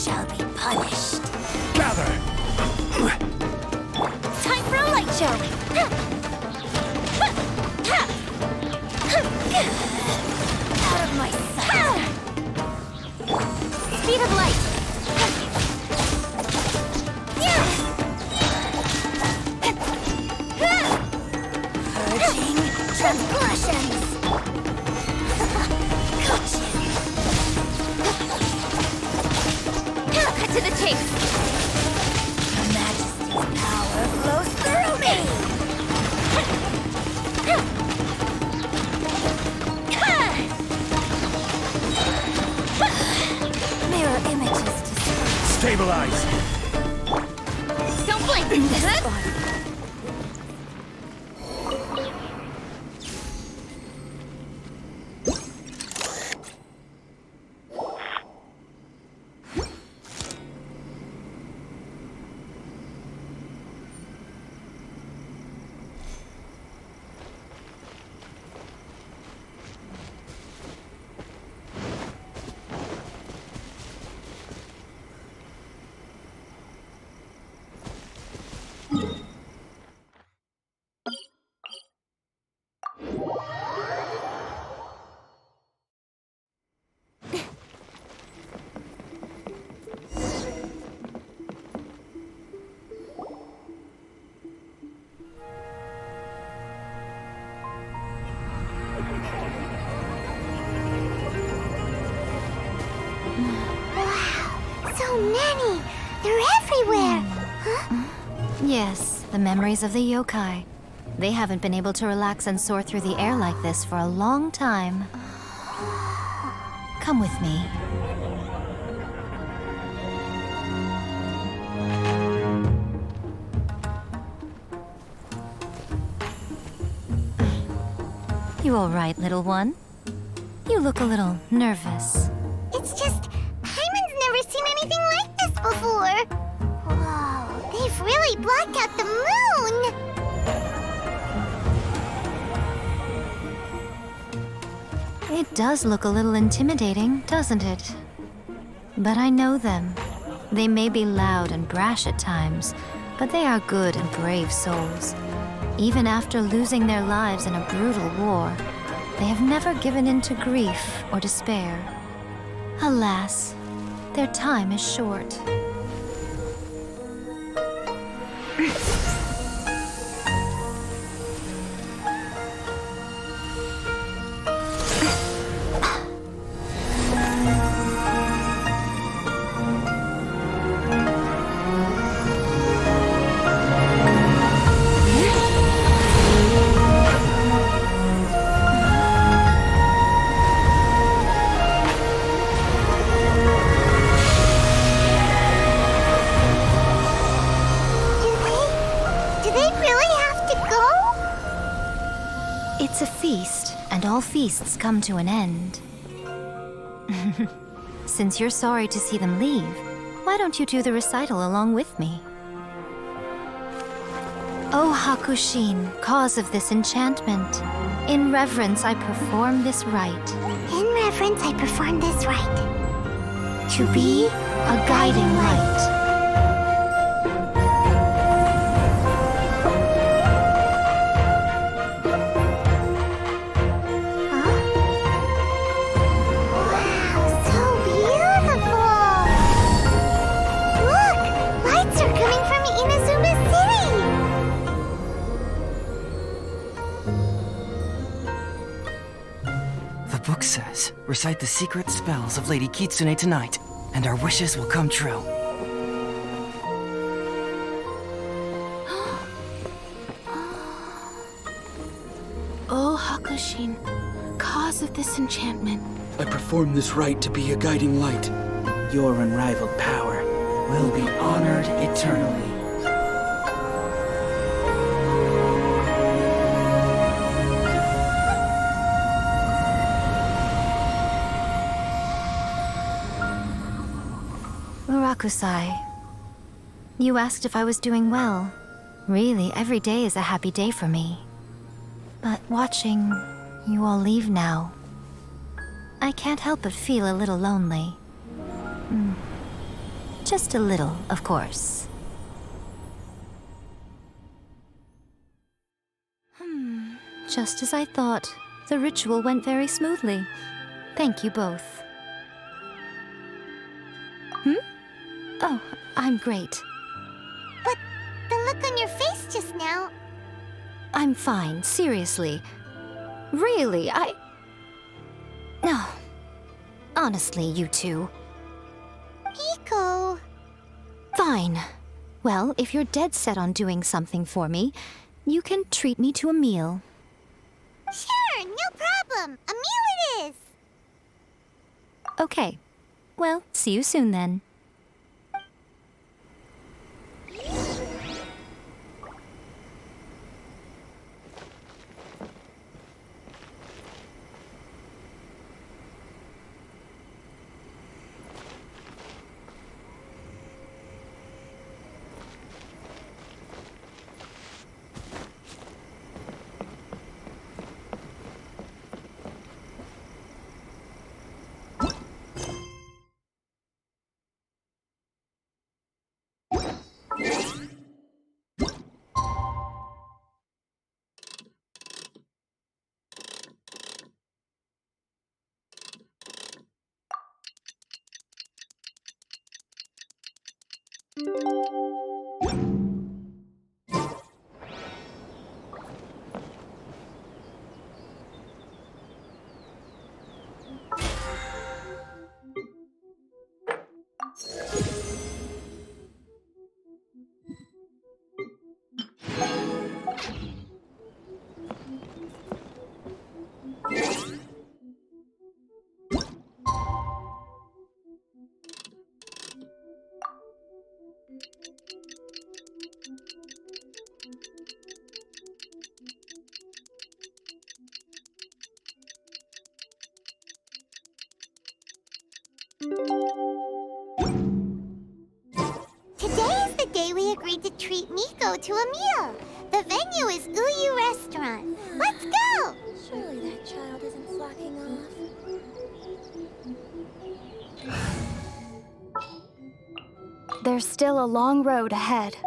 shall be punished. Gather! Time for a light show! Out of my sight! Speed of light! Purging transgressions! Cut to the chase! Her Majesty's power flows through me! Mirror images to Stabilize! Don't blink! This body. So many! They're everywhere! Huh? Yes, the memories of the yokai. They haven't been able to relax and soar through the air like this for a long time. Come with me. You all right, little one? You look a little nervous. It's just, Hyman's never seen anything like this before. Whoa, they've really blocked out the moon! It does look a little intimidating, doesn't it? But I know them. They may be loud and brash at times, but they are good and brave souls. Even after losing their lives in a brutal war, they have never given in to grief or despair. Alas, their time is short. It's a feast, and all feasts come to an end. Since you're sorry to see them leave, why don't you do the recital along with me? O Hakushin, cause of this enchantment, in reverence I perform this rite. In reverence I perform this rite. To be a guiding light. The book says, recite the secret spells of Lady Kitsune tonight, and our wishes will come true. O Hakushin, cause of this enchantment. I perform this rite to be a guiding light. Your unrivaled power will be honored eternally. Murakusai, you asked if I was doing well. Really, every day is a happy day for me. But watching you all leave now, I can't help but feel a little lonely. Just a little, of course. Just as I thought. The ritual went very smoothly. Thank you both. Oh, I'm great. But the look on your face just now... I'm fine, seriously. Really, No. Honestly, you two. Miko... Fine. Well, if you're dead set on doing something for me, you can treat me to a meal. Sure, no problem. A meal it is. Okay. Well, see you soon then. Today is the day we agreed to treat Miko to a meal. The venue is Uyu Restaurant. Let's go! Surely that child isn't slacking off. There's still a long road ahead.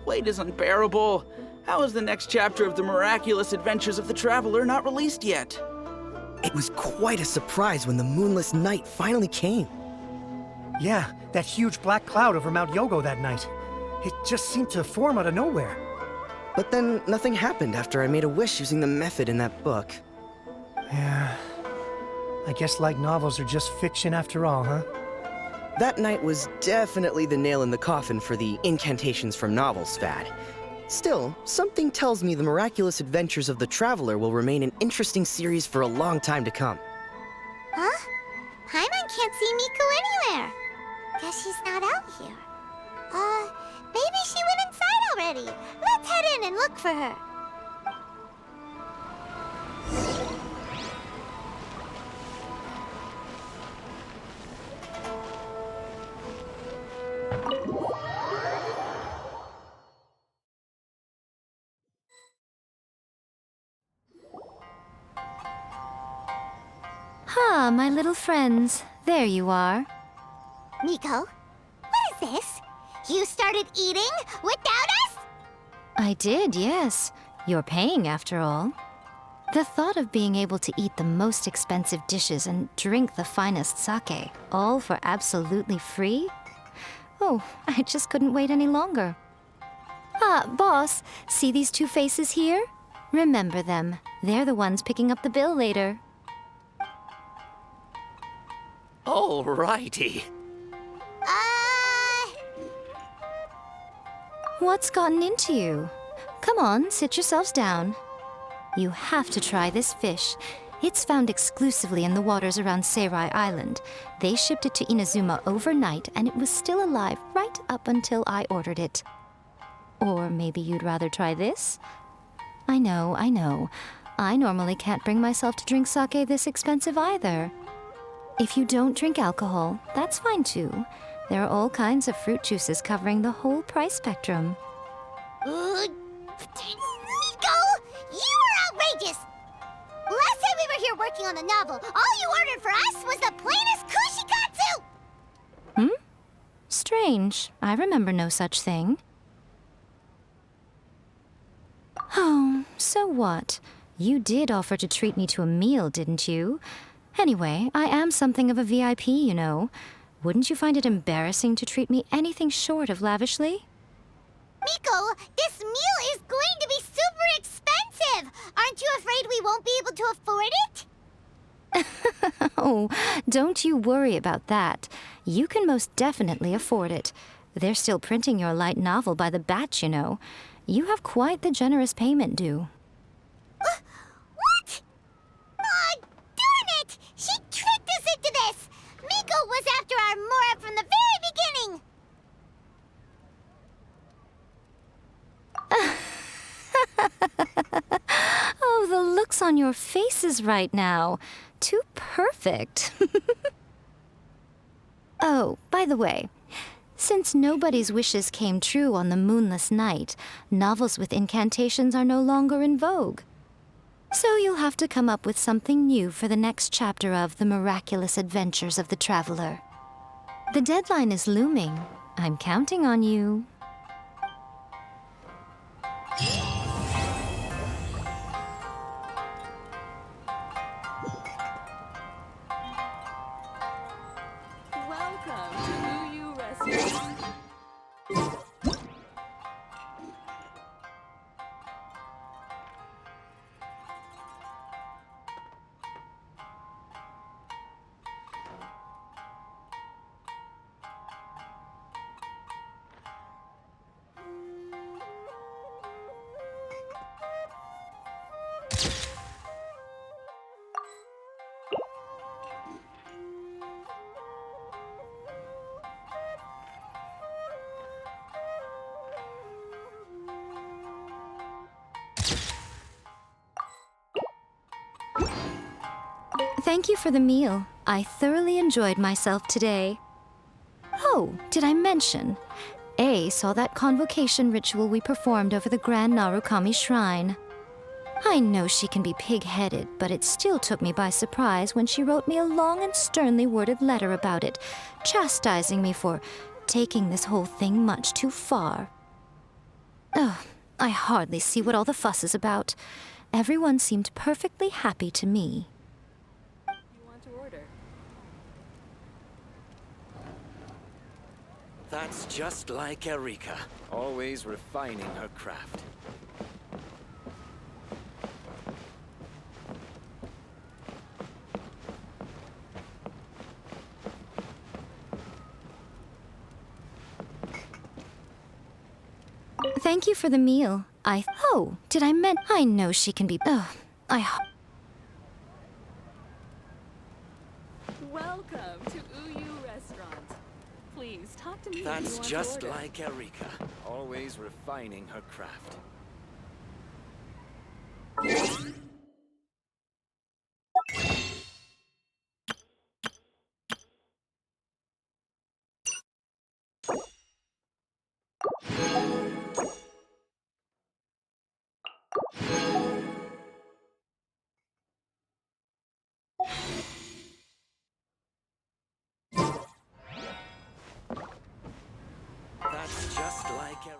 Wait is unbearable. How is the next chapter of the miraculous adventures of the Traveler not released yet? It was quite a surprise when the moonless night finally came. Yeah, that huge black cloud over Mount Yogo that night. It just seemed to form out of nowhere. But then nothing happened after I made a wish using the method in that book. Yeah. I guess light novels are just fiction after all, huh? That night was definitely the nail in the coffin for the incantations from novels fad. Still, something tells me the miraculous adventures of the Traveler will remain an interesting series for a long time to come. Huh? Paimon can't see Miko anywhere. Guess she's not out here. Maybe she went inside already. Let's head in and look for her. Ah, my little friends. There you are. Miko, what is this? You started eating without us? I did, yes. You're paying after all. The thought of being able to eat the most expensive dishes and drink the finest sake, all for absolutely free? Oh, I just couldn't wait any longer. Ah, boss, see these two faces here? Remember them. They're the ones picking up the bill later. Alrighty. What's gotten into you? Come on, sit yourselves down. You have to try this fish. It's found exclusively in the waters around Seirai Island. They shipped it to Inazuma overnight, and it was still alive right up until I ordered it. Or maybe you'd rather try this? I know. I normally can't bring myself to drink sake this expensive either. If you don't drink alcohol, that's fine too. There are all kinds of fruit juices covering the whole price spectrum. Nico! You are outrageous! Last time we were here working on the novel, all you ordered for us was the plainest kushikatsu! Strange. I remember no such thing. Oh, so what? You did offer to treat me to a meal, didn't you? Anyway, I am something of a VIP, you know. Wouldn't you find it embarrassing to treat me anything short of lavishly? Miko, this meal is going to be super expensive! Aren't you afraid we won't be able to afford it? Oh, don't you worry about that. You can most definitely afford it. They're still printing your light novel by the batch, you know. You have quite the generous payment due. What? Aw, darn it! She tricked us into this! Miko was after our Mora from the very beginning! Oh, the looks on your faces right now. Too perfect. Oh, by the way, since nobody's wishes came true on the moonless night, novels with incantations are no longer in vogue. So you'll have to come up with something new for the next chapter of The Miraculous Adventures of the Traveler. The deadline is looming. I'm counting on you. Welcome to Uyu Restaurant. Thank you for the meal. I thoroughly enjoyed myself today. Oh, did I mention? A saw that convocation ritual we performed over the Grand Narukami Shrine. I know she can be pig-headed, but it still took me by surprise when she wrote me a long and sternly worded letter about it, chastising me for taking this whole thing much too far. Ugh, I hardly see what all the fuss is about. Everyone seemed perfectly happy to me. That's just like Erika, always refining her craft. Thank you for the meal. Oh, did I I know she can be... Ugh, Welcome to Uyu Restaurant. Please talk to me. That's just like Erika, always refining her craft. That's just like Erika.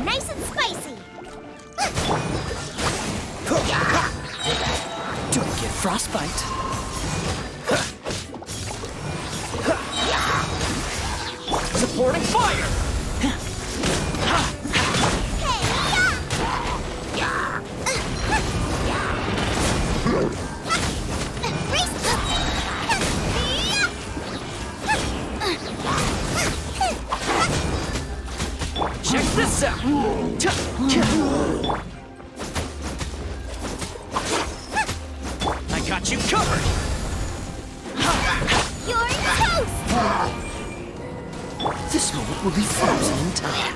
Nice and spicy! Don't get Frostbite. Supporting fire! Check this out! I got you covered! You're toast! This moment will be frozen in time.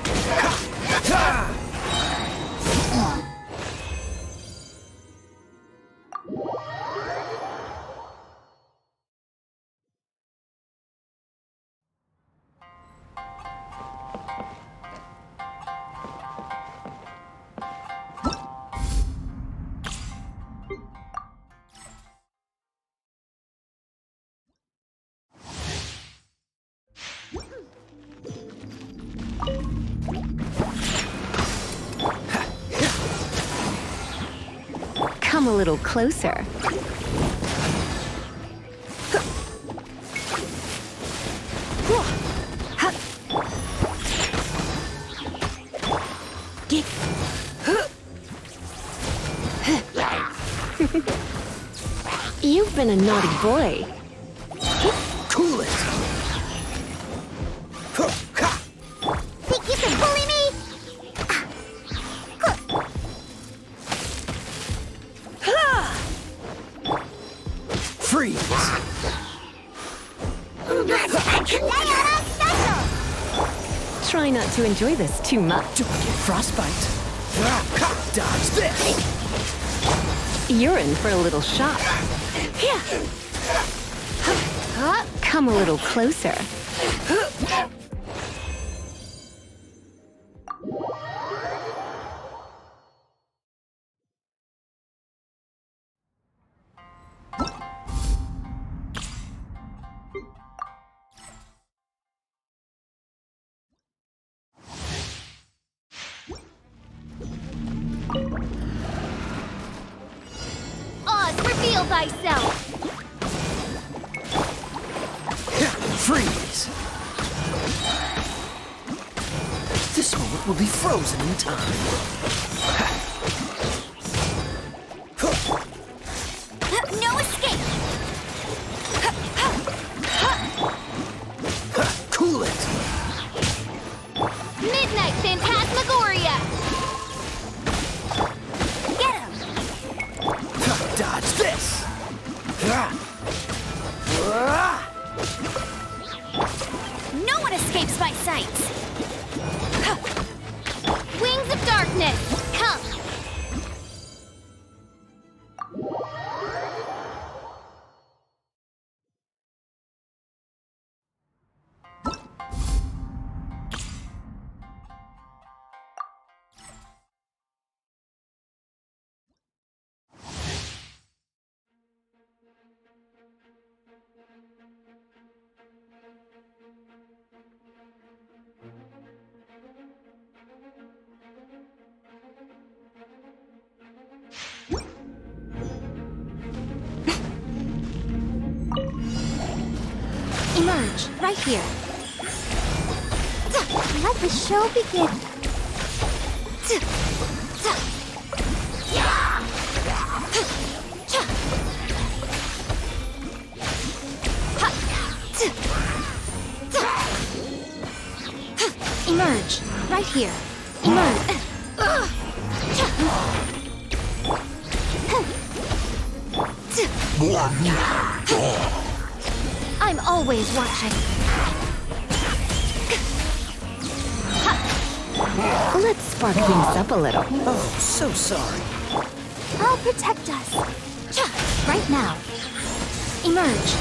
Come a little closer. You've been a naughty boy. Cool it! Think you can bully me? Freeze! Try not to enjoy this too much. Don't get frostbite. Dodge this! You're in for a little shock. Come a little closer. Oz, reveal thyself! Freeze! This moment will be frozen in time. No escape! Cool it! Midnight Phantasmagoria! Get him! Dodge this! No one escapes my sight! Wings of Darkness, come! Emerge, right here. Let the show begin. Emerge, right here. Emerge. I'm always watching. Let's spark things up a little. Oh, so sorry. I'll protect us. Right now. Emerge.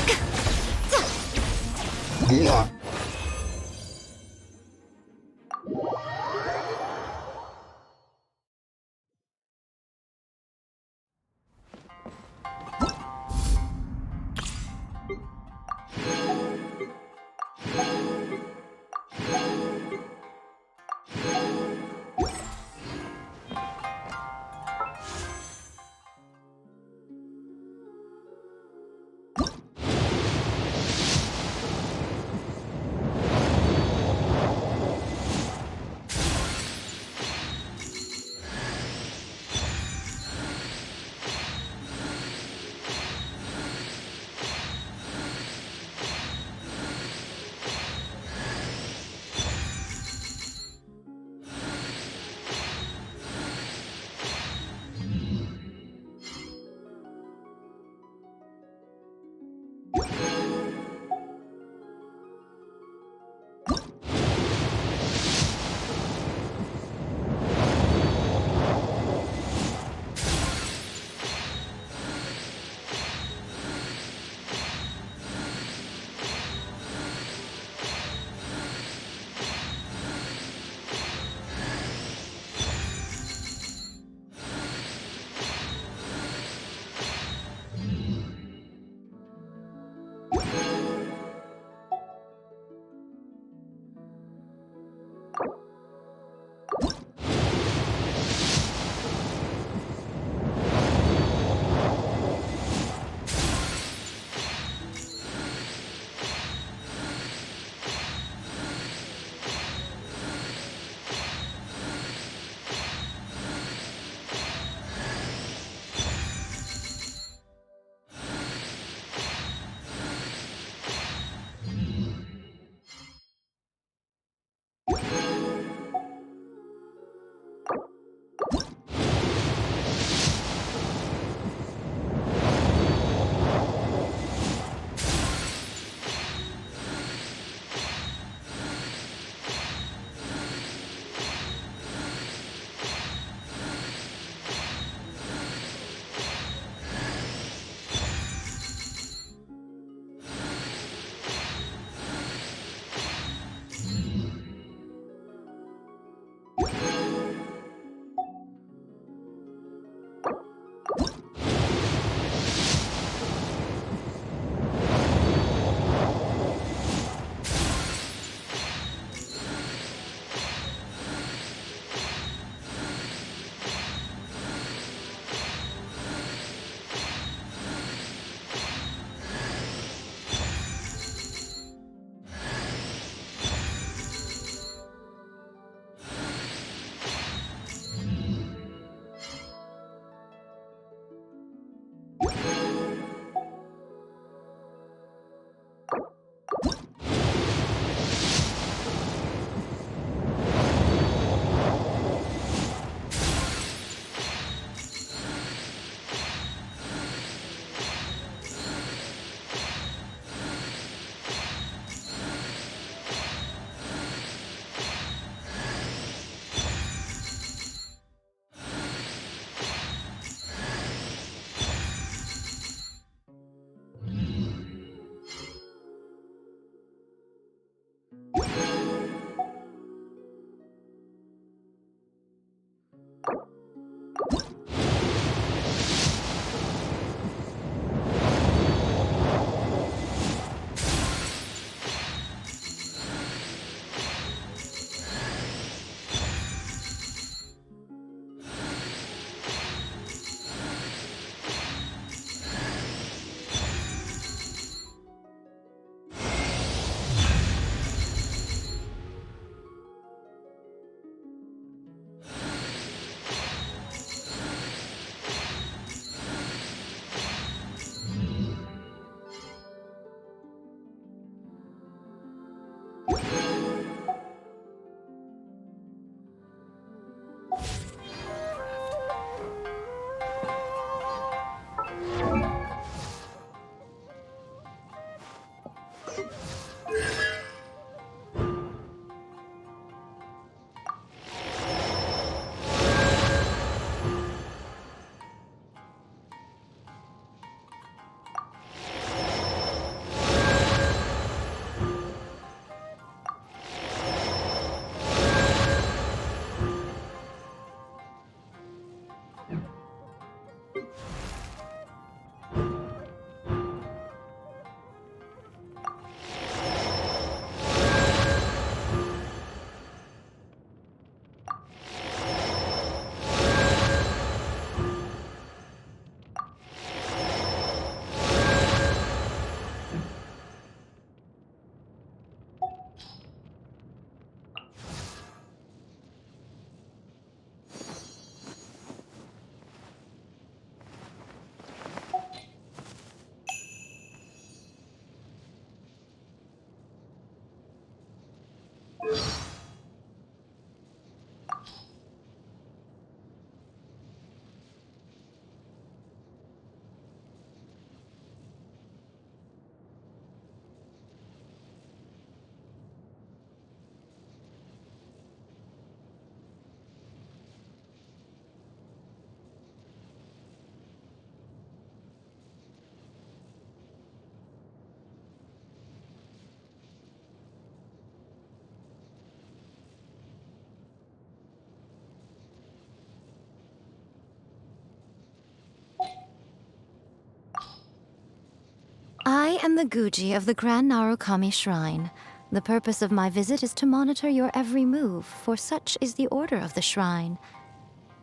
I am the Guji of the Grand Narukami Shrine. The purpose of my visit is to monitor your every move, for such is the order of the shrine.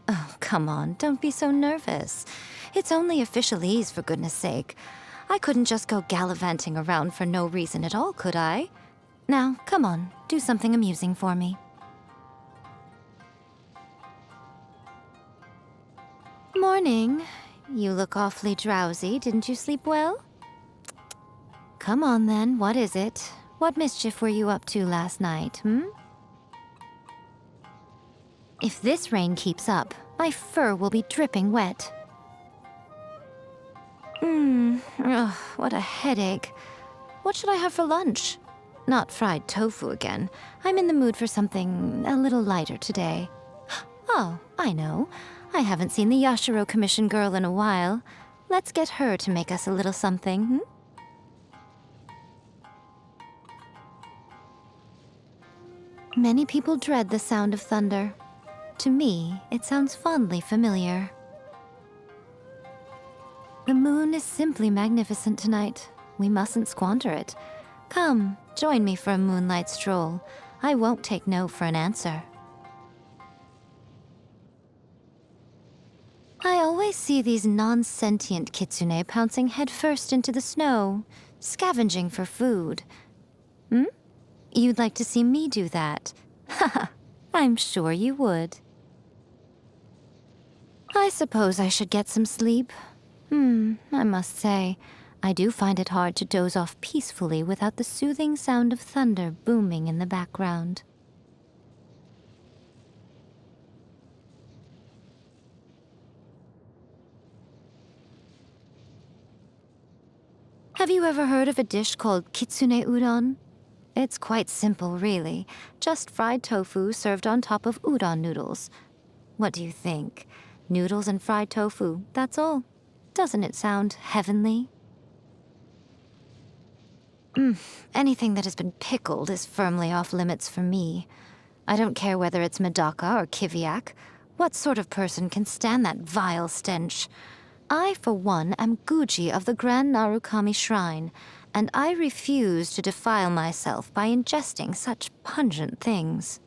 Oh, come on, don't be so nervous. It's only officialese, for goodness sake. I couldn't just go gallivanting around for no reason at all, could I? Now, come on, do something amusing for me. Morning. You look awfully drowsy. Didn't you sleep well? Come on then, what is it? What mischief were you up to last night, If this rain keeps up, my fur will be dripping wet. Ugh, what a headache. What should I have for lunch? Not fried tofu again. I'm in the mood for something a little lighter today. Oh, I know. I haven't seen the Yashiro Commission girl in a while. Let's get her to make us a little something, Many people dread the sound of thunder. To me, it sounds fondly familiar. The moon is simply magnificent tonight. We mustn't squander it. Come, join me for a moonlight stroll. I won't take no for an answer. I always see these non-sentient kitsune pouncing headfirst into the snow, scavenging for food. You'd like to see me do that? Haha, I'm sure you would. I suppose I should get some sleep. I must say, I do find it hard to doze off peacefully without the soothing sound of thunder booming in the background. Have you ever heard of a dish called kitsune udon? It's quite simple, really. Just fried tofu served on top of udon noodles. What do you think? Noodles and fried tofu, that's all. Doesn't it sound heavenly? Anything that has been pickled is firmly off limits for me. I don't care whether it's medaka or kiviak. What sort of person can stand that vile stench? I, for one, am Guji of the Grand Narukami Shrine, and I refuse to defile myself by ingesting such pungent things.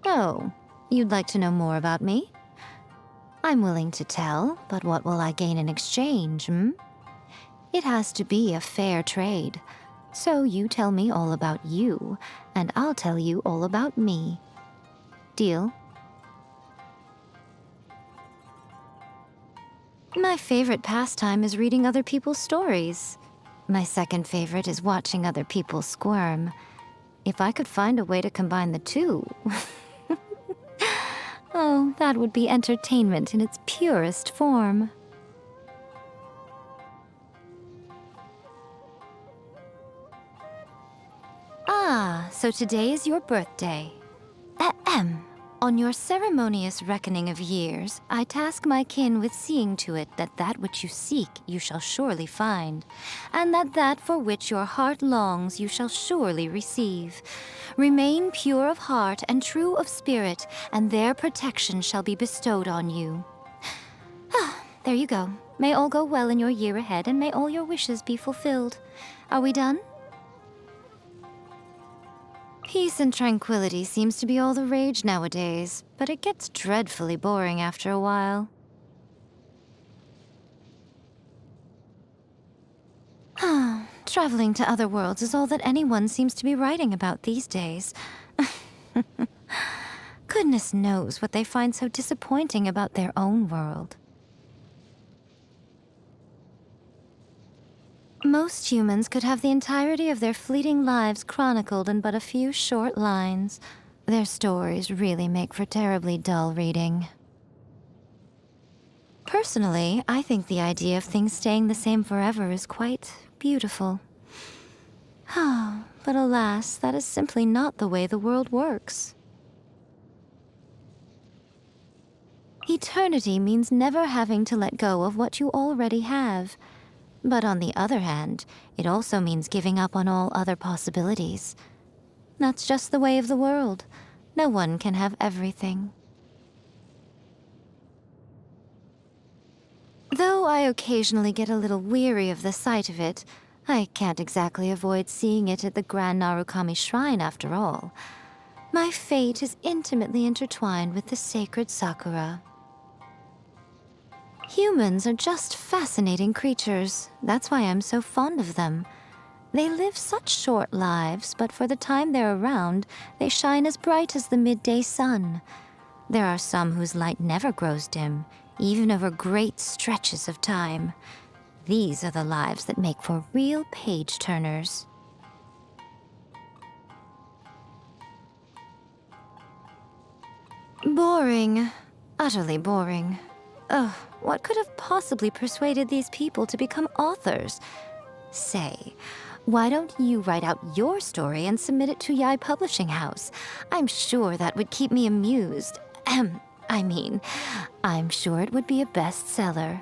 Oh, you'd like to know more about me? I'm willing to tell, but what will I gain in exchange, It has to be a fair trade. So you tell me all about you, and I'll tell you all about me. Deal? My favorite pastime is reading other people's stories. My second favorite is watching other people squirm. If I could find a way to combine the two... Oh, that would be entertainment in its purest form. Ah, so today is your birthday. Ahem. On your ceremonious reckoning of years, I task my kin with seeing to it that that which you seek you shall surely find, and that that for which your heart longs you shall surely receive. Remain pure of heart and true of spirit, and their protection shall be bestowed on you. There you go. May all go well in your year ahead, and may all your wishes be fulfilled. Are we done? Peace and tranquility seems to be all the rage nowadays, but it gets dreadfully boring after a while. Traveling to other worlds is all that anyone seems to be writing about these days. Goodness knows what they find so disappointing about their own world. Most humans could have the entirety of their fleeting lives chronicled in but a few short lines. Their stories really make for terribly dull reading. Personally, I think the idea of things staying the same forever is quite beautiful. But alas, that is simply not the way the world works. Eternity means never having to let go of what you already have. But on the other hand, it also means giving up on all other possibilities. That's just the way of the world. No one can have everything. Though I occasionally get a little weary of the sight of it, I can't exactly avoid seeing it at the Grand Narukami Shrine after all. My fate is intimately intertwined with the sacred Sakura. Humans are just fascinating creatures. That's why I'm so fond of them. They live such short lives, but for the time they're around, they shine as bright as the midday sun. There are some whose light never grows dim, even over great stretches of time. These are the lives that make for real page-turners. Boring. Utterly boring. Ugh, what could have possibly persuaded these people to become authors? Say, why don't you write out your story and submit it to Yae Publishing House? I'm sure that would keep me amused. I'm sure it would be a bestseller.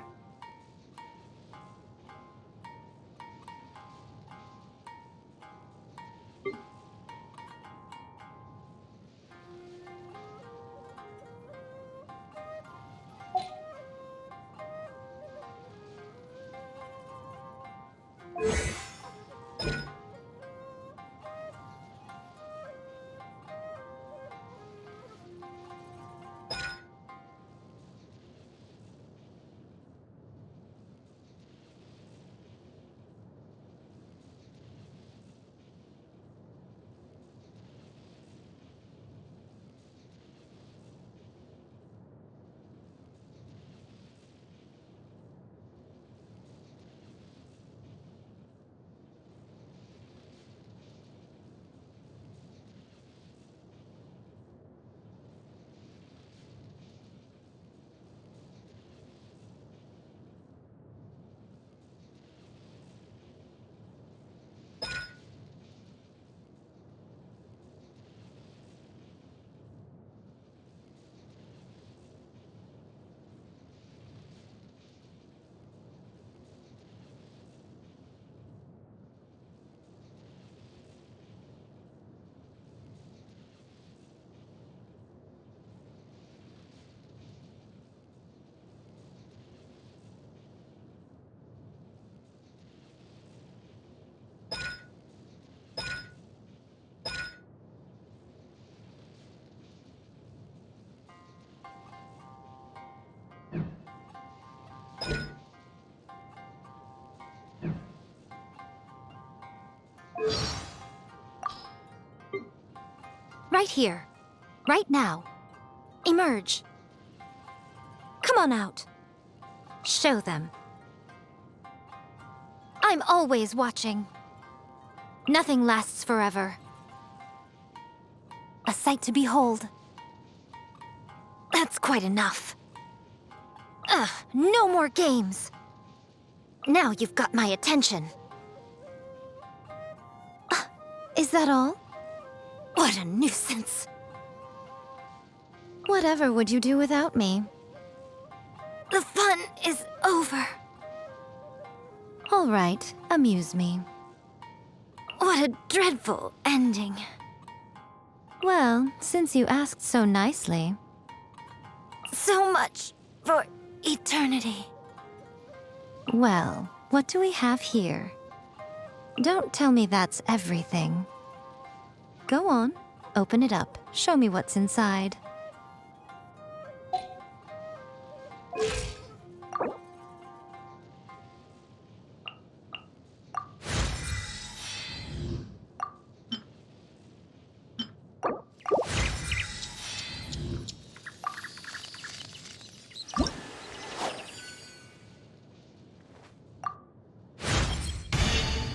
Right here. Right now. Emerge. Come on out. Show them. I'm always watching. Nothing lasts forever. A sight to behold. That's quite enough. Ugh, no more games. Now you've got my attention. Is that all? What a nuisance. Whatever would you do without me? The fun is over. All right, amuse me. What a dreadful ending. Well, since you asked so nicely. So much for eternity. Well, what do we have here? Don't tell me that's everything. Go on, open it up. Show me what's inside.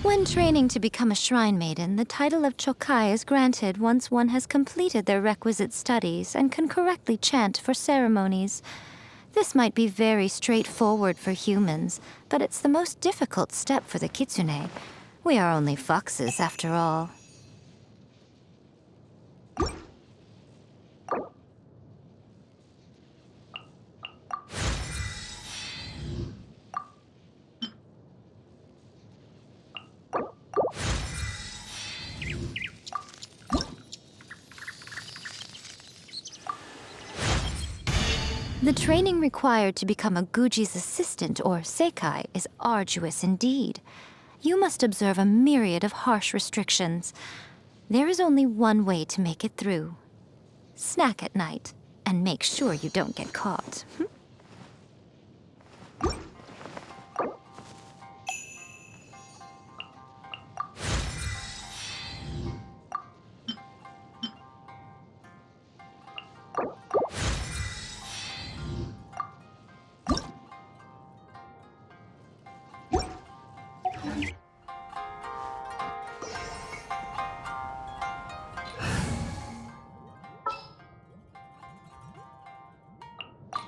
When training to become a shrine maiden, the title of Chokai is granted once one has completed their requisite studies and can correctly chant for ceremonies. This might be very straightforward for humans, but it's the most difficult step for the kitsune. We are only foxes, after all. The training required to become a Guji's assistant, or Seikai, is arduous indeed. You must observe a myriad of harsh restrictions. There is only one way to make it through. Snack at night, and make sure you don't get caught.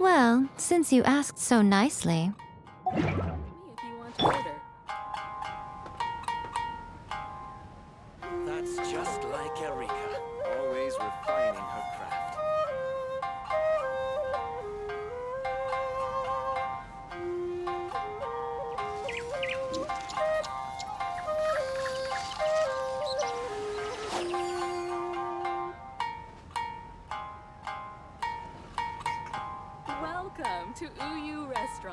Well, since you asked so nicely. If you want to order. That's just like Erika, always refining her craft. Welcome to Uyu Restaurant.